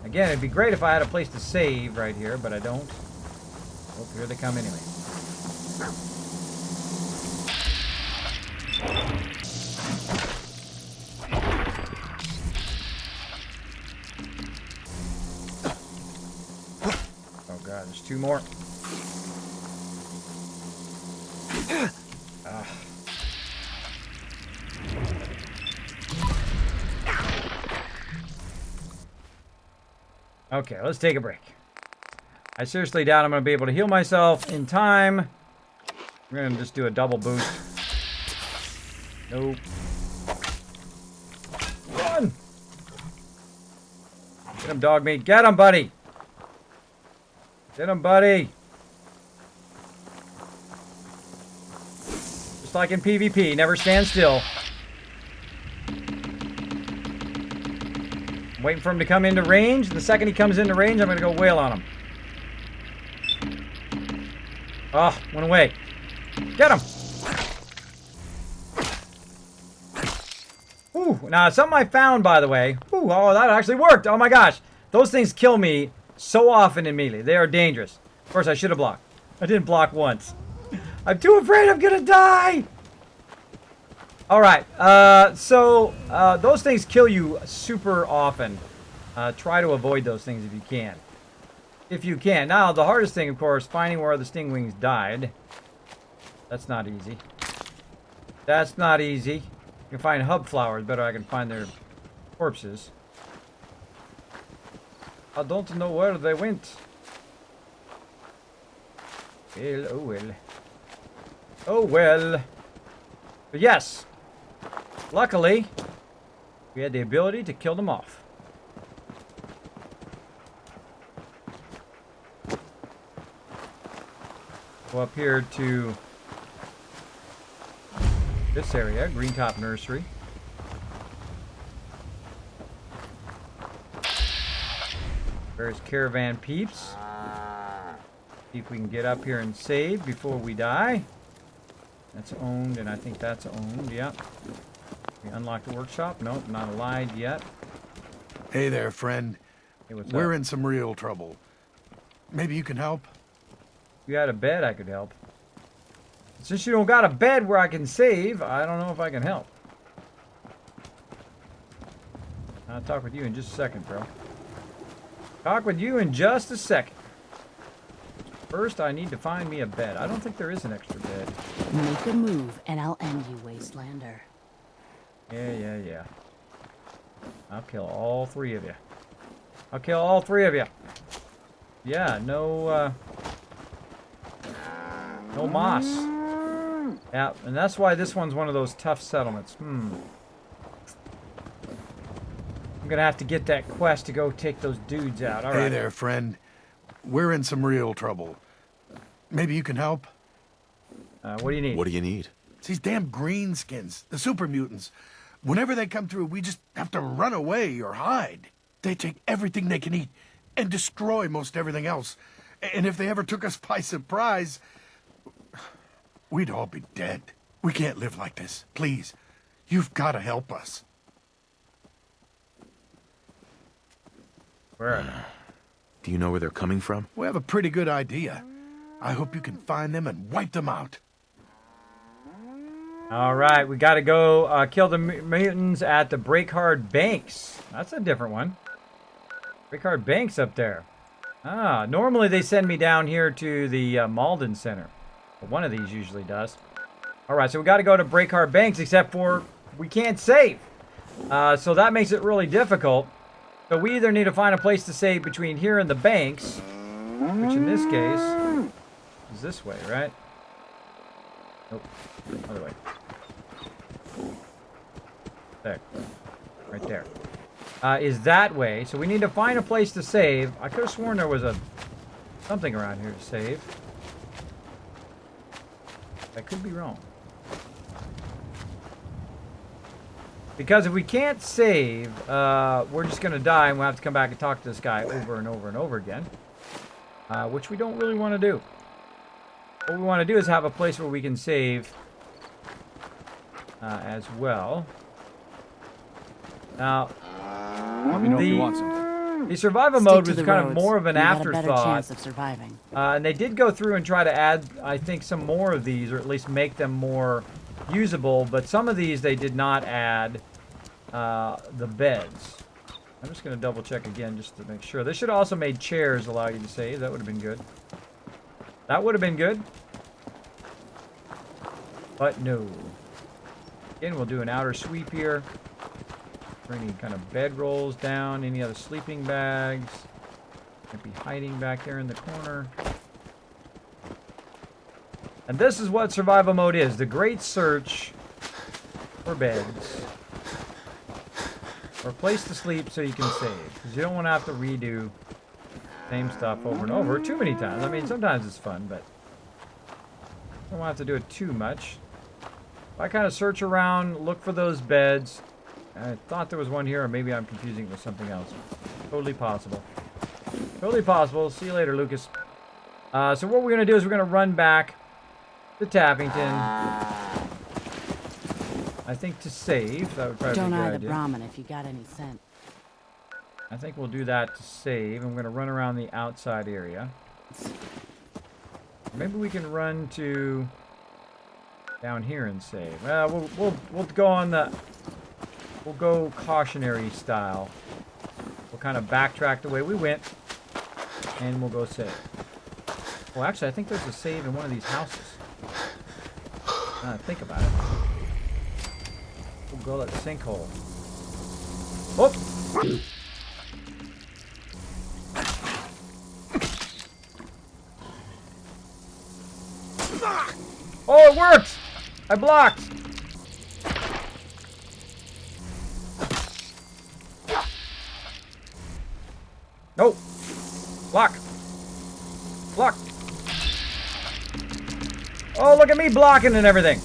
Again, it'd be great if I had a place to save right here, but I don't. Oh, here they come anyway. Oh god, there's two more. Okay, let's take a break. I seriously doubt I'm going to be able to heal myself in time. We're going to just do a double boost. Nope. Run! Get him, dog meat. Get him, buddy! Get him, buddy! Just like in PvP, never stand still. I'm waiting for him to come into range. The second he comes into range, I'm going to go wail on him. Oh, went away. Get him! Ooh, now something I found, by the way. Ooh, oh, that actually worked. Oh my gosh. Those things kill me so often in melee. They are dangerous. Of course, I should have blocked. I didn't block once. I'm too afraid I'm gonna die! Alright, those things kill you super often. Try to avoid those things if you can. If you can. Now, the hardest thing, of course, finding where the stingwings died. That's not easy. That's not easy. You can find hub flowers better. I can find their corpses. I don't know where they went. Well, oh well. Oh well. But yes. Luckily, we had the ability to kill them off. Go up here to this area, Green Top Nursery. There's Caravan Peeps. See if we can get up here and save before we die. That's owned, and I think that's owned, yep. We unlocked the workshop. Nope, not allied yet. Hey there, friend. Hey, what's We're up? in some real trouble. Maybe you can help? If you had a bed, I could help. Since you don't got a bed where I can save, I don't know if I can help. I'll talk with you in just a second, bro. Talk with you in just a second. First, I need to find me a bed. I don't think there is an extra bed. Make a move, and I'll end you, Wastelander. Yeah. I'll kill all three of you. I'll kill all three of you. Yeah, no moss. Yeah, and that's why this one's one of those tough settlements. I'm gonna have to get that quest to go take those dudes out. All right. Hey there, friend. We're in some real trouble. Maybe you can help? What do you need? What do you need? It's these damn greenskins, the super mutants. Whenever they come through, we just have to run away or hide. They take everything they can eat and destroy most everything else. And if they ever took us by surprise, we'd all be dead. We can't live like this. Please, you've got to help us. Where are they? Do you know where they're coming from? We have a pretty good idea. I hope you can find them and wipe them out. All right, we got to go kill the mutants at the Breakhard Banks. That's a different one. Breakhard Banks up there. Ah, normally they send me down here to the Malden Center. But one of these usually does. All right, so we got to go to Breakhard Banks, except for we can't save. So that makes it really difficult. So we either need to find a place to save between here and the banks, which in this case is this way, right? Nope. Other way. There. Right there. Is that way. So we need to find a place to save. I could have sworn there was something around here to save. I could be wrong. Because if we can't save, we're just going to die and we'll have to come back and talk to this guy over and over and over again. Which we don't really want to do. What we want to do is have a place where we can save as well. Now, let me know if you want something. The survival mode was kind of more of an afterthought. You got a better chance of surviving. And they did go through and try to add, I think, some more of these, or at least make them more usable. But some of these they did not add the beds. I'm just going to double check again just to make sure. They should have also made chairs allow you to save. That would have been good. That would have been good. But no. Again, we'll do an outer sweep here. For any kind of bed rolls down, any other sleeping bags. Might be hiding back there in the corner. And this is what survival mode is. The great search for beds. Or a place to sleep so you can save. Because you don't want to have to redo the same stuff over and over too many times. I mean, sometimes it's fun, but you don't want to have to do it too much. I kind of search around, look for those beds. I thought there was one here, or maybe I'm confusing it with something else. Totally possible. Totally possible. See you later, Lucas. So what we're going to do is we're going to run back to Tappington. I think to save. That would probably Don't be a good eye the idea. Brahmin if you got any scent. I think we'll do that to save. I'm going to run around the outside area. Maybe we can run to down here and save. We'll go on the... We'll go cautionary style. We'll kind of backtrack the way we went. And we'll go save. Well, actually, I think there's a save in one of these houses. Now that I think about it. We'll go that sinkhole. Oh! Oh, it worked! I blocked! Nope. Block. Block. Oh, look at me blocking and everything.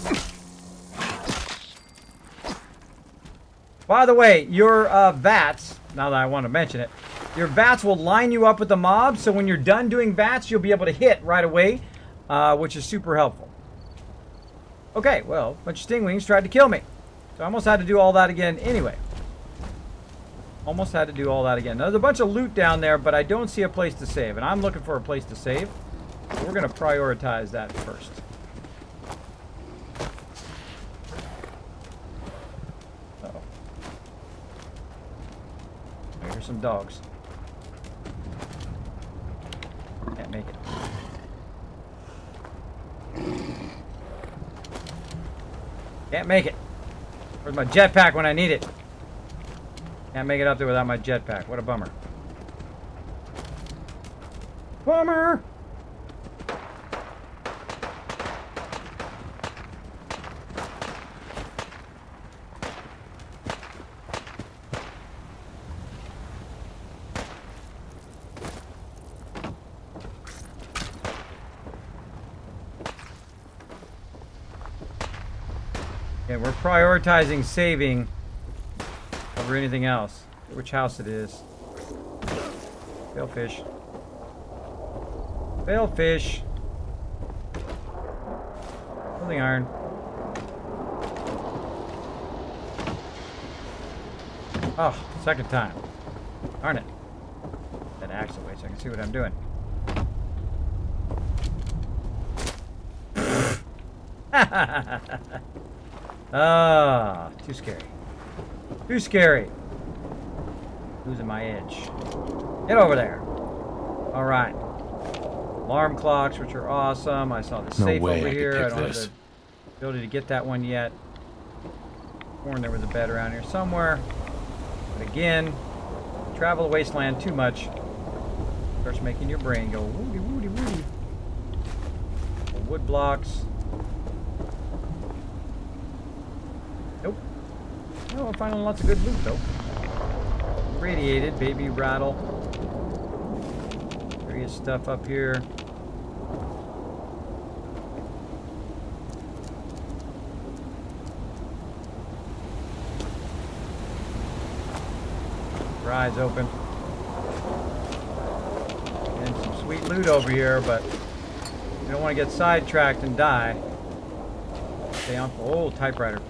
By the way, your VATS, now that I want to mention it, your VATS will line you up with the mobs, so when you're done doing VATS, you'll be able to hit right away, which is super helpful. Okay, well, a bunch of stingwings tried to kill me. So I almost had to do all that again anyway. Almost had to do all that again. Now, there's a bunch of loot down there, but I don't see a place to save. And I'm looking for a place to save. So we're going to prioritize that first. Uh-oh. I hear some dogs. Can't make it. Can't make it. Where's my jetpack when I need it? Can't make it up there without my jetpack. What a bummer. Bummer! Okay, we're prioritizing saving over anything else. Which house it is. Fail fish. Fail fish. Holding iron. Oh, second time. Darn it. That axe away so I can see what I'm doing. Ah, too scary. Too scary. Losing my edge. Get over there. All right. Alarm clocks, which are awesome. I saw the safe over here. I don't have the ability to get that one yet. Sworn there was a bed around here somewhere. But again, travel the wasteland too much. Starts making your brain go woody woody woody. Wood blocks. Nope. Oh, I'm finding lots of good loot though. Radiated, baby rattle. Various stuff up here. Your eyes open. And some sweet loot over here, but you don't want to get sidetracked and die. Stay on. Oh, typewriter.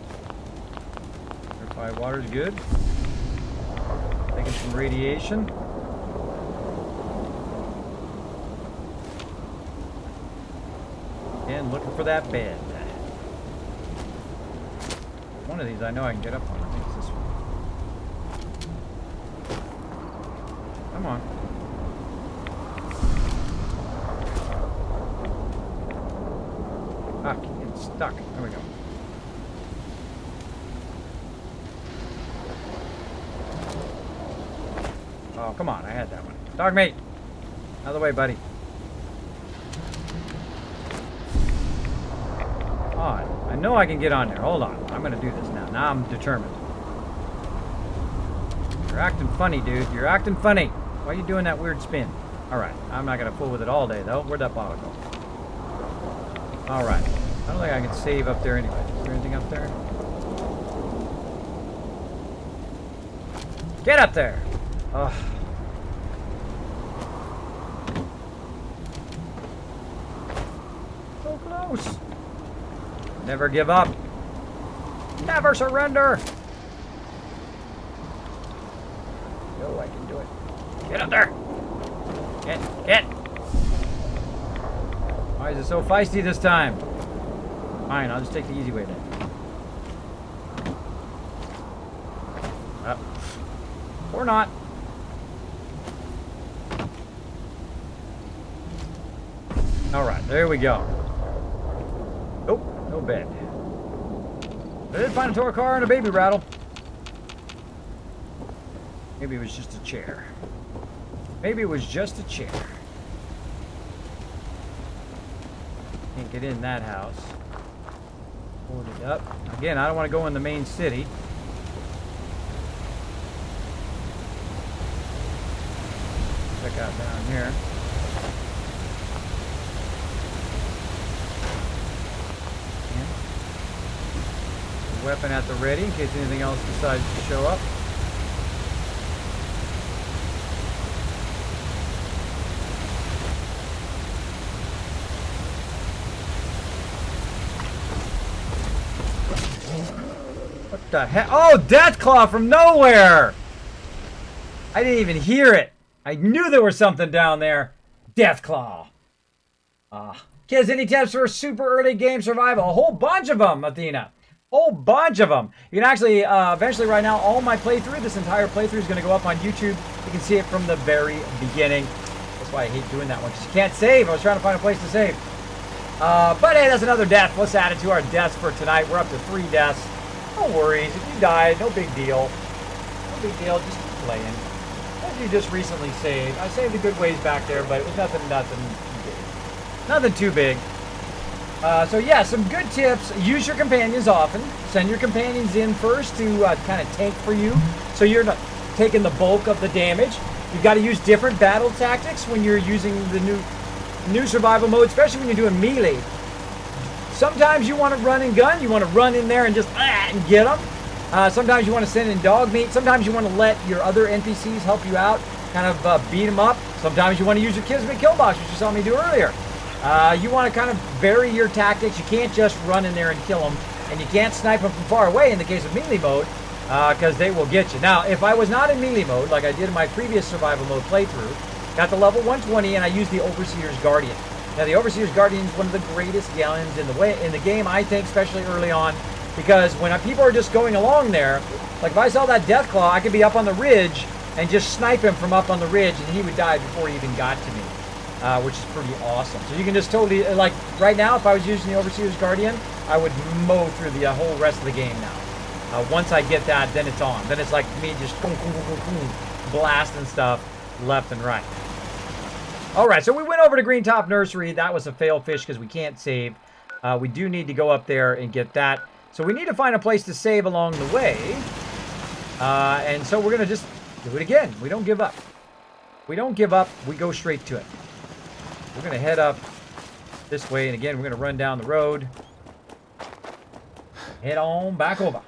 Purified water is good. Taking some radiation. And looking for that bed. One of these I know I can get up on. I think it's this one. Come on. Ah, keep getting stuck. There we go. Oh, come on. I had that one. Dog mate. Out of the way, buddy. Oh, I know I can get on there. Hold on. I'm going to do this now. Now I'm determined. You're acting funny, dude. You're acting funny. Why are you doing that weird spin? Alright. I'm not going to fool with it all day, though. Where'd that bottle go? Alright. I don't think I can save up there anyway. Is there anything up there? Get up there! Ugh. So close! Never give up. Never surrender! Yo, I can do it. Get up there! Get! Why is it so feisty this time? Fine, I'll just take the easy way then. Or not. Alright, there we go. Nope, no bed. I did find a tour car and a baby rattle. Maybe it was just a chair. Maybe it was just a chair. Can't get in that house. Hold it up. Again, I don't want to go in the main city. Check out down here. Weapon at the ready in case anything else decides to show up. What the heck? Oh, Deathclaw from nowhere! I didn't even hear it. I knew there was something down there. Deathclaw. Kids, any tips for super early game survival? A whole bunch of them, Athena. Whole bunch of them. You can actually, eventually right now, all my playthrough, this entire playthrough is going to go up on YouTube. You can see it from the very beginning. That's why I hate doing that one, because you can't save. I was trying to find a place to save. But hey, that's another death. Let's add it to our deaths for tonight. We're up to 3 deaths. No worries. If you die, no big deal. No big deal. Just keep playing. As you just recently saved. I saved a good ways back there, but it was nothing too big. So yeah, some good tips. Use your companions often. Send your companions in first to kind of tank for you, so you're not taking the bulk of the damage. You've got to use different battle tactics when you're using the new survival mode, especially when you're doing melee. Sometimes you want to run and gun. You want to run in there and just and get them. Sometimes you want to send in dog meat. Sometimes you want to let your other NPCs help you out, kind of beat them up. Sometimes you want to use your Kismet kill box, which you saw me do earlier. You want to kind of vary your tactics. You can't just run in there and kill them, and you can't snipe them from far away in the case of melee mode, because they will get you. Now, if I was not in melee mode, like I did in my previous survival mode playthrough, got to level 120, and I used the Overseer's Guardian. Now, the Overseer's Guardian is one of the greatest galleons in the game, I think, especially early on, because when people are just going along there, like if I saw that Deathclaw, I could be up on the ridge and just snipe him from up on the ridge, and he would die before he even got to me, which is pretty awesome. So you can just totally, like right now, if I was using the Overseer's Guardian, I would mow through the whole rest of the game now. Once I get that, then it's on. Then it's like me just boom, boom, boom, boom, boom, blasting stuff left and right. All right, so we went over to Green Top Nursery. That was a fail fish because we can't save. We do need to go up there and get that. So we need to find a place to save along the way. And so we're going to just do it again. We don't give up. We don't give up. We go straight to it. We're going to head up this way. And again, we're going to run down the road. Head on back over.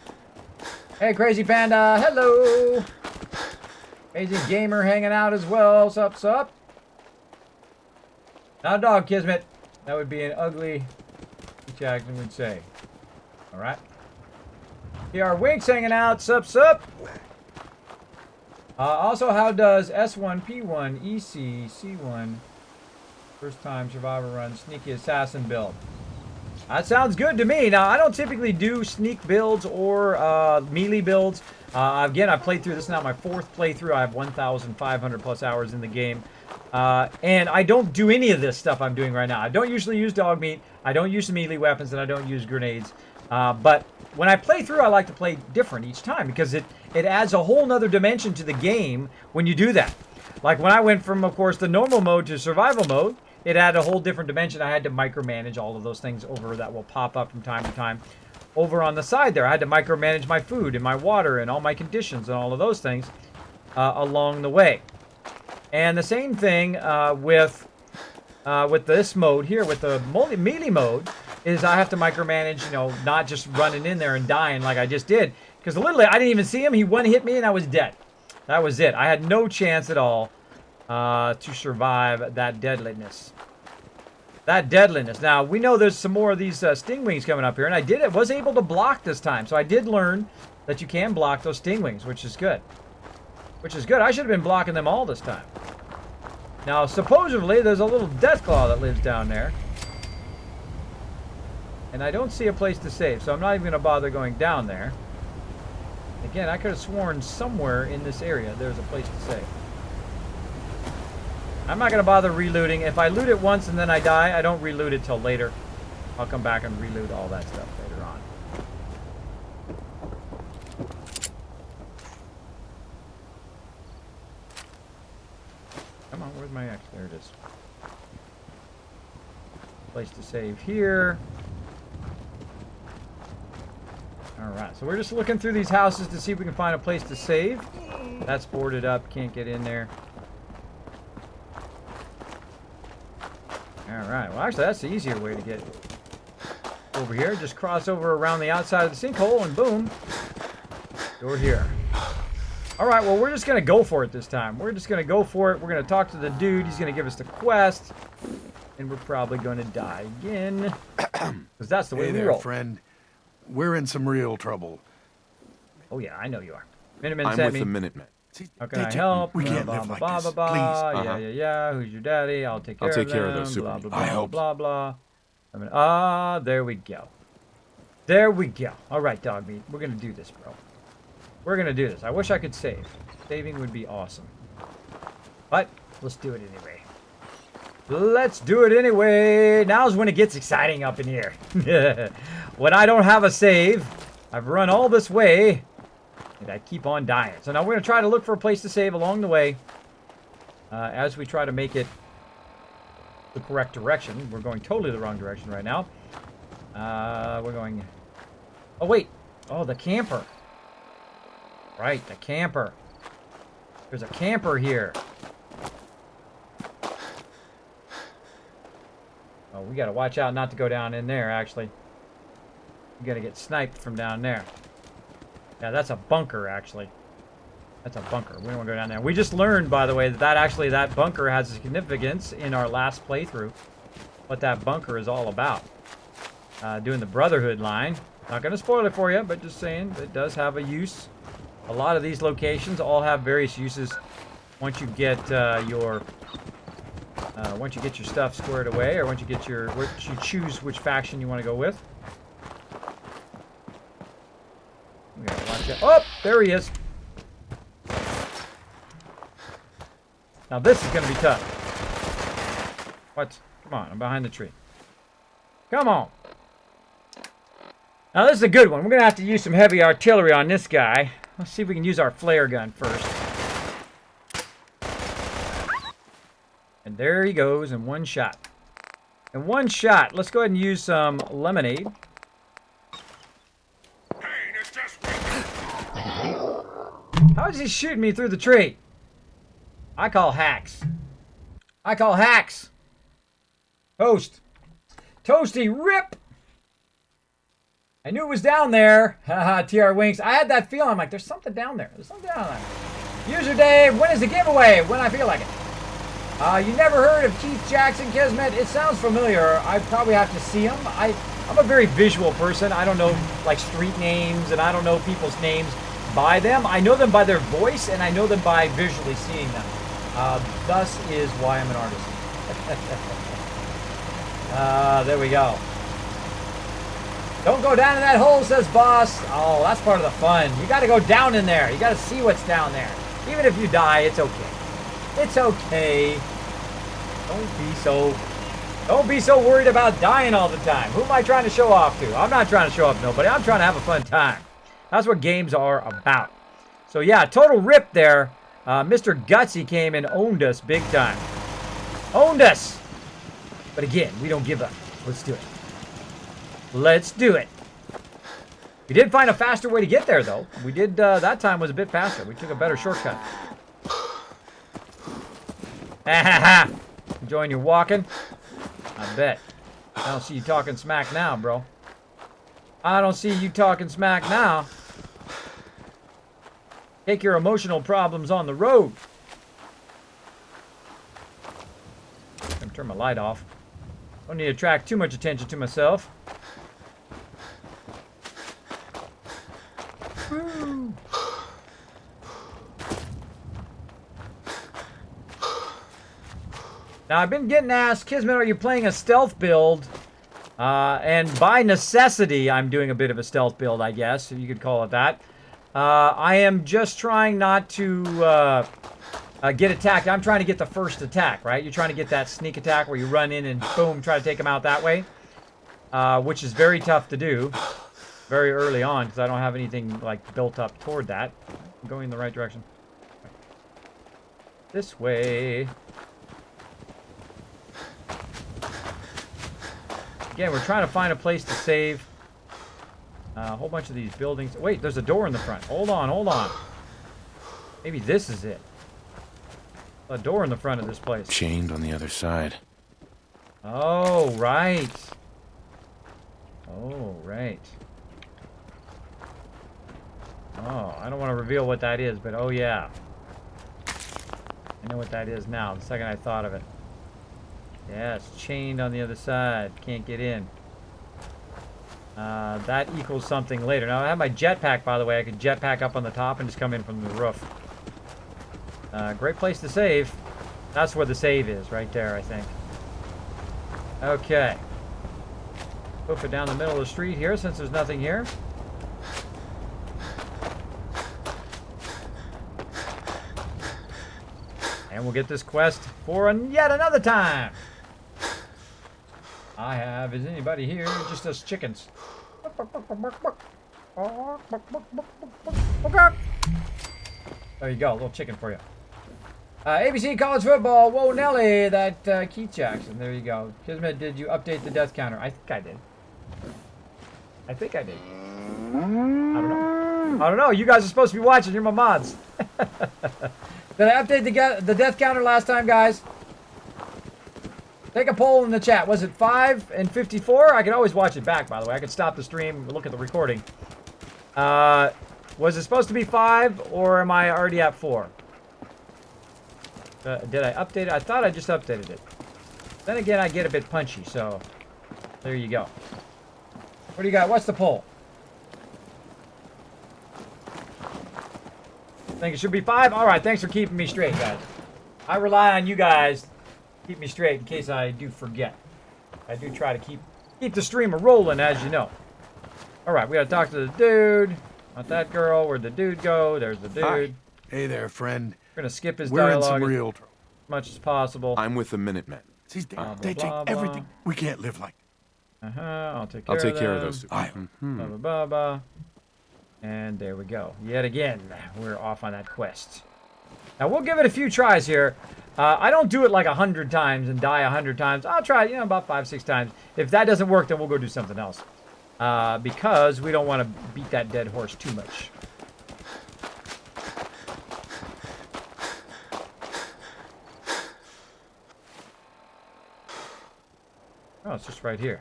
Hey, Crazy Panda. Hello. Crazy Gamer hanging out as well. Sup, sup. Not a dog, Kismet. That would be an ugly, Jackson would say. All right. Here are Winks hanging out. Sup, sup. Also, how does S1P1 C1 first time survivor run sneaky assassin build? That sounds good to me. Now, I don't typically do sneak builds or melee builds. Again, I've played through this now, my 4th playthrough. I have 1,500 plus hours in the game. And I don't do any of this stuff I'm doing right now. I don't usually use dog meat. I don't use melee weapons, and I don't use grenades. But when I play through, I like to play different each time because it adds a whole nother dimension to the game when you do that. Like when I went from, of course, the normal mode to survival mode, it added a whole different dimension. I had to micromanage all of those things over that will pop up from time to time. Over on the side there, I had to micromanage my food and my water and all my conditions and all of those things along the way. And the same thing with this mode here, with the melee mode, is I have to micromanage, you know, not just running in there and dying like I just did. Because literally, I didn't even see him. He one-hit me and I was dead. That was it. I had no chance at all to survive that deadliness. That deadliness. Now, we know there's some more of these sting wings coming up here, and I was able to block this time. So I did learn that you can block those sting wings, which is good. Which is good. I should have been blocking them all this time. Now, supposedly, there's a little Deathclaw that lives down there. And I don't see a place to save, so I'm not even going to bother going down there. Again, I could have sworn somewhere in this area there's a place to save. I'm not going to bother reloading. If I loot it once and then I die, I don't reloot it till later. I'll come back and reloot all that stuff later on. Come on, where's my X? There it is. Place to save here. Alright, so we're just looking through these houses to see if we can find a place to save. That's boarded up, can't get in there. Alright, well actually that's the easier way to get over here. Just cross over around the outside of the sinkhole and boom. Door here. Alright, well we're just going to go for it this time. We're just going to go for it. We're going to talk to the dude. He's going to give us the quest. And we're probably going to die again. Because that's the way we roll. Friend. We're in some real trouble. Oh yeah, I know you are. Minutemen I'm sent with me. the Minutemen. How can I help? We can't live like this. Please. Yeah. Who's your daddy? I'll take care of them. I'll take care of those blah, super. blah, I blah, hope. blah, blah. I mean, there we go. There we go. All right, dog meat. We're going to do this, bro. We're going to do this. I wish I could save. Saving would be awesome. But let's do it anyway. Let's do it anyway. Now's when it gets exciting up in here. When I don't have a save, I've run all this way, and I keep on dying. So now we're going to try to look for a place to save along the way as we try to make it the correct direction. We're going totally the wrong direction right now. We're going... Oh, wait. Oh, the camper. Right, the camper. There's a camper here. Oh, we got to watch out not to go down in there, actually. We're going to get sniped from down there. Yeah, that's a bunker, actually. That's a bunker. We don't want to go down there. We just learned, by the way, that bunker has a significance in our last playthrough. What that bunker is all about. Doing the Brotherhood line. Not going to spoil it for you, but just saying it does have a use. A lot of these locations all have various uses once you get your Once you get your stuff squared away, or once you choose which faction you want to go with. We gotta watch out. Oh, there he is. Now this is gonna be tough. What? Come on, I'm behind the tree. Come on. Now this is a good one. We're gonna have to use some heavy artillery on this guy. Let's see if we can use our flare gun first. And there he goes in one shot. In one shot. Let's go ahead and use some lemonade. How is he shooting me through the tree? I call hacks. I call hacks. Toast. Toasty, rip! I knew it was down there. Haha, TR Winks. I had that feeling. I'm like, there's something down there. There's something down there. User Dave, when is the giveaway? When I feel like it. You never heard of Keith Jackson, Kismet? It sounds familiar. I probably have to see him. I'm a very visual person. I don't know, like, street names, and I don't know people's names by them. I know them by their voice, and I know them by visually seeing them. Thus is why I'm an artist. There we go. Don't go down in that hole, says Boss. Oh, that's part of the fun. You got to go down in there. You got to see what's down there. Even if you die, it's okay. It's okay. Don't be so worried about dying all the time. Who am I trying to show off to? I'm not trying to show off to nobody. I'm trying to have a fun time. That's what games are about. So yeah, total rip there. Mr. Gutsy came and owned us big time. Owned us. But again, we don't give up. Let's do it. Let's do it. We did find a faster way to get there, though. We did, that time was a bit faster. We took a better shortcut. Enjoying your walking? I bet. I don't see you talking smack now, bro. I don't see you talking smack now. Take your emotional problems on the road. I'm gonna turn my light off. Don't need to attract too much attention to myself. Woo. Now, I've been getting asked, Kismet, are you playing a stealth build? And by necessity, I'm doing a bit of a stealth build, I guess, if you could call it that. I am just trying not to get attacked. I'm trying to get the first attack, right? You're trying to get that sneak attack where you run in and boom, try to take them out that way. Which is very tough to do very early on because I don't have anything like built up toward that. I'm going in the right direction. This way. Again, we're trying to find a place to save. A whole bunch of these buildings. Wait, there's a door in the front. Hold on, hold on. Maybe this is it. A door in the front of this place. Chained on the other side. Oh, right. Oh, right. Oh, I don't want to reveal what that is, but oh yeah. I know what that is now, the second I thought of it. Yeah, it's chained on the other side. Can't get in. That equals something later. Now, I have my jetpack, by the way. I could jetpack up on the top and just come in from the roof. Great place to save. That's where the save is, right there, I think. Okay. Poof it down the middle of the street here, since there's nothing here. And we'll get this quest for yet another time. I have, is anybody here? Just us chickens. There you go, a little chicken for you. ABC College Football, whoa Nelly, that Keith Jackson, there you go. Kismet, did you update the death counter? I think I did. I think I did. I don't know. I don't know, you guys are supposed to be watching, you're my mods. Did I update the death counter last time, guys? Take a poll in the chat. Was it 5 and 54? I can always watch it back, by the way. I can stop the stream, look at the recording. Was it supposed to be 5, or am I already at 4? Did I update it? I thought I just updated it. Then again, I get a bit punchy, so there you go. What do you got? What's the poll? Think it should be 5? All right, thanks for keeping me straight, guys. I rely on you guys keep me straight in case I do forget. I do try to keep the stream rolling, as you know. All right, we gotta talk to the dude. Not that girl. Where'd the dude go? There's the dude. Hi. Hey there, friend. We're gonna skip his We're dialogue in some real trouble. as much as possible. I'm with the Minutemen. See, Blah, they take blah, blah. everything. We can't live like. I'll take I'll take of care of them. those two. Blah, blah, blah, blah. And there we go. Yet again, we're off on that quest. Now, we'll give it a few tries here. I don't do it like 100 times and die 100 times. I'll try, you know, about 5-6 times. If that doesn't work, then we'll go do something else. Because we don't want to beat that dead horse too much. Oh, it's just right here.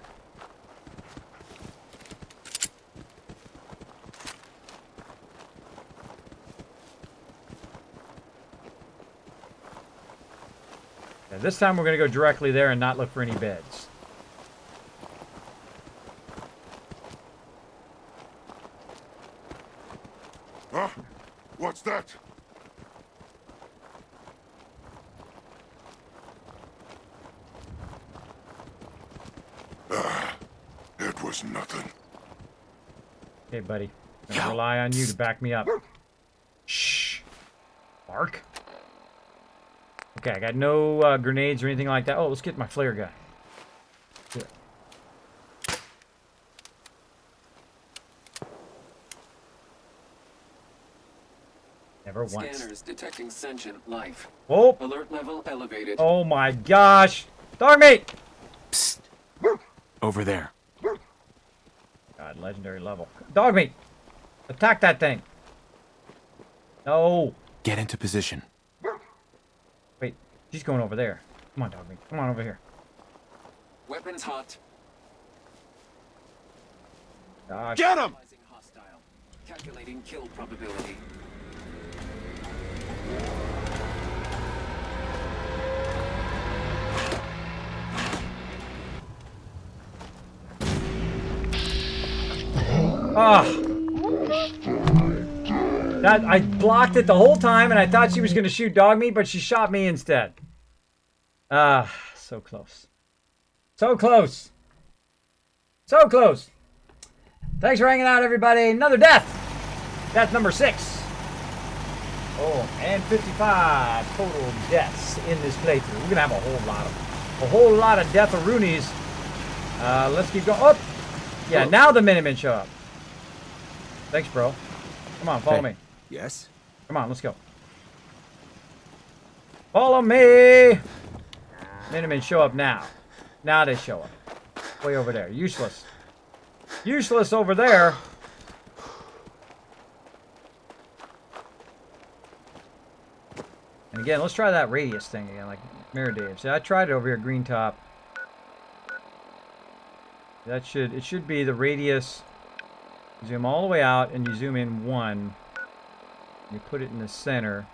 Yeah, this time we're going to go directly there and not look for any beds. Huh? What's that? It was nothing. Okay, buddy. I'm going to rely on you to back me up. Shh. Bark. Okay, I got no grenades or anything like that. Oh, let's get my flare gun. Here. Never once. Scanners detecting sentient life. Oh. Alert level elevated. Oh my gosh. Dog meat! Psst. Over there. God, legendary level. Dog meat! Attack that thing. No. Get into position. Wait, she's going over there. Come on, dog meat. Come on over here. Weapons hot. Gosh. Get him! Hostile. Calculating kill probability. Ah. That I blocked it the whole time and I thought she was going to shoot dog meat, but she shot me instead. Ah, so close. So close. So close. Thanks for hanging out, everybody. Another death. Death number 6. Oh, and 55 total deaths in this playthrough. We're going to have a whole lot of death-a-roonies. Let's keep going. Oh, yeah, now the Minutemen show up. Thanks, bro. Come on, follow me. Yes? Come on, let's go. Follow me! Minutemen show up now. Now they show up. Way over there. Useless. Useless over there. And again, let's try that radius thing again, like Mirror Dave. See, I tried it over here, green top. It should be the radius. Zoom all the way out and you zoom in 1. You put it in the center.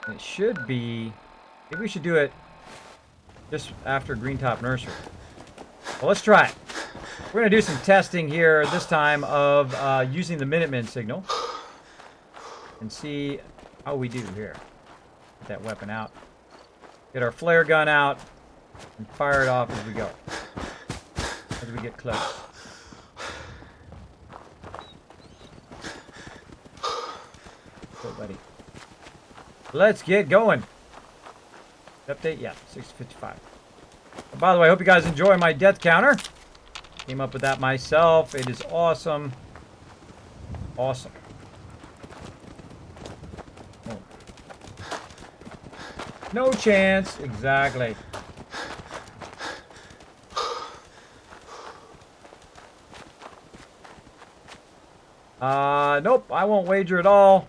And it should be, maybe we should do it just after Green Top Nursery. Well, let's try it. We're going to do some testing here this time of using the Minutemen signal. And see how we do here. Get that weapon out. Get our flare gun out. And fire it off as we go. As we get close. Go, buddy. Let's get going. Update, yeah, 6:55. By the way, I hope you guys enjoy my death counter. Came up with that myself. It is awesome. Awesome. Oh. No chance. Exactly. Nope, I won't wager at all.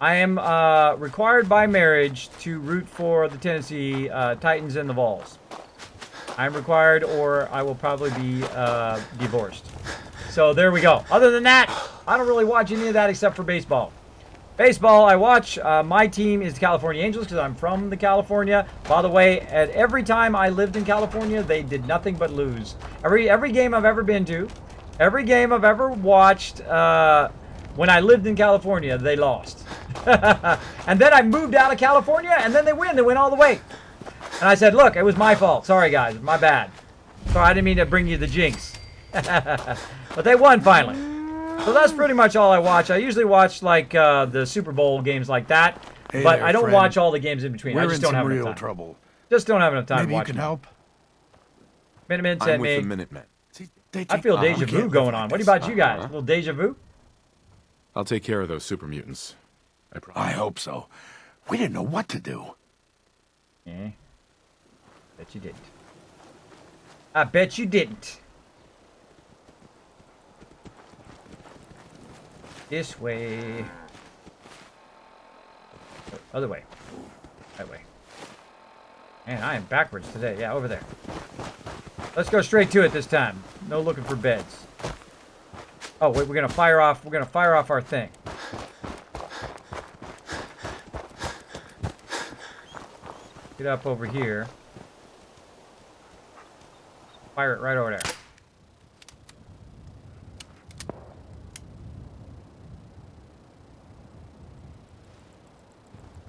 I am required by marriage to root for the Tennessee Titans and the Vols. I'm required, or I will probably be divorced. So there we go. Other than that, I don't really watch any of that except for baseball. Baseball, I watch. My team is the California Angels because I'm from the California. By the way, at every time I lived in California, they did nothing but lose. Every game I've ever been to, every game I've ever watched, when I lived in California, they lost. And then I moved out of California, and then they win. They win all the way. And I said, look, it was my fault. Sorry, guys. My bad. Sorry, I didn't mean to bring you the jinx. But they won finally. So that's pretty much all I watch. I usually watch, like, the Super Bowl games like that. Hey but there, I don't friend. watch all the games in between. I We're just in don't some have enough real time. trouble. Just don't have enough time Maybe to you watch can them. help. Minutemen I'm sent with me. the Minutemen. I feel deja vu going on. What about you guys? A little deja vu? I'll take care of those super mutants. I promise. I hope so. We didn't know what to do. Yeah. Bet you didn't. I bet you didn't. This way. Other way. That way. Man, I am backwards today. Yeah, over there. Let's go straight to it this time. No looking for beds. Oh, wait, we're gonna fire off our thing. Get up over here. Fire it right over there.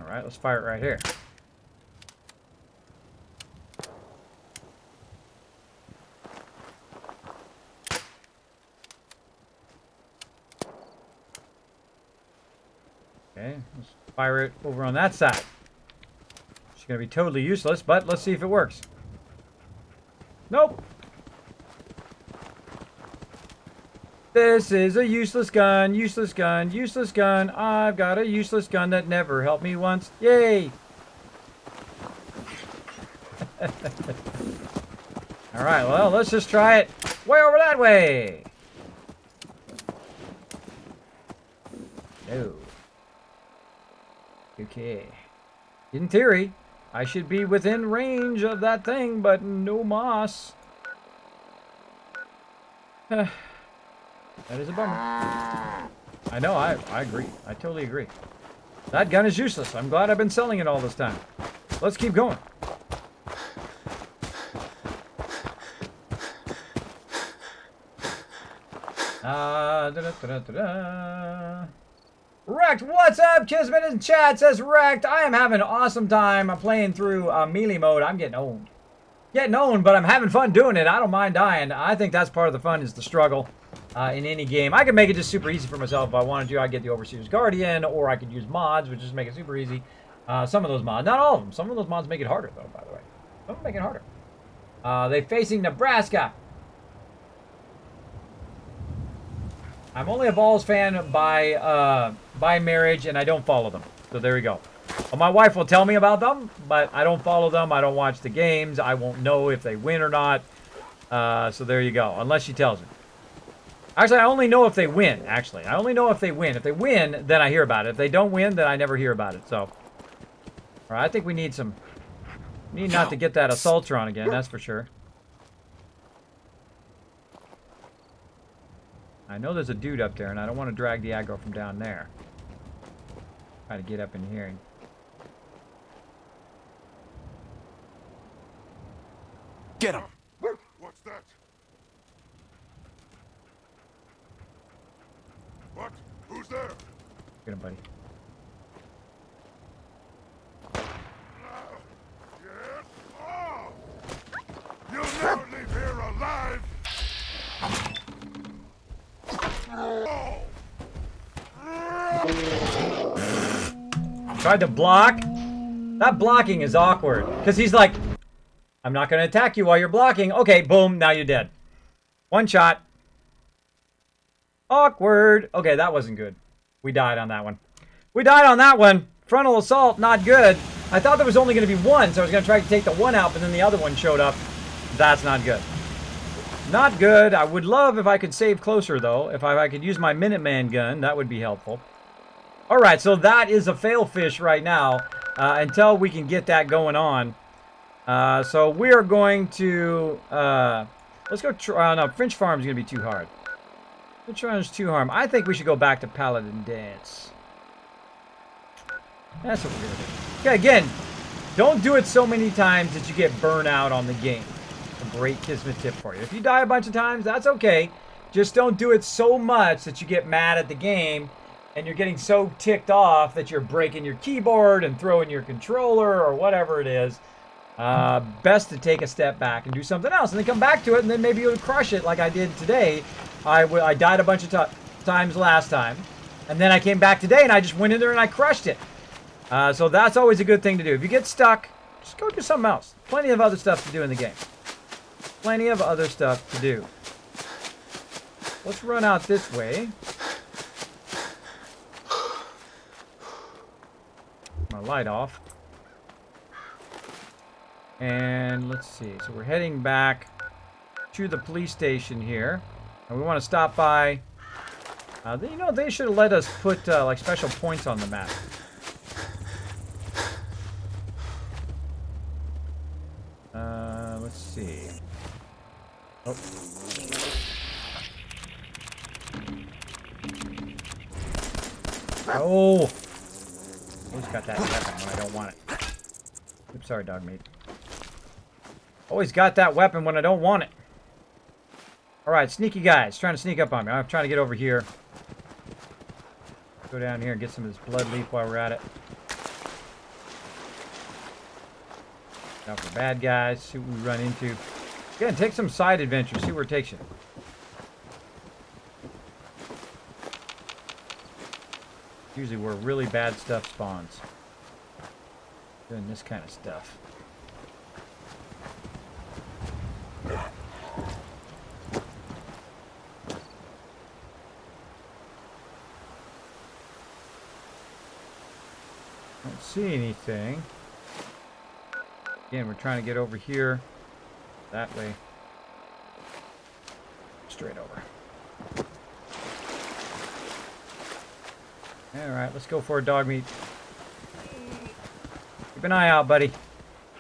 Alright, let's fire it right here. Okay, let's fire it over on that side. It's going to be totally useless, but let's see if it works. Nope. This is a useless gun, useless gun, useless gun. I've got a useless gun that never helped me once. Yay! Alright, well, let's just try it way over that way. No. Okay. In theory, I should be within range of that thing, but no moss. That is a bummer. I know, I agree. I totally agree. That gun is useless. I'm glad I've been selling it all this time. Let's keep going. Wrecked, what's up? Kismet in chat says Wrecked. I am having an awesome time. I'm playing through melee mode. I'm getting owned. Getting owned, but I'm having fun doing it. I don't mind dying. I think that's part of the fun is the struggle in any game. I could make it just super easy for myself if I wanted to. I get the Overseer's Guardian, or I could use mods, which just make it super easy. Some of those mods, not all of them. Some of those mods make it harder, though, by the way. Some of them make it harder. They facing Nebraska. I'm only a Balls fan by marriage, and I don't follow them. So there we go. Well, my wife will tell me about them, but I don't follow them. I don't watch the games. I won't know if they win or not. So there you go, unless she tells me. Actually, I only know if they win, actually. I only know if they win. If they win, then I hear about it. If they don't win, then I never hear about it. So, all right, I think we need some... Need not to get that Assaultron again, that's for sure. I know there's a dude up there, and I don't want to drag the aggro from down there. Try to get up in here. Get him! What's that? What? Who's there? Get him, buddy. Yes? Oh! You'll never leave here alive! Tried to block. That blocking is awkward. Because he's like, I'm not going to attack you while you're blocking. Okay, boom, now you're dead. One shot. Awkward. Okay, that wasn't good. We died on that one. We died on that one. Frontal assault, not good. I thought there was only going to be one, so I was going to try to take the one out, but then the other one showed up. That's not good. Not good. I would love if I could save closer, though. If I could use my Minuteman gun, that would be helpful. All right, so that is a fail fish right now until we can get that going on. So we are going to... let's go try... no, French Farm is going to be too hard. French Farm is too hard. I think we should go back to Paladin Dance. That's what we're going to do. Okay, again, don't do it so many times that you get burnt out on the game. A great Kismet tip for you. If you die a bunch of times, that's okay. Just don't do it so much that you get mad at the game and you're getting so ticked off that you're breaking your keyboard and throwing your controller or whatever it is. best to take a step back and do something else, and then come back to it, and then maybe you'll crush it like I did today. I died a bunch of times last time, and then I came back today, and I just went in there and I crushed it. So that's always a good thing to do. If you get stuck, just go do something else. Plenty of other stuff to do in the game. Plenty of other stuff to do. Let's run out this way. My light off. And let's see. So we're heading back to the police station here. And we want to stop by. You know, they should have let us put like special points on the map. Let's see. Oh. Oh! Always got that weapon when I don't want it. Oops, sorry, dog meat. Always got that weapon when I don't want it. Alright, sneaky guys. Trying to sneak up on me. I'm trying to get over here. Go down here and get some of this blood leaf while we're at it. Now for bad guys. See what we run into. Again, take some side adventures. See where it takes you. Usually where really bad stuff spawns. Doing this kind of stuff. Don't see anything. Again, we're trying to get over here. That way. Straight over. Alright, let's go for a dog meat. Keep an eye out, buddy.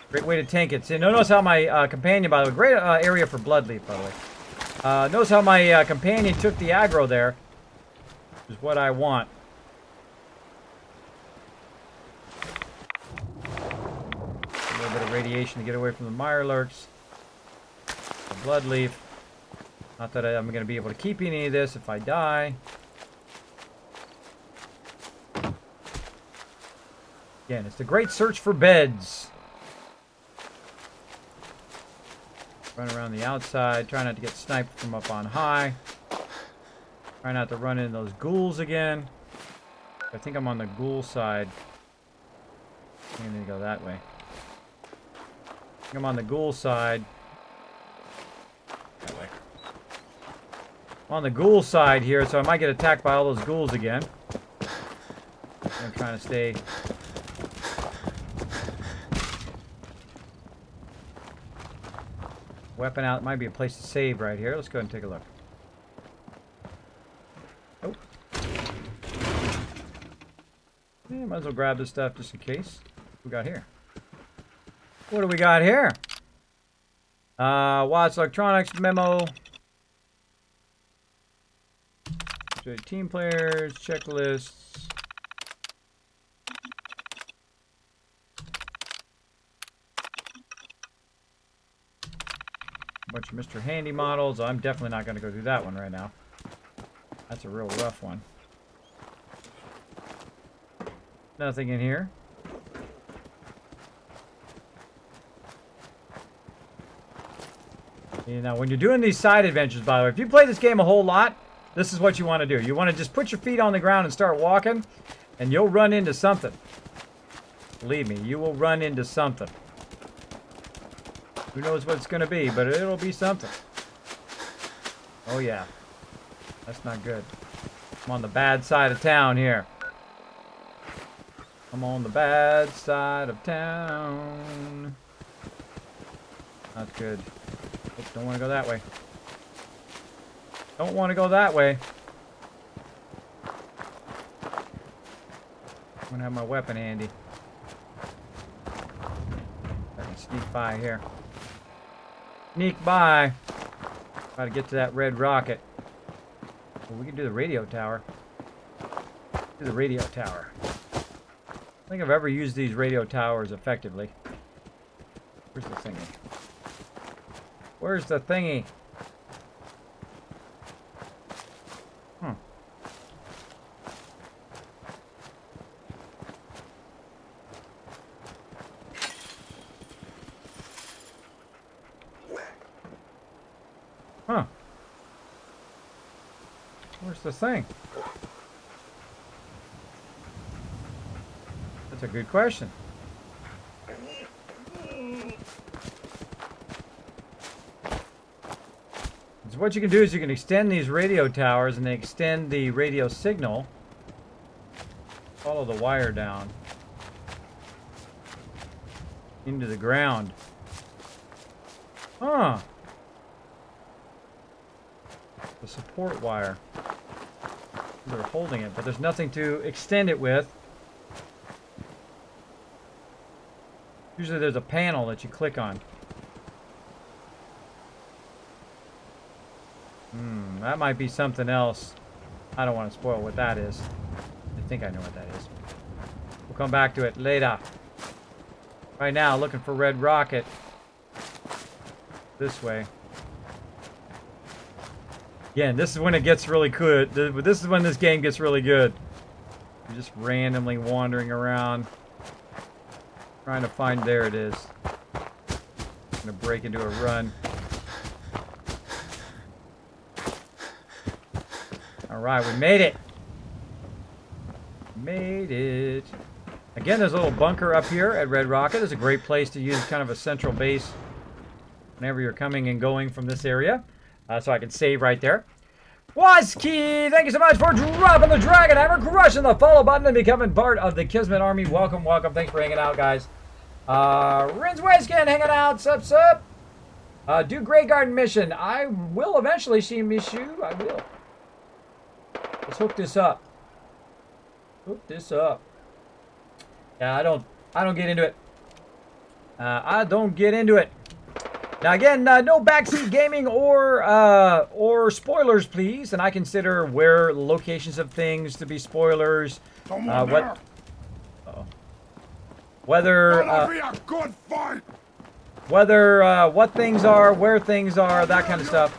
Great way to tank it. See, notice how my companion, by the way, great area for blood leaf, by the way. Notice how my companion took the aggro there. Which is what I want. A little bit of radiation to get away from the mirelurks. The blood leaf. Not that I'm going to be able to keep any of this if I die. Again, it's the great search for beds. Run around the outside. Try not to get sniped from up on high. Try not to run into those ghouls again. I think I'm on the ghoul side. I'm going to go that way. I think I'm on the ghoul side. That way. I'm on the ghoul side here, so I might get attacked by all those ghouls again. I'm trying to stay... Weapon out. Might be a place to save right here. Let's go ahead and take a look. Oh. Yeah, might as well grab this stuff just in case. What we got here? What do we got here? Watts Electronics memo. Team players, checklists. Bunch of Mr. Handy models. I'm definitely not going to go do that one right now. That's a real rough one. Nothing in here. You know, when you're doing these side adventures, by the way, if you play this game a whole lot, this is what you want to do. You want to just put your feet on the ground and start walking, and you'll run into something. Believe me, you will run into something. Who knows what it's going to be, but it'll be something. Oh, yeah. That's not good. I'm on the bad side of town here. I'm on the bad side of town. Not good. Oops, don't want to go that way. Don't want to go that way. I'm going to have my weapon handy. I can sneak by here. Sneak by. Try to get to that red rocket. Well, we can do the radio tower. Do the radio tower. I don't think I've ever used these radio towers effectively. Where's the thingy? Where's the thingy? Where's the thing? That's a good question. So what you can do is you can extend these radio towers and they extend the radio signal. Follow the wire down into the ground. Huh. The support wire. They're holding it, but there's nothing to extend it with. Usually there's a panel that you click on. That might be something else. I don't want to spoil what that is. I think I know what that is. We'll come back to it later. Right now, looking for Red Rocket. This way. Again, this is when it gets really good. This is when this game gets really good. You're just randomly wandering around. Trying to find... There it is. I'm gonna break into a run. Alright, we made it. Made it. Again, there's a little bunker up here at Red Rocket. It's a great place to use kind of a central base whenever you're coming and going from this area. So I can save right there. Waski, thank you so much for dropping the Dragon Hammer, crushing the follow button, and becoming part of the Kismet Army. Welcome, welcome. Thanks for hanging out, guys. Rins Weskin hanging out. Sup, sup. Do Grey Garden mission. I will eventually see Mishu. I will. Let's hook this up. Hook this up. Yeah, I don't get into it. I don't get into it. Now again, no backseat gaming or spoilers, please. And I consider where locations of things to be spoilers. Whether what things are, where things are, that kind of stuff.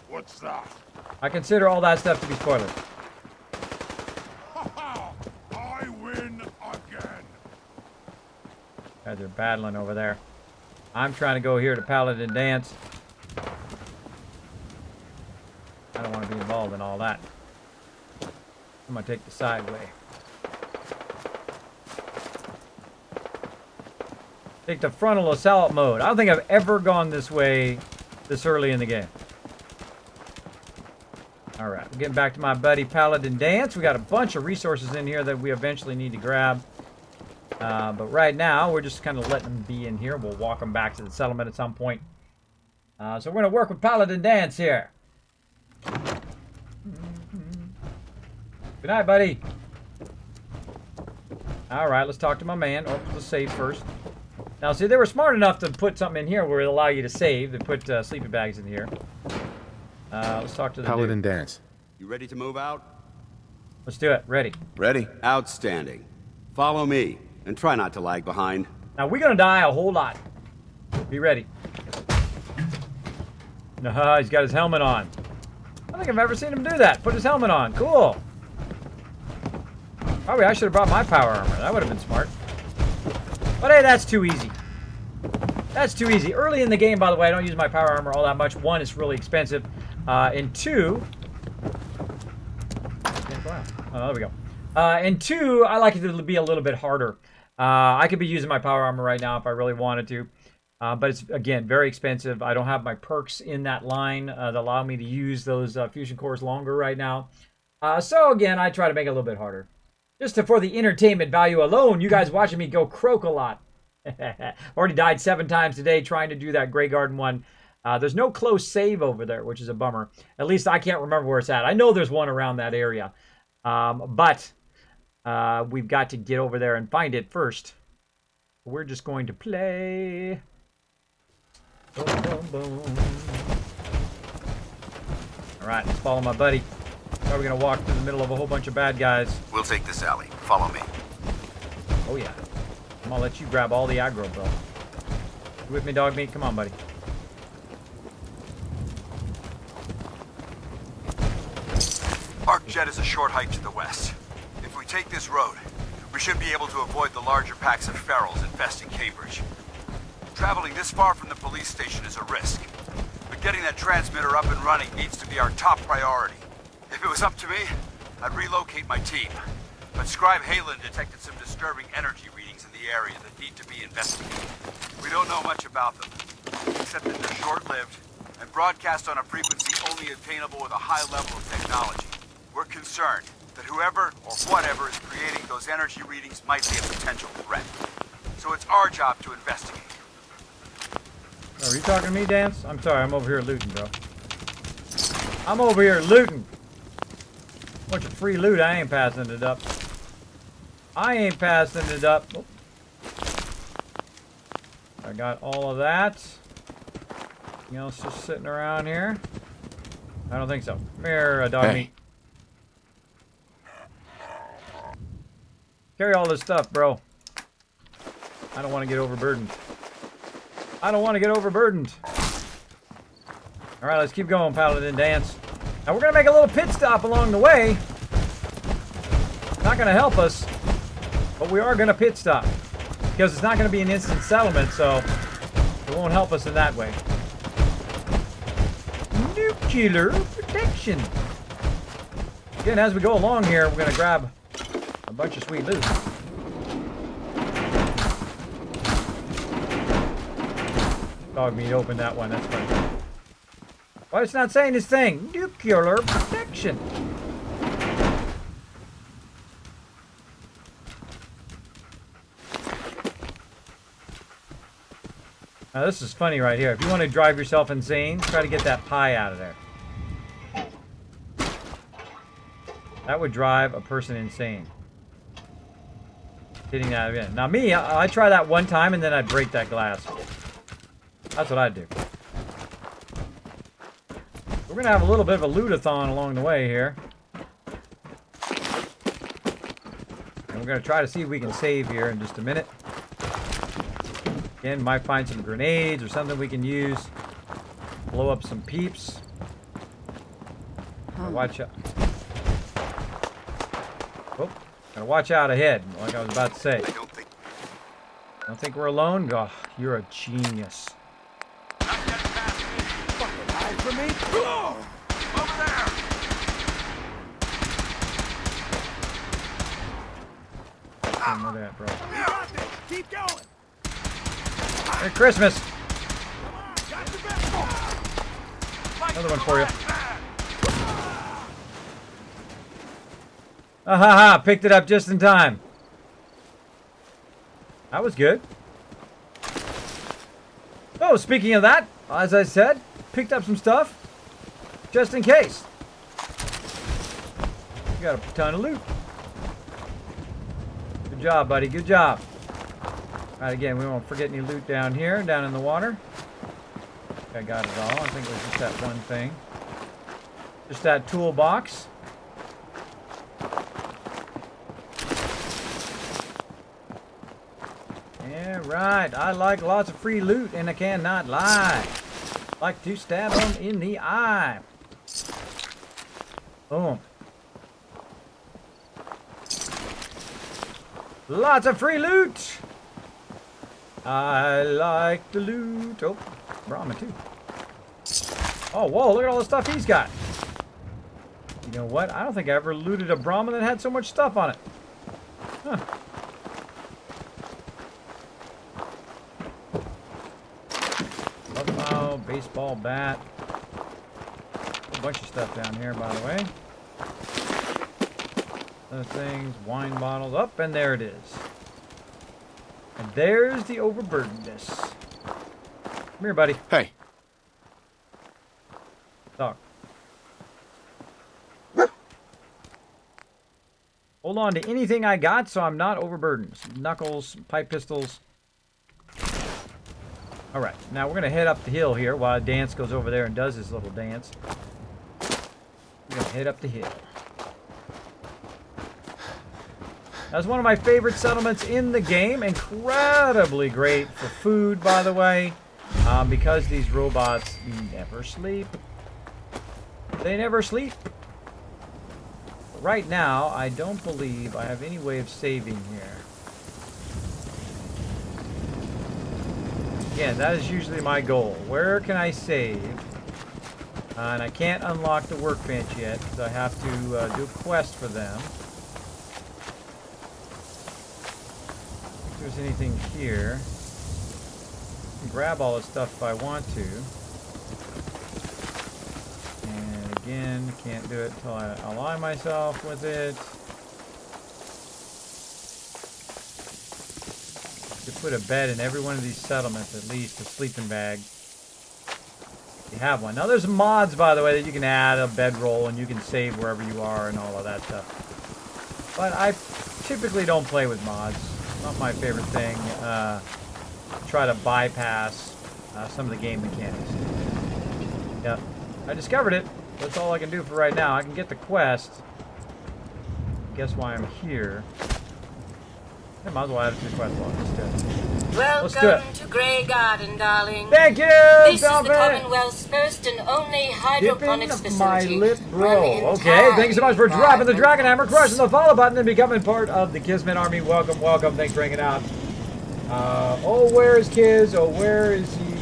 What's that? I consider all that stuff to be spoilers. I win again. Guys are battling over there. I'm trying to go here to Paladin Dance. I don't want to be involved in all that. I'm going to take the side way. Take the frontal assault mode. I don't think I've ever gone this way this early in the game. Alright, we're getting back to my buddy Paladin Dance. We got a bunch of resources in here that we eventually need to grab. But right now, we're just kind of letting them be in here. We'll walk them back to the settlement at some point. So we're going to work with Paladin Dance here. Good night, buddy. Alright, let's talk to my man. Oh, let's save first. Now, see, they were smart enough to put something in here where it'll allow you to save. They put sleeping bags in here. Let's talk to the Paladin dude. Dance. You ready to move out? Let's do it. Ready. Ready. Outstanding. Follow me, and try not to lag behind. Now, we're going to die a whole lot. Be ready. He's got his helmet on. I don't think I've ever seen him do that. Put his helmet on. Cool. Probably I should have brought my power armor. That would have been smart. But hey, that's too easy. That's too easy. Early in the game, by the way, I don't use my power armor all that much. One, it's really expensive. And two... Oh, there we go. And two, I like it to be a little bit harder. I could be using my power armor right now if I really wanted to. But it's, again, very expensive. I don't have my perks in that line that allow me to use those fusion cores longer right now. So, again, I try to make it a little bit harder. Just for the entertainment value alone, you guys watching me go croak a lot. Already died 7 times today trying to do that Grey Garden one. There's no close save over there, which is a bummer. At least I can't remember where it's at. I know there's one around that area. But we've got to get over there and find it first. We're just going to play. Boom, boom, boom. All right, let's follow my buddy. How are we going to walk through the middle of a whole bunch of bad guys? We'll take this alley. Follow me. Oh, yeah. I'm going to let you grab all the aggro, bro. You with me, dog meat? Come on, buddy. Arcjet is a short hike to the west. If we take this road, we should be able to avoid the larger packs of ferals infesting Cambridge. Traveling this far from the police station is a risk, but Getting that transmitter up and running needs to be our top priority. If it was up to me, I'd relocate my team. But Scribe Halen detected some disturbing energy readings in the area that need to be investigated. We don't know much about them, except that they're short-lived and broadcast on a frequency only attainable with a high level of technology. We're concerned that whoever or whatever is creating those energy readings might be a potential threat. So it's our job to investigate. Are you talking to me, Dance? I'm sorry, I'm over here looting, bro. I'm over here looting. Bunch of free loot, I ain't passing it up. I ain't passing it up. Oh. I got all of that. Anything else just sitting around here? I don't think so. Come here, dog meat. Carry all this stuff, bro. I don't want to get overburdened. I don't want to get overburdened. Alright, let's keep going, Paladin Dance. Now we're going to make a little pit stop along the way. Not going to help us, but we are going to pit stop. Because it's not going to be an instant settlement, so it won't help us in that way. Nuclear protection. Again, as we go along here, we're going to grab a bunch of sweet loot. Dog meat opened that one, that's funny. Why it's not saying this thing? Nuclear protection. Now this is funny right here. If you want to drive yourself insane, try to get that pie out of there. That would drive a person insane. Hitting that in. Now me, I try that one time and then I'd break that glass. That's what I'd do. We're going to have a little bit of a loot-a-thon along the way here. And we're going to try to see if we can save here in just a minute. Again, might find some grenades or something we can use. Blow up some peeps. Watch out. Oh, gotta watch out ahead, like I was about to say. I don't think we're alone? Oh, you're a genius. For me? Over there! Look at that, bro. You got this. Keep going! Merry Christmas! Another one for you. Ah ha ha! Picked it up just in time. That was good. Oh, speaking of that, as I said, picked up some stuff just in case. You got a ton of loot. Good job, buddy. Good job. All right, again, we won't forget any loot down here, down in the water. I got it all. I think it was just that one thing. Just that toolbox. Yeah, right. I like lots of free loot, and I cannot lie. Like to stab them in the eye. Boom. Lots of free loot. I like the loot. Oh, Brahma too. Oh, whoa, look at all the stuff he's got. You know what? I don't think I ever looted a Brahma that had so much stuff on it. Huh. Buffalo, baseball bat. A bunch of stuff down here, by the way. Other things, wine bottles. Up, and there it is. And there's the overburdenedness. Come here, buddy. Hey. Dog. Hold on to anything I got so I'm not overburdened. Some knuckles, pipe pistols. Alright, now we're going to head up the hill here while Dance goes over there and does his little dance. We're going to head up the hill. That's one of my favorite settlements in the game. Incredibly great for food, by the way. Because these robots never sleep. They never sleep. But right now, I don't believe I have any way of saving here. Again, that is usually my goal. Where can I save And I can't unlock the workbench yet because I have to do a quest for them. If there's anything here, I can grab all this stuff if I want to. And again, can't do it until I align myself with it. To put a bed in every one of these settlements, at least a sleeping bag. You have one. Now there's mods, by the way, that you can add a bedroll and you can save wherever you are and all of that stuff. But I typically don't play with mods. Not my favorite thing. Try to bypass some of the game mechanics. Yep. I discovered it. That's all I can do for right now. I can get the quest. Guess why I'm here. I might as well add it to the quest log. Let's do it. Welcome to Grey Garden, darling. Thank you, This is the Commonwealth's first and only hydroponics facility. My lip bro. Okay, thank you so much for dropping the Dragon Hammer, crushing the follow button, and becoming part of the Kismet Army. Welcome, welcome. Thanks for hanging out. Oh, where is Kiz? Oh, where is he?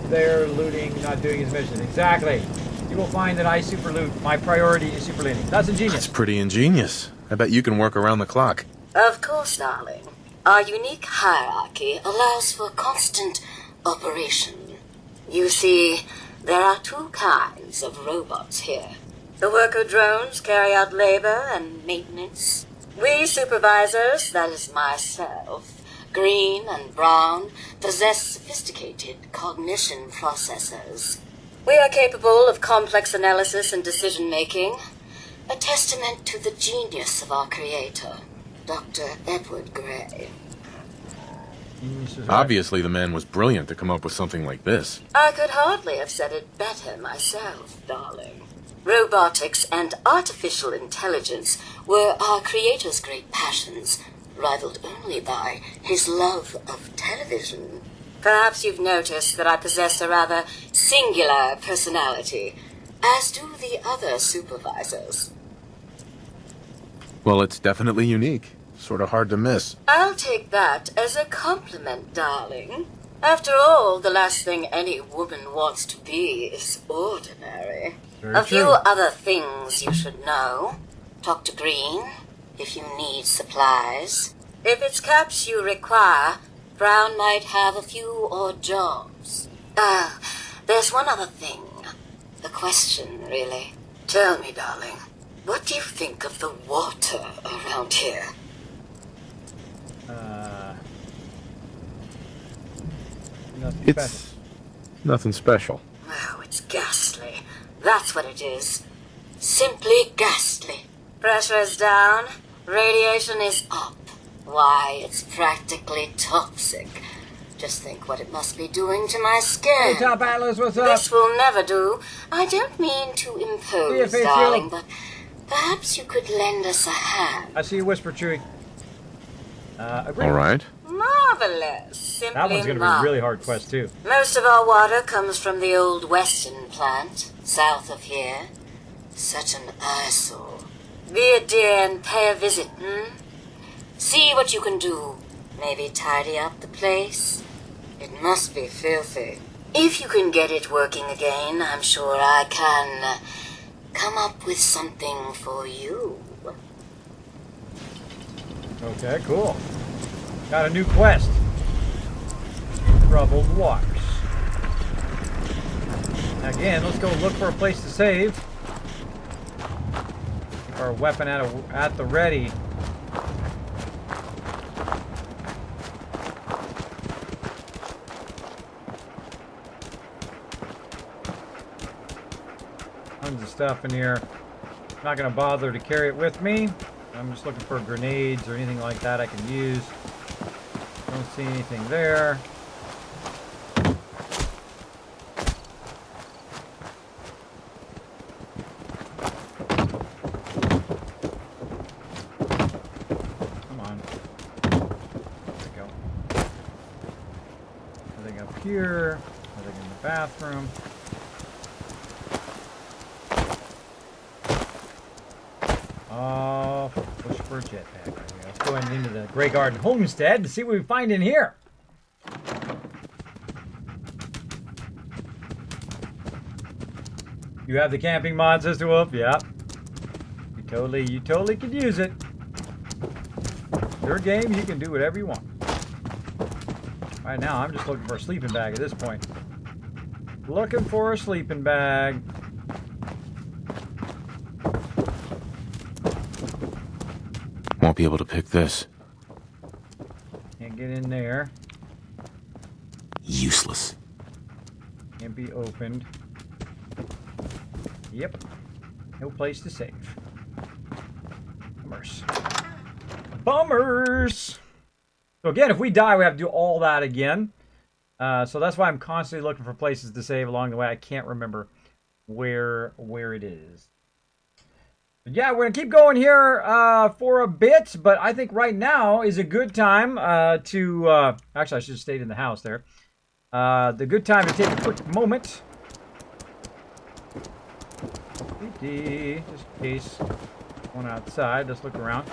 There, looting, not doing his mission. Exactly. You will find that I super loot. My priority is super looting. That's ingenious. That's pretty ingenious. I bet you can work around the clock. Of course, darling. Our unique hierarchy allows for constant operation. You see, there are two kinds of robots here. The worker drones carry out labor and maintenance. We supervisors, that is myself, Green and Brown, possess sophisticated cognition processors. We are capable of complex analysis and decision-making, a testament to the genius of our creator, Dr. Edward Gray. Obviously, the man was brilliant to come up with something like this. I could hardly have said it better myself, darling. Robotics and artificial intelligence were our creator's great passions, rivaled only by his love of television. Perhaps you've noticed that I possess a rather singular personality, as do the other supervisors. Well, it's definitely unique. Sort of hard to miss. I'll take that as a compliment, darling. After all, the last thing any woman wants to be is ordinary. A few other things you should know. Talk to Green if you need supplies. If it's caps you require, Brown might have a few odd jobs. There's one other thing. A question, really. Tell me, darling, what do you think of the water around here? It's nothing special. Oh, it's ghastly. That's what it is. Simply ghastly. Pressure is down. Radiation is up. Why, it's practically toxic. Just think what it must be doing to my skin. Hey, Top Atlas, what's up? This will never do. I don't mean to impose, darling, but perhaps you could lend us a hand. I see you whisper, Chewie. Agree. All right. Marvelous. Simply that one's going to be a really hard quest, too. Most of our water comes from the old Western plant, south of here. Such an eyesore. Be a dear and pay a visit, See what you can do. Maybe tidy up the place. It must be filthy. If you can get it working again, I'm sure I can come up with something for you. Okay, cool. Got a new quest. Troubled waters. Again, let's go look for a place to save. Keep our weapon at the ready. Tons of stuff in here. Not going to bother to carry it with me. I'm just looking for grenades or anything like that I can use. Don't see anything there. Come on. There we go. Nothing up here. Nothing in the bathroom. Push for a jetpack. Let's go into the Grey Garden Homestead to see what we find in here. You have the camping mod, Sister Wolf? Yeah. You totally could use it. Your game, you can do whatever you want. Right now, I'm just looking for a sleeping bag at this point. Looking for a sleeping bag. Won't be able to pick this. Can't get in there. Useless. Can't be opened. Yep. No place to save. Bummers. Bummers! So again, if we die, we have to do all that again. So that's why I'm constantly looking for places to save along the way. I can't remember where it is. But yeah, we're going to keep going here for a bit, but I think right now is a good time to... actually, I should have stayed in the house there. The good time to take a quick moment. Just in case. Going outside. Let's look around.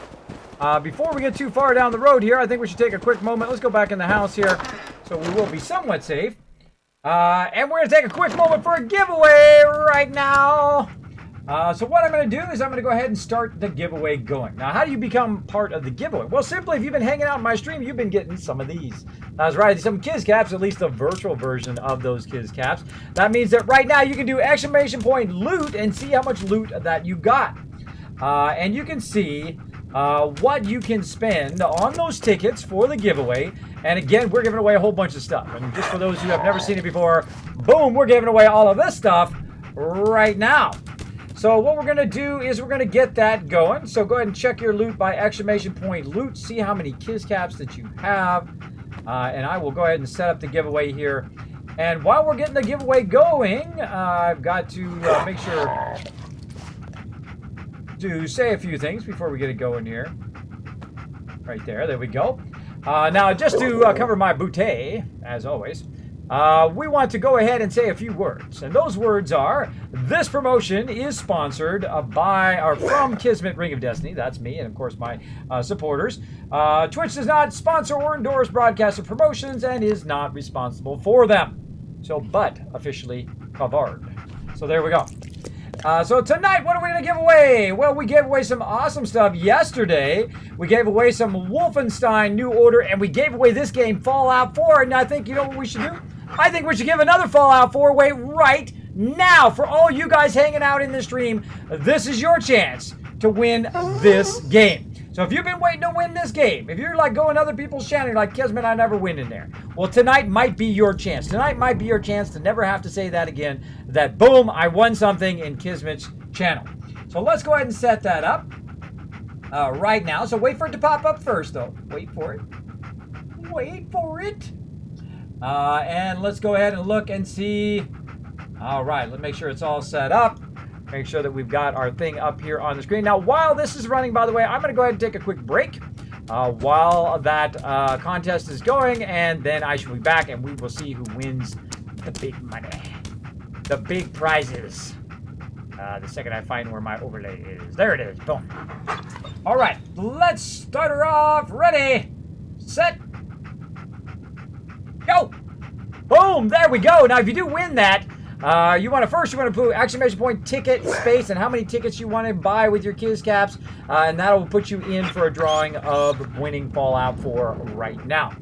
Before we get too far down the road here, I think we should take a quick moment. Let's go back in the house here, so we will be somewhat safe. And we're going to take a quick moment for a giveaway right now. So what I'm going to do is I'm going to go ahead and start the giveaway going. Now, how do you become part of the giveaway? Well, simply, if you've been hanging out in my stream, you've been getting some of these. That's right, some Kiz Caps, at least the virtual version of those Kiz Caps. That means that right now you can do exclamation point loot and see how much loot that you got. And you can see what you can spend on those tickets for the giveaway. And again, we're giving away a whole bunch of stuff. And just for those who have never seen it before, boom, we're giving away all of this stuff right now. So what we're going to do is we're going to get that going. So go ahead and check your loot by exclamation point loot. See how many Kiz Caps that you have. And I will go ahead and set up the giveaway here. And while we're getting the giveaway going, I've got to make sure to say a few things before we get it going here. Right there we go. Now, just to cover my bouquet, as always, we want to go ahead and say a few words. And those words are, this promotion is sponsored by, or from Kismet Ring of Destiny. That's me and, of course, my supporters. Twitch does not sponsor or endorse broadcaster promotions and is not responsible for them. So, but officially covered. So there we go. So tonight, what are we going to give away? Well, we gave away some awesome stuff yesterday. We gave away some Wolfenstein New Order, and we gave away this game, Fallout 4. And I think, you know what we should do? I think we should give another Fallout 4 away right now. For all you guys hanging out in the stream, this is your chance to win this game. So if you've been waiting to win this game, if you're like going other people's channel, you're like, Kismet, I never win in there. Well, tonight might be your chance. Tonight might be your chance to never have to say that again, that boom, I won something in Kismet's channel. So let's go ahead and set that up right now. So wait for it to pop up first, though. Wait for it. Wait for it. And let's go ahead and look and see. All right, let's make sure it's all set up. Make sure that we've got our thing up here on the screen. Now, while this is running, by the way, I'm going to go ahead and take a quick break while that contest is going, and then I shall be back, and we will see who wins the big money, the big prizes. The second I find where my overlay is. There it is. Boom. All right, let's start her off. Ready, set, go. Boom, there we go. Now, if you do win that, you want to put exclamation point ticket space and how many tickets you want to buy with your Kiz Caps, and that will put you in for a drawing of winning Fallout 4 right now.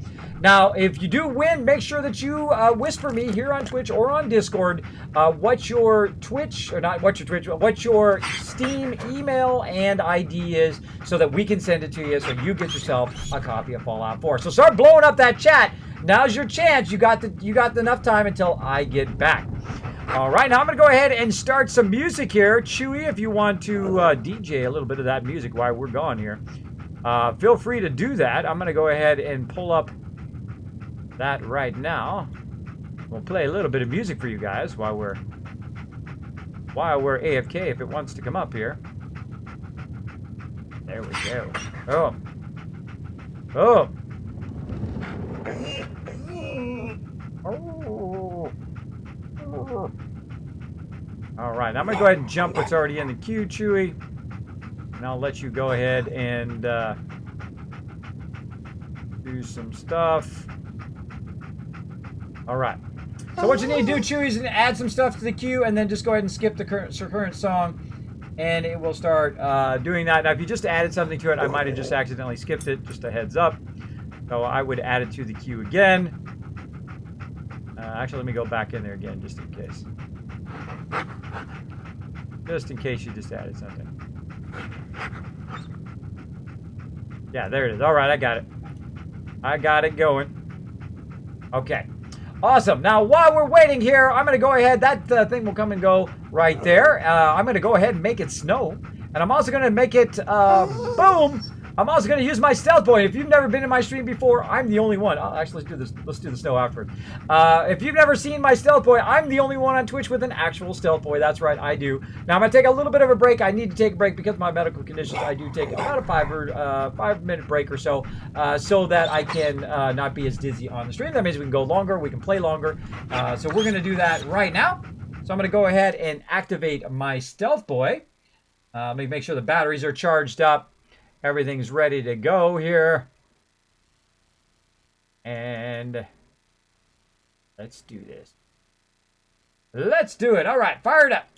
Now, if you do win, make sure that you whisper me here on Twitch or on Discord what your Twitch, or not what your Twitch, what your Steam email and ID is, so that we can send it to you, so you get yourself a copy of Fallout 4. So start blowing up that chat. Now's your chance. You got enough time until I get back. All right, now I'm going to go ahead and start some music here. Chewy, if you want to DJ a little bit of that music while we're gone here, feel free to do that. I'm going to go ahead and pull up that right now. We'll play a little bit of music for you guys while we're AFK if it wants to come up here. There we go. Oh. Oh. Oh. All right, I'm going to go ahead and jump what's already in the queue, Chewy. And I'll let you go ahead and do some stuff. All right. So what you need to do, Chewie, is add some stuff to the queue and then just go ahead and skip the current song. And it will start doing that. Now, if you just added something to it, I might have just accidentally skipped it. Just a heads up. So I would add it to the queue again. Actually, let me go back in there again, just in case. Just in case you just added something. Yeah, there it is. All right, I got it. I got it going. Okay. Awesome. Now, while we're waiting here, I'm going to go ahead. That thing will come and go right there. I'm going to go ahead and make it snow. And I'm also going to make it, boom. I'm also going to use my stealth boy. If you've never been in my stream before, I'm the only one. Actually, let's do this. Let's do the snow afterwards. If you've never seen my stealth boy, I'm the only one on Twitch with an actual stealth boy. That's right, I do. Now, I'm going to take a little bit of a break. I need to take a break because of my medical conditions. I do take about a 5-minute break or so, so that I can not be as dizzy on the stream. That means we can go longer. We can play longer. So we're going to do that right now. So I'm going to go ahead and activate my stealth boy. Let me make sure the batteries are charged up. Everything's ready to go here. And let's do this. Let's do it. All right, fire it up.